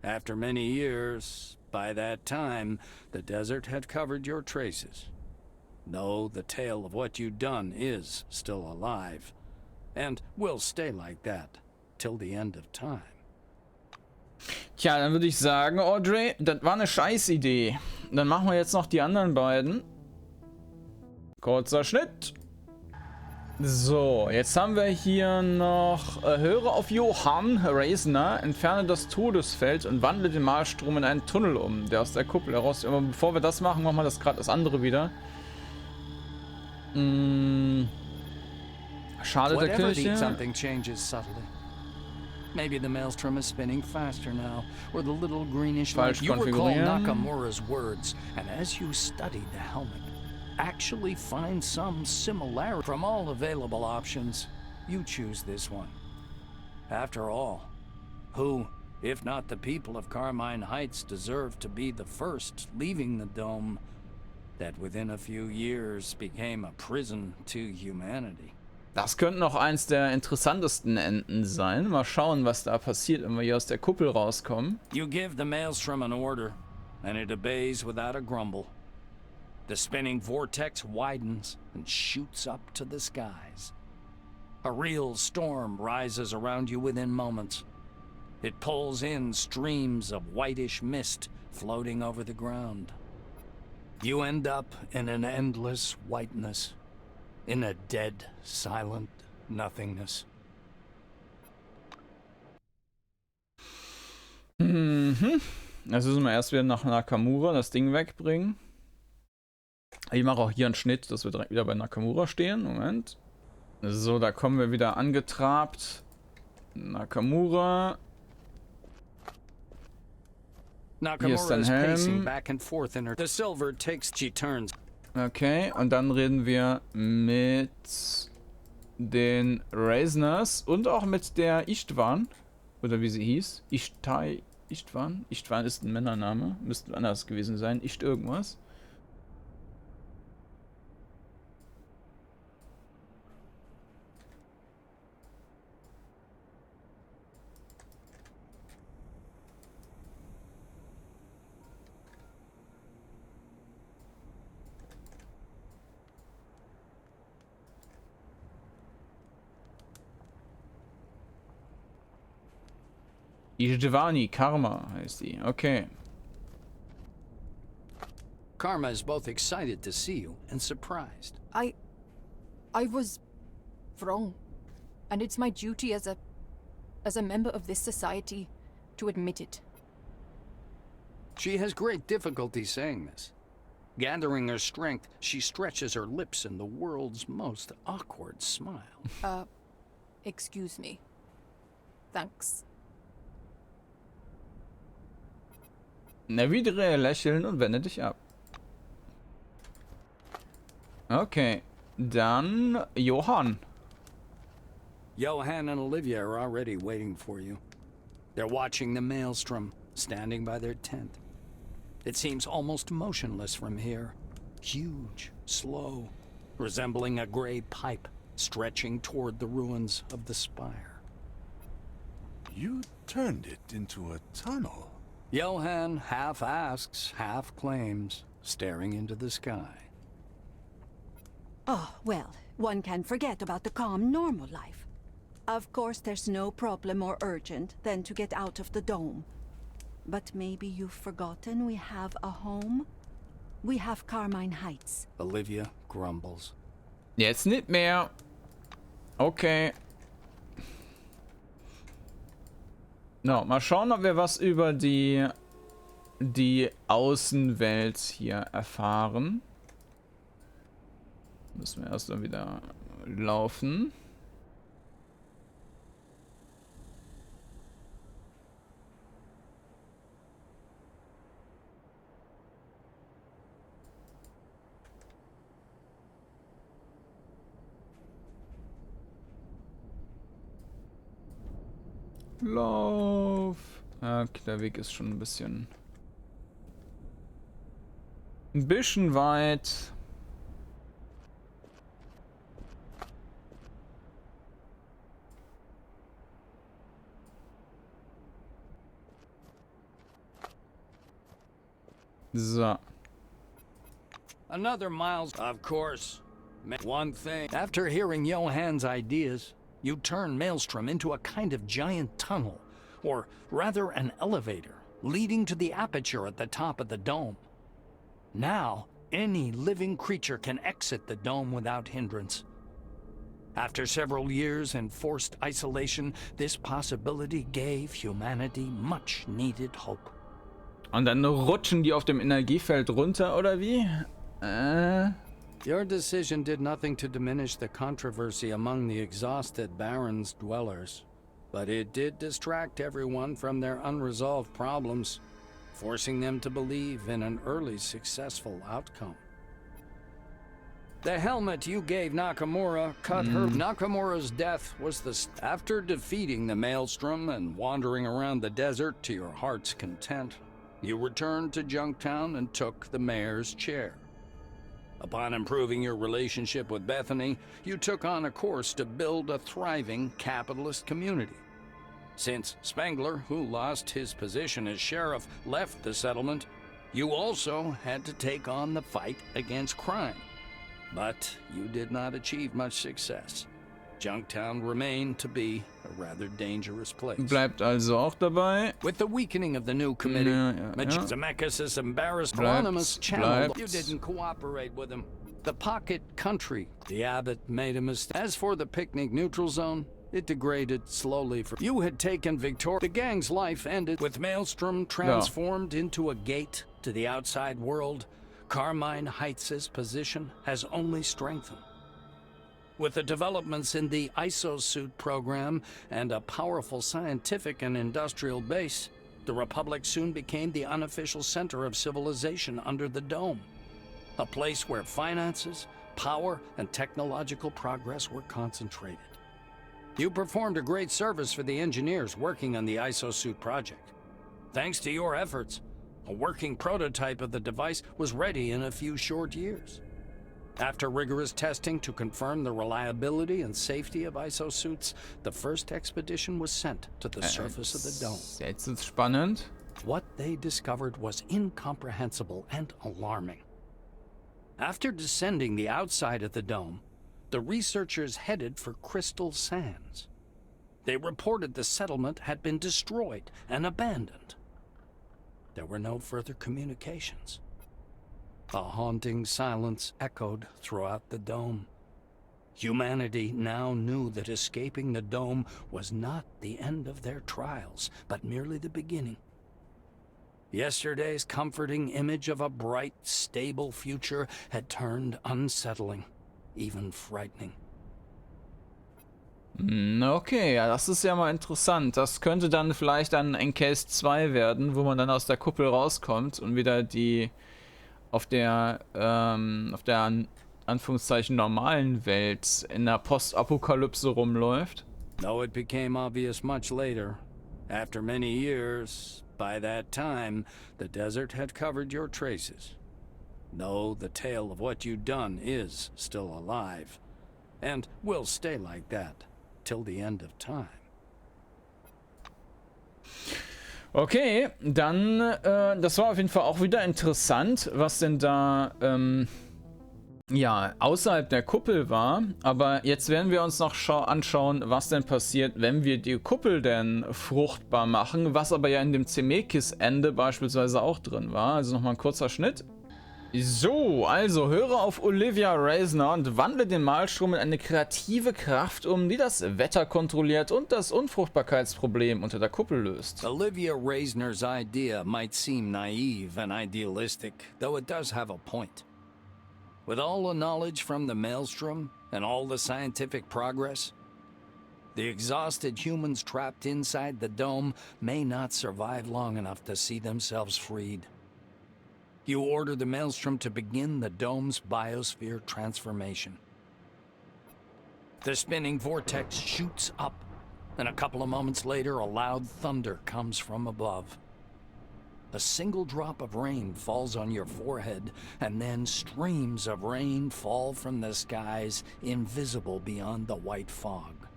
After many years, by that time, the desert had covered your traces. Though the tale of what you've done is still alive, and will stay like that till the end of time. Tja, dann würde ich sagen, Audrey, das war eine Scheißidee. Dann machen wir jetzt noch die anderen beiden. Kurzer Schnitt. So, jetzt haben wir hier noch höre auf Johann Reisner, entferne das Todesfeld und wandle den Malstrom in einen Tunnel um, der aus der Kuppel heraus. Aber bevor wir das machen, machen wir das andere wieder. Schade der Kirche. Something changes subtly. Maybe the maelstrom is spinning faster now, or the little greenish light. You recall Nakamura's words, and as you study the helmet, actually find some similarity. From all available options, you choose this one. After all, who, if not the people of Carmine Heights, deserve to be the first leaving the dome that within a few years became a prison to humanity? Das könnte noch eins der interessantesten Enden sein. Mal schauen, was da passiert, wenn wir hier aus der Kuppel rauskommen. You give the maelstrom an order, and it obeys without a grumble. The spinning vortex widens and shoots up to the skies. A real storm rises around you within moments. It pulls in streams of whitish mist floating over the ground. You end up in an endless whiteness. In a dead, silent nothingness. Mhm. Jetzt müssen wir erst wieder nach Nakamura das Ding wegbringen. Ich mache auch hier einen Schnitt, dass wir direkt wieder bei Nakamura stehen. Moment. So, da kommen wir wieder angetrabt. Nakamura. Hier ist dein Helm. Okay, und dann reden wir mit den Reisners und auch mit der Istvan, oder wie sie hieß. Istvan? Istvan ist ein Männername, müsste anders gewesen sein. Ist irgendwas. Ijvani, Karma heißt die. Okay. Karma is both excited to see you and surprised. I was wrong. And it's my duty as a member of this society to admit it. She has great difficulty saying this. Gathering her strength, she stretches her lips in the world's most awkward smile. Excuse me. Thanks. Erwidere Lächeln und wende dich ab. Okay, dann Johann. Johann and Olivia are already waiting for you. They're watching the maelstrom, standing by their tent. It seems almost motionless from here. Huge, slow, resembling a gray pipe stretching toward the ruins of the spire. You turned it into a tunnel. Johann half asks, half claims, staring into the sky. Oh, well, one can forget about the calm, normal life. Of course, there's no problem more urgent than to get out of the dome. But maybe you've forgotten we have a home? We have Carmine Heights. Olivia grumbles. Jetzt nicht mehr. Okay. No, mal schauen, ob wir was über die Außenwelt hier erfahren. Müssen wir erst mal wieder laufen. Lauf. Okay, der Weg ist schon ein bisschen weit. So. Another miles, of course. One thing. After hearing Johann's ideas, you turn Maelstrom into a kind of giant tunnel, or rather an elevator, leading to the aperture at the top of the dome. Now, any living creature can exit the dome without hindrance. After several years in forced isolation, this possibility gave humanity much needed hope. Und dann rutschen die auf dem Energiefeld runter, oder wie? Your decision did nothing to diminish the controversy among the exhausted Baron's dwellers, but it did distract everyone from their unresolved problems, forcing them to believe in an early successful outcome. The helmet you gave Nakamura cut her. Nakamura's death was after defeating the Maelstrom and wandering around the desert to your heart's content, you returned to Junktown and took the mayor's chair. Upon improving your relationship with Bethany, you took on a course to build a thriving capitalist community. Since Spengler, who lost his position as sheriff, left the settlement, you also had to take on the fight against crime. But you did not achieve much success. Junktown remained to be a rather dangerous place. Bleibt also auch dabei. With the weakening of the new committee, Zemekis' embarrassed Hieronymus channeled. You didn't cooperate with him. The pocket country, the abbot made a mistake. As for the picnic neutral zone, it degraded slowly. You had taken Victoria. The gang's life ended with Maelstrom transformed into a gate to the outside world. Carmine Heights' position has only strengthened. With the developments in the isosuit program and a powerful scientific and industrial base, the Republic soon became the unofficial center of civilization under the dome. A place where finances, power, and technological progress were concentrated. You performed a great service for the engineers working on the isosuit project. Thanks to your efforts, a working prototype of the device was ready in a few short years. After rigorous testing to confirm the reliability and safety of isosuits, the first expedition was sent to the surface of the dome. Jetzt ist spannend. What they discovered was incomprehensible and alarming. After descending the outside of the dome, the researchers headed for Crystal Sands. They reported the settlement had been destroyed and abandoned. There were no further communications. A haunting silence echoed throughout the dome. Humanity now knew that escaping the dome was not the end of their trials, but merely the beginning. Yesterday's comforting image of a bright, stable future had turned unsettling, even frightening. Okay, ja, das ist ja mal interessant. Das könnte dann vielleicht ein Encased 2 werden, wo man dann aus der Kuppel rauskommt und wieder die auf der Anführungszeichen normalen Welt in der Postapokalypse rumläuft. Though it became obvious much later, after many years, by that time, the desert had covered your traces. Though the tale of what you'd done is still alive, and will stay like that till the end of time. Okay, dann, das war auf jeden Fall auch wieder interessant, was denn da, ja, außerhalb der Kuppel war. Aber jetzt werden wir uns noch anschauen, was denn passiert, wenn wir die Kuppel denn fruchtbar machen, was aber ja in dem Zemekis-Ende beispielsweise auch drin war. Also nochmal ein kurzer Schnitt. So, also höre auf Olivia Reisner und wandle den Maelstrom in eine kreative Kraft um, die das Wetter kontrolliert und das Unfruchtbarkeitsproblem unter der Kuppel löst. Olivia Reisner's idea might seem naive and idealistic, though it does have a point. With all the knowledge from the Maelstrom and all the scientific progress, the exhausted humans trapped inside the dome may not survive long enough to see themselves freed. You order the Maelstrom to begin the dome's biosphere transformation. The spinning vortex shoots up, and a couple of moments later, a loud thunder comes from above. A single drop of rain falls on your forehead, and then streams of rain fall from the skies, invisible beyond the white fog.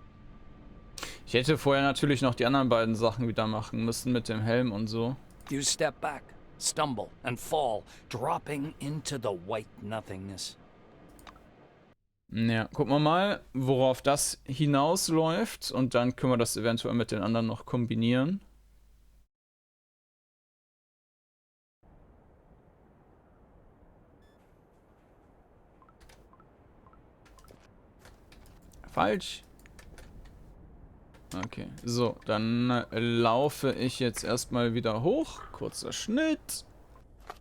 Ich hätte vorher natürlich noch die anderen beiden Sachen wieder machen müssen mit dem Helm und so. You step back, stumble, and fall, dropping into the white nothingness. Ja, gucken wir mal, worauf das hinausläuft und dann können wir das eventuell mit den anderen noch kombinieren. Falsch. Okay, so, dann laufe ich jetzt erstmal wieder hoch. Kurzer Schnitt.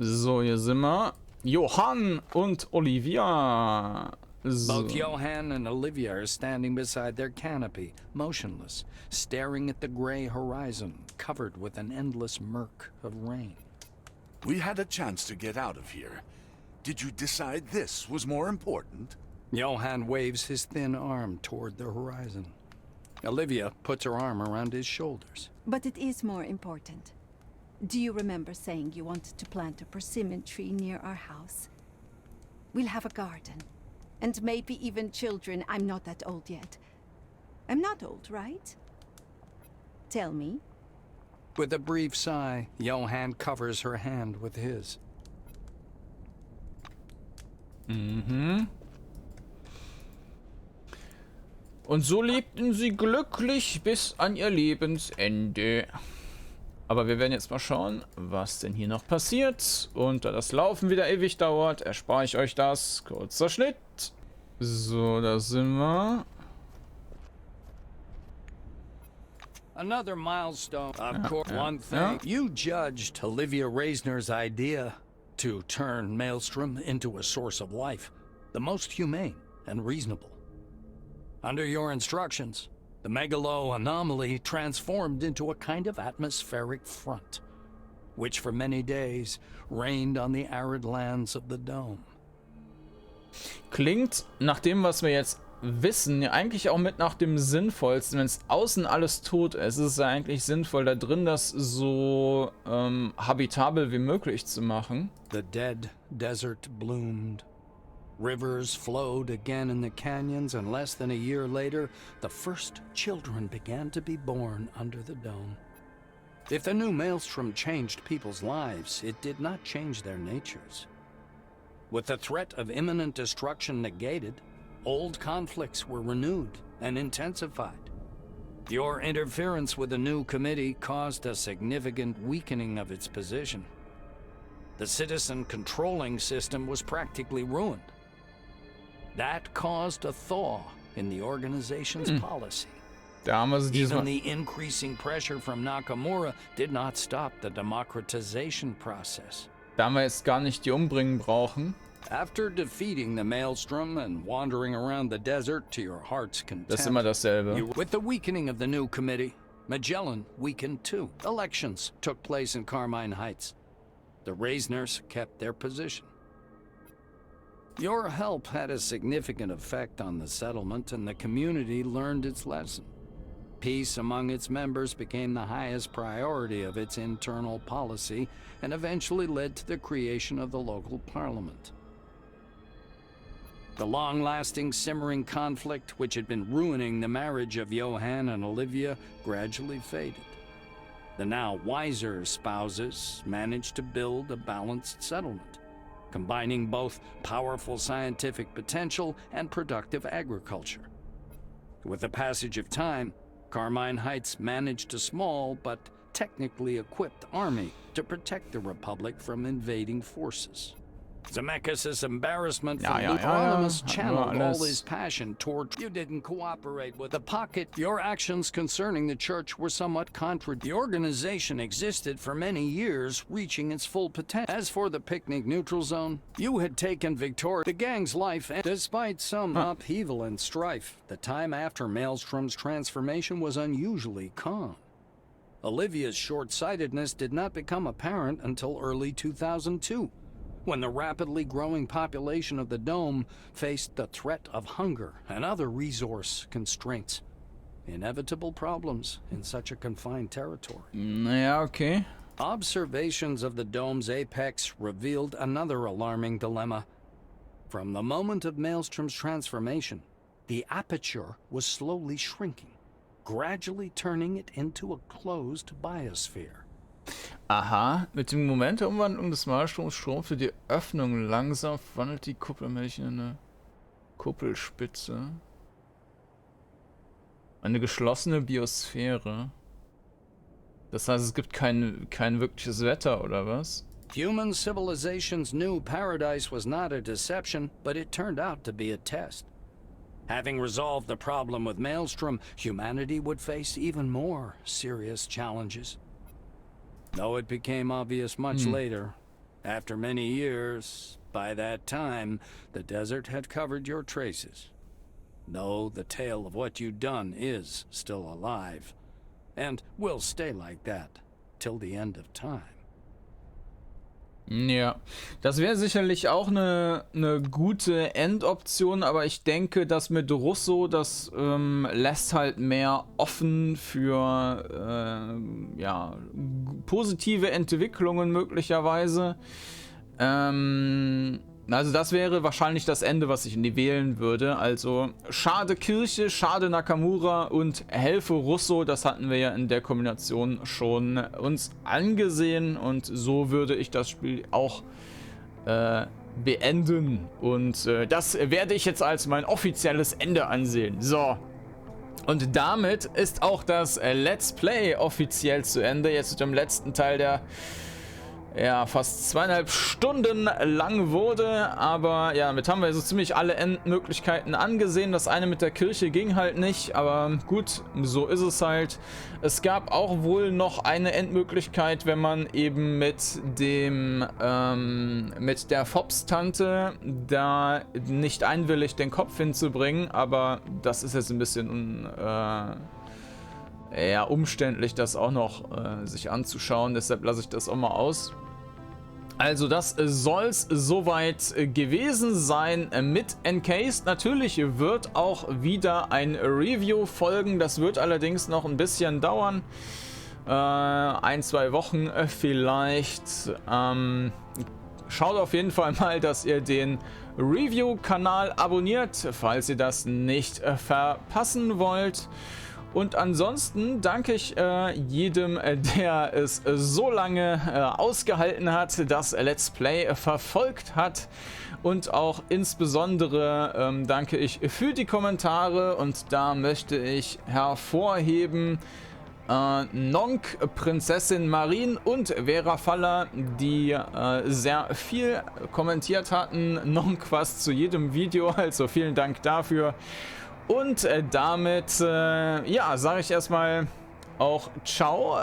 So, hier sind wir. Johann und Olivia. So. Both Johann and Olivia are standing beside their canopy, motionless, staring at the gray horizon, covered with an endless murk of rain. We had a chance to get out of here. Did you decide this was more important? Johann waves his thin arm toward the horizon. Olivia puts her arm around his shoulders. But it is more important. Do you remember saying you wanted to plant a persimmon tree near our house? We'll have a garden. And maybe even children. I'm not that old yet. I'm not old, right? Tell me. With a brief sigh, Johann covers her hand with his. Mhm. Und so lebten sie glücklich bis an ihr Lebensende. Aber wir werden jetzt mal schauen, was denn hier noch passiert. Und da das Laufen wieder ewig dauert, erspare ich euch das. Kurzer Schnitt. So, da sind wir. Another milestone. Of course, one thing. You judged Olivia Reisner's idea to turn Maelstrom into a source of life, the most humane and reasonable. Under your instructions, the megalo anomaly transformed into a kind of atmospheric front, which for many days rained on the arid lands of the dome. Klingt nach dem, was wir jetzt wissen, ja eigentlich auch mit nach dem sinnvollsten. Wenn es außen alles tot ist, ist es ja eigentlich sinnvoll, da drin das so habitabel wie möglich zu machen. The dead desert bloomed. Rivers flowed again in the canyons, and less than a year later, the first children began to be born under the dome. If the new Maelstrom changed people's lives, it did not change their natures. With the threat of imminent destruction negated, old conflicts were renewed and intensified. Your interference with the new committee caused a significant weakening of its position. The citizen controlling system was practically ruined. That caused a thaw in the organization's policy. Even the increasing pressure from Nakamura did not stop the democratization process. Da wir jetzt gar nicht die umbringen brauchen. After defeating the Maelstrom and wandering around the desert to your heart's content, Das ist immer dasselbe. with the weakening of the new committee, Magellan weakened too. Elections took place in Carmine Heights. The Reisners kept their position. Your help had a significant effect on the settlement, and the community learned its lesson. Peace among its members became the highest priority of its internal policy, and eventually led to the creation of the local parliament. The long-lasting, simmering conflict, which had been ruining the marriage of Johann and Olivia, gradually faded. The now wiser spouses managed to build a balanced settlement, combining both powerful scientific potential and productive agriculture. With the passage of time, Carmine Heights managed a small but technically equipped army to protect the Republic from invading forces. Zemekis' embarrassment for Parliament channeled all his passion toward you didn't cooperate with the pocket. Your actions concerning the church were somewhat contradictory. The organization existed for many years, reaching its full potential. As for the picnic neutral zone, you had taken Victoria, the gang's life, and despite some upheaval and strife, the time after Maelstrom's transformation was unusually calm. Olivia's short-sightedness did not become apparent until early 2002. When the rapidly growing population of the Dome faced the threat of hunger and other resource constraints. Inevitable problems in such a confined territory. Ja, okay. Observations of the Dome's apex revealed another alarming dilemma. From the moment of Maelstrom's transformation, the aperture was slowly shrinking, gradually turning it into a closed biosphere. Aha, mit dem Moment der Umwandlung des Malstroms Strom für die Öffnung langsam wandelt die Kuppelmilch in eine Kuppelspitze. Eine geschlossene Biosphäre. Das heißt, es gibt kein wirkliches Wetter, oder was? Human civilization's new paradise was not a deception, but it turned out to be a test. Having resolved the problem with Maelstrom, humanity would face even more serious challenges. Though it became obvious much later, after many years, by that time, the desert had covered your traces. Though the tale of what you'd done is still alive, and will stay like that till the end of time. Ja, das wäre sicherlich auch eine gute Endoption, aber ich denke, dass mit Russo, das lässt halt mehr offen für ja, positive Entwicklungen möglicherweise. Also das wäre wahrscheinlich das Ende, was ich wählen würde. Also schade Kirche, schade Nakamura und helfe Russo, das hatten wir ja in der Kombination schon uns angesehen und so würde ich das Spiel auch beenden. Und das werde ich jetzt als mein offizielles Ende ansehen. So. Und damit ist auch das Let's Play offiziell zu Ende. Jetzt mit dem letzten Teil, der ja fast 2,5 Stunden lang wurde, aber ja, damit haben wir so ziemlich alle Endmöglichkeiten angesehen. Das eine mit der Kirche ging halt nicht, aber gut, so ist es halt. Es gab auch wohl noch eine Endmöglichkeit, wenn man eben mit dem mit der Fops-Tante da nicht einwilligt, den Kopf hinzubringen, aber das ist jetzt ein bisschen ja, umständlich, das auch noch sich anzuschauen, deshalb lasse ich das auch mal aus. Also das soll's soweit gewesen sein mit Encased. Natürlich wird auch wieder ein Review folgen, das wird allerdings noch ein bisschen dauern. 1-2 Wochen vielleicht. Schaut auf jeden Fall mal, dass ihr den Review-Kanal abonniert, falls ihr das nicht verpassen wollt. Und ansonsten danke ich jedem, der es so lange ausgehalten hat, das Let's Play verfolgt hat. Und auch insbesondere danke ich für die Kommentare. Und da möchte ich hervorheben Nonk, Prinzessin Marin und Vera Faller, die sehr viel kommentiert hatten. Nonk fast zu jedem Video, also vielen Dank dafür. Und damit, ja, sage ich erstmal auch ciao.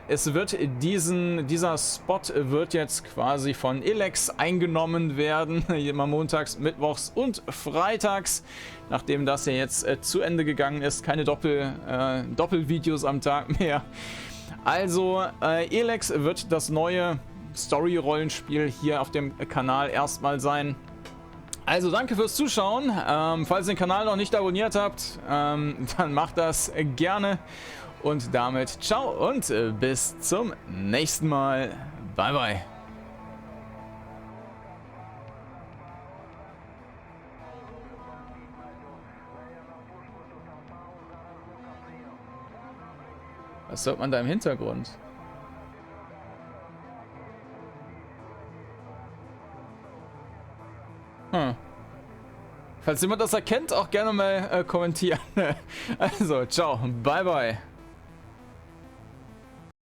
Es wird dieser Spot wird jetzt quasi von Elex eingenommen werden. Immer montags, mittwochs und freitags. Nachdem das ja jetzt zu Ende gegangen ist. Keine Doppelvideos am Tag mehr. Also, Elex wird das neue Story-Rollenspiel hier auf dem Kanal erstmal sein. Also danke fürs Zuschauen. Falls ihr den Kanal noch nicht abonniert habt, dann macht das gerne. Und damit ciao und bis zum nächsten Mal. Bye bye. Was hört man da im Hintergrund? Falls jemand das erkennt, auch gerne mal kommentieren. Also, ciao, bye bye.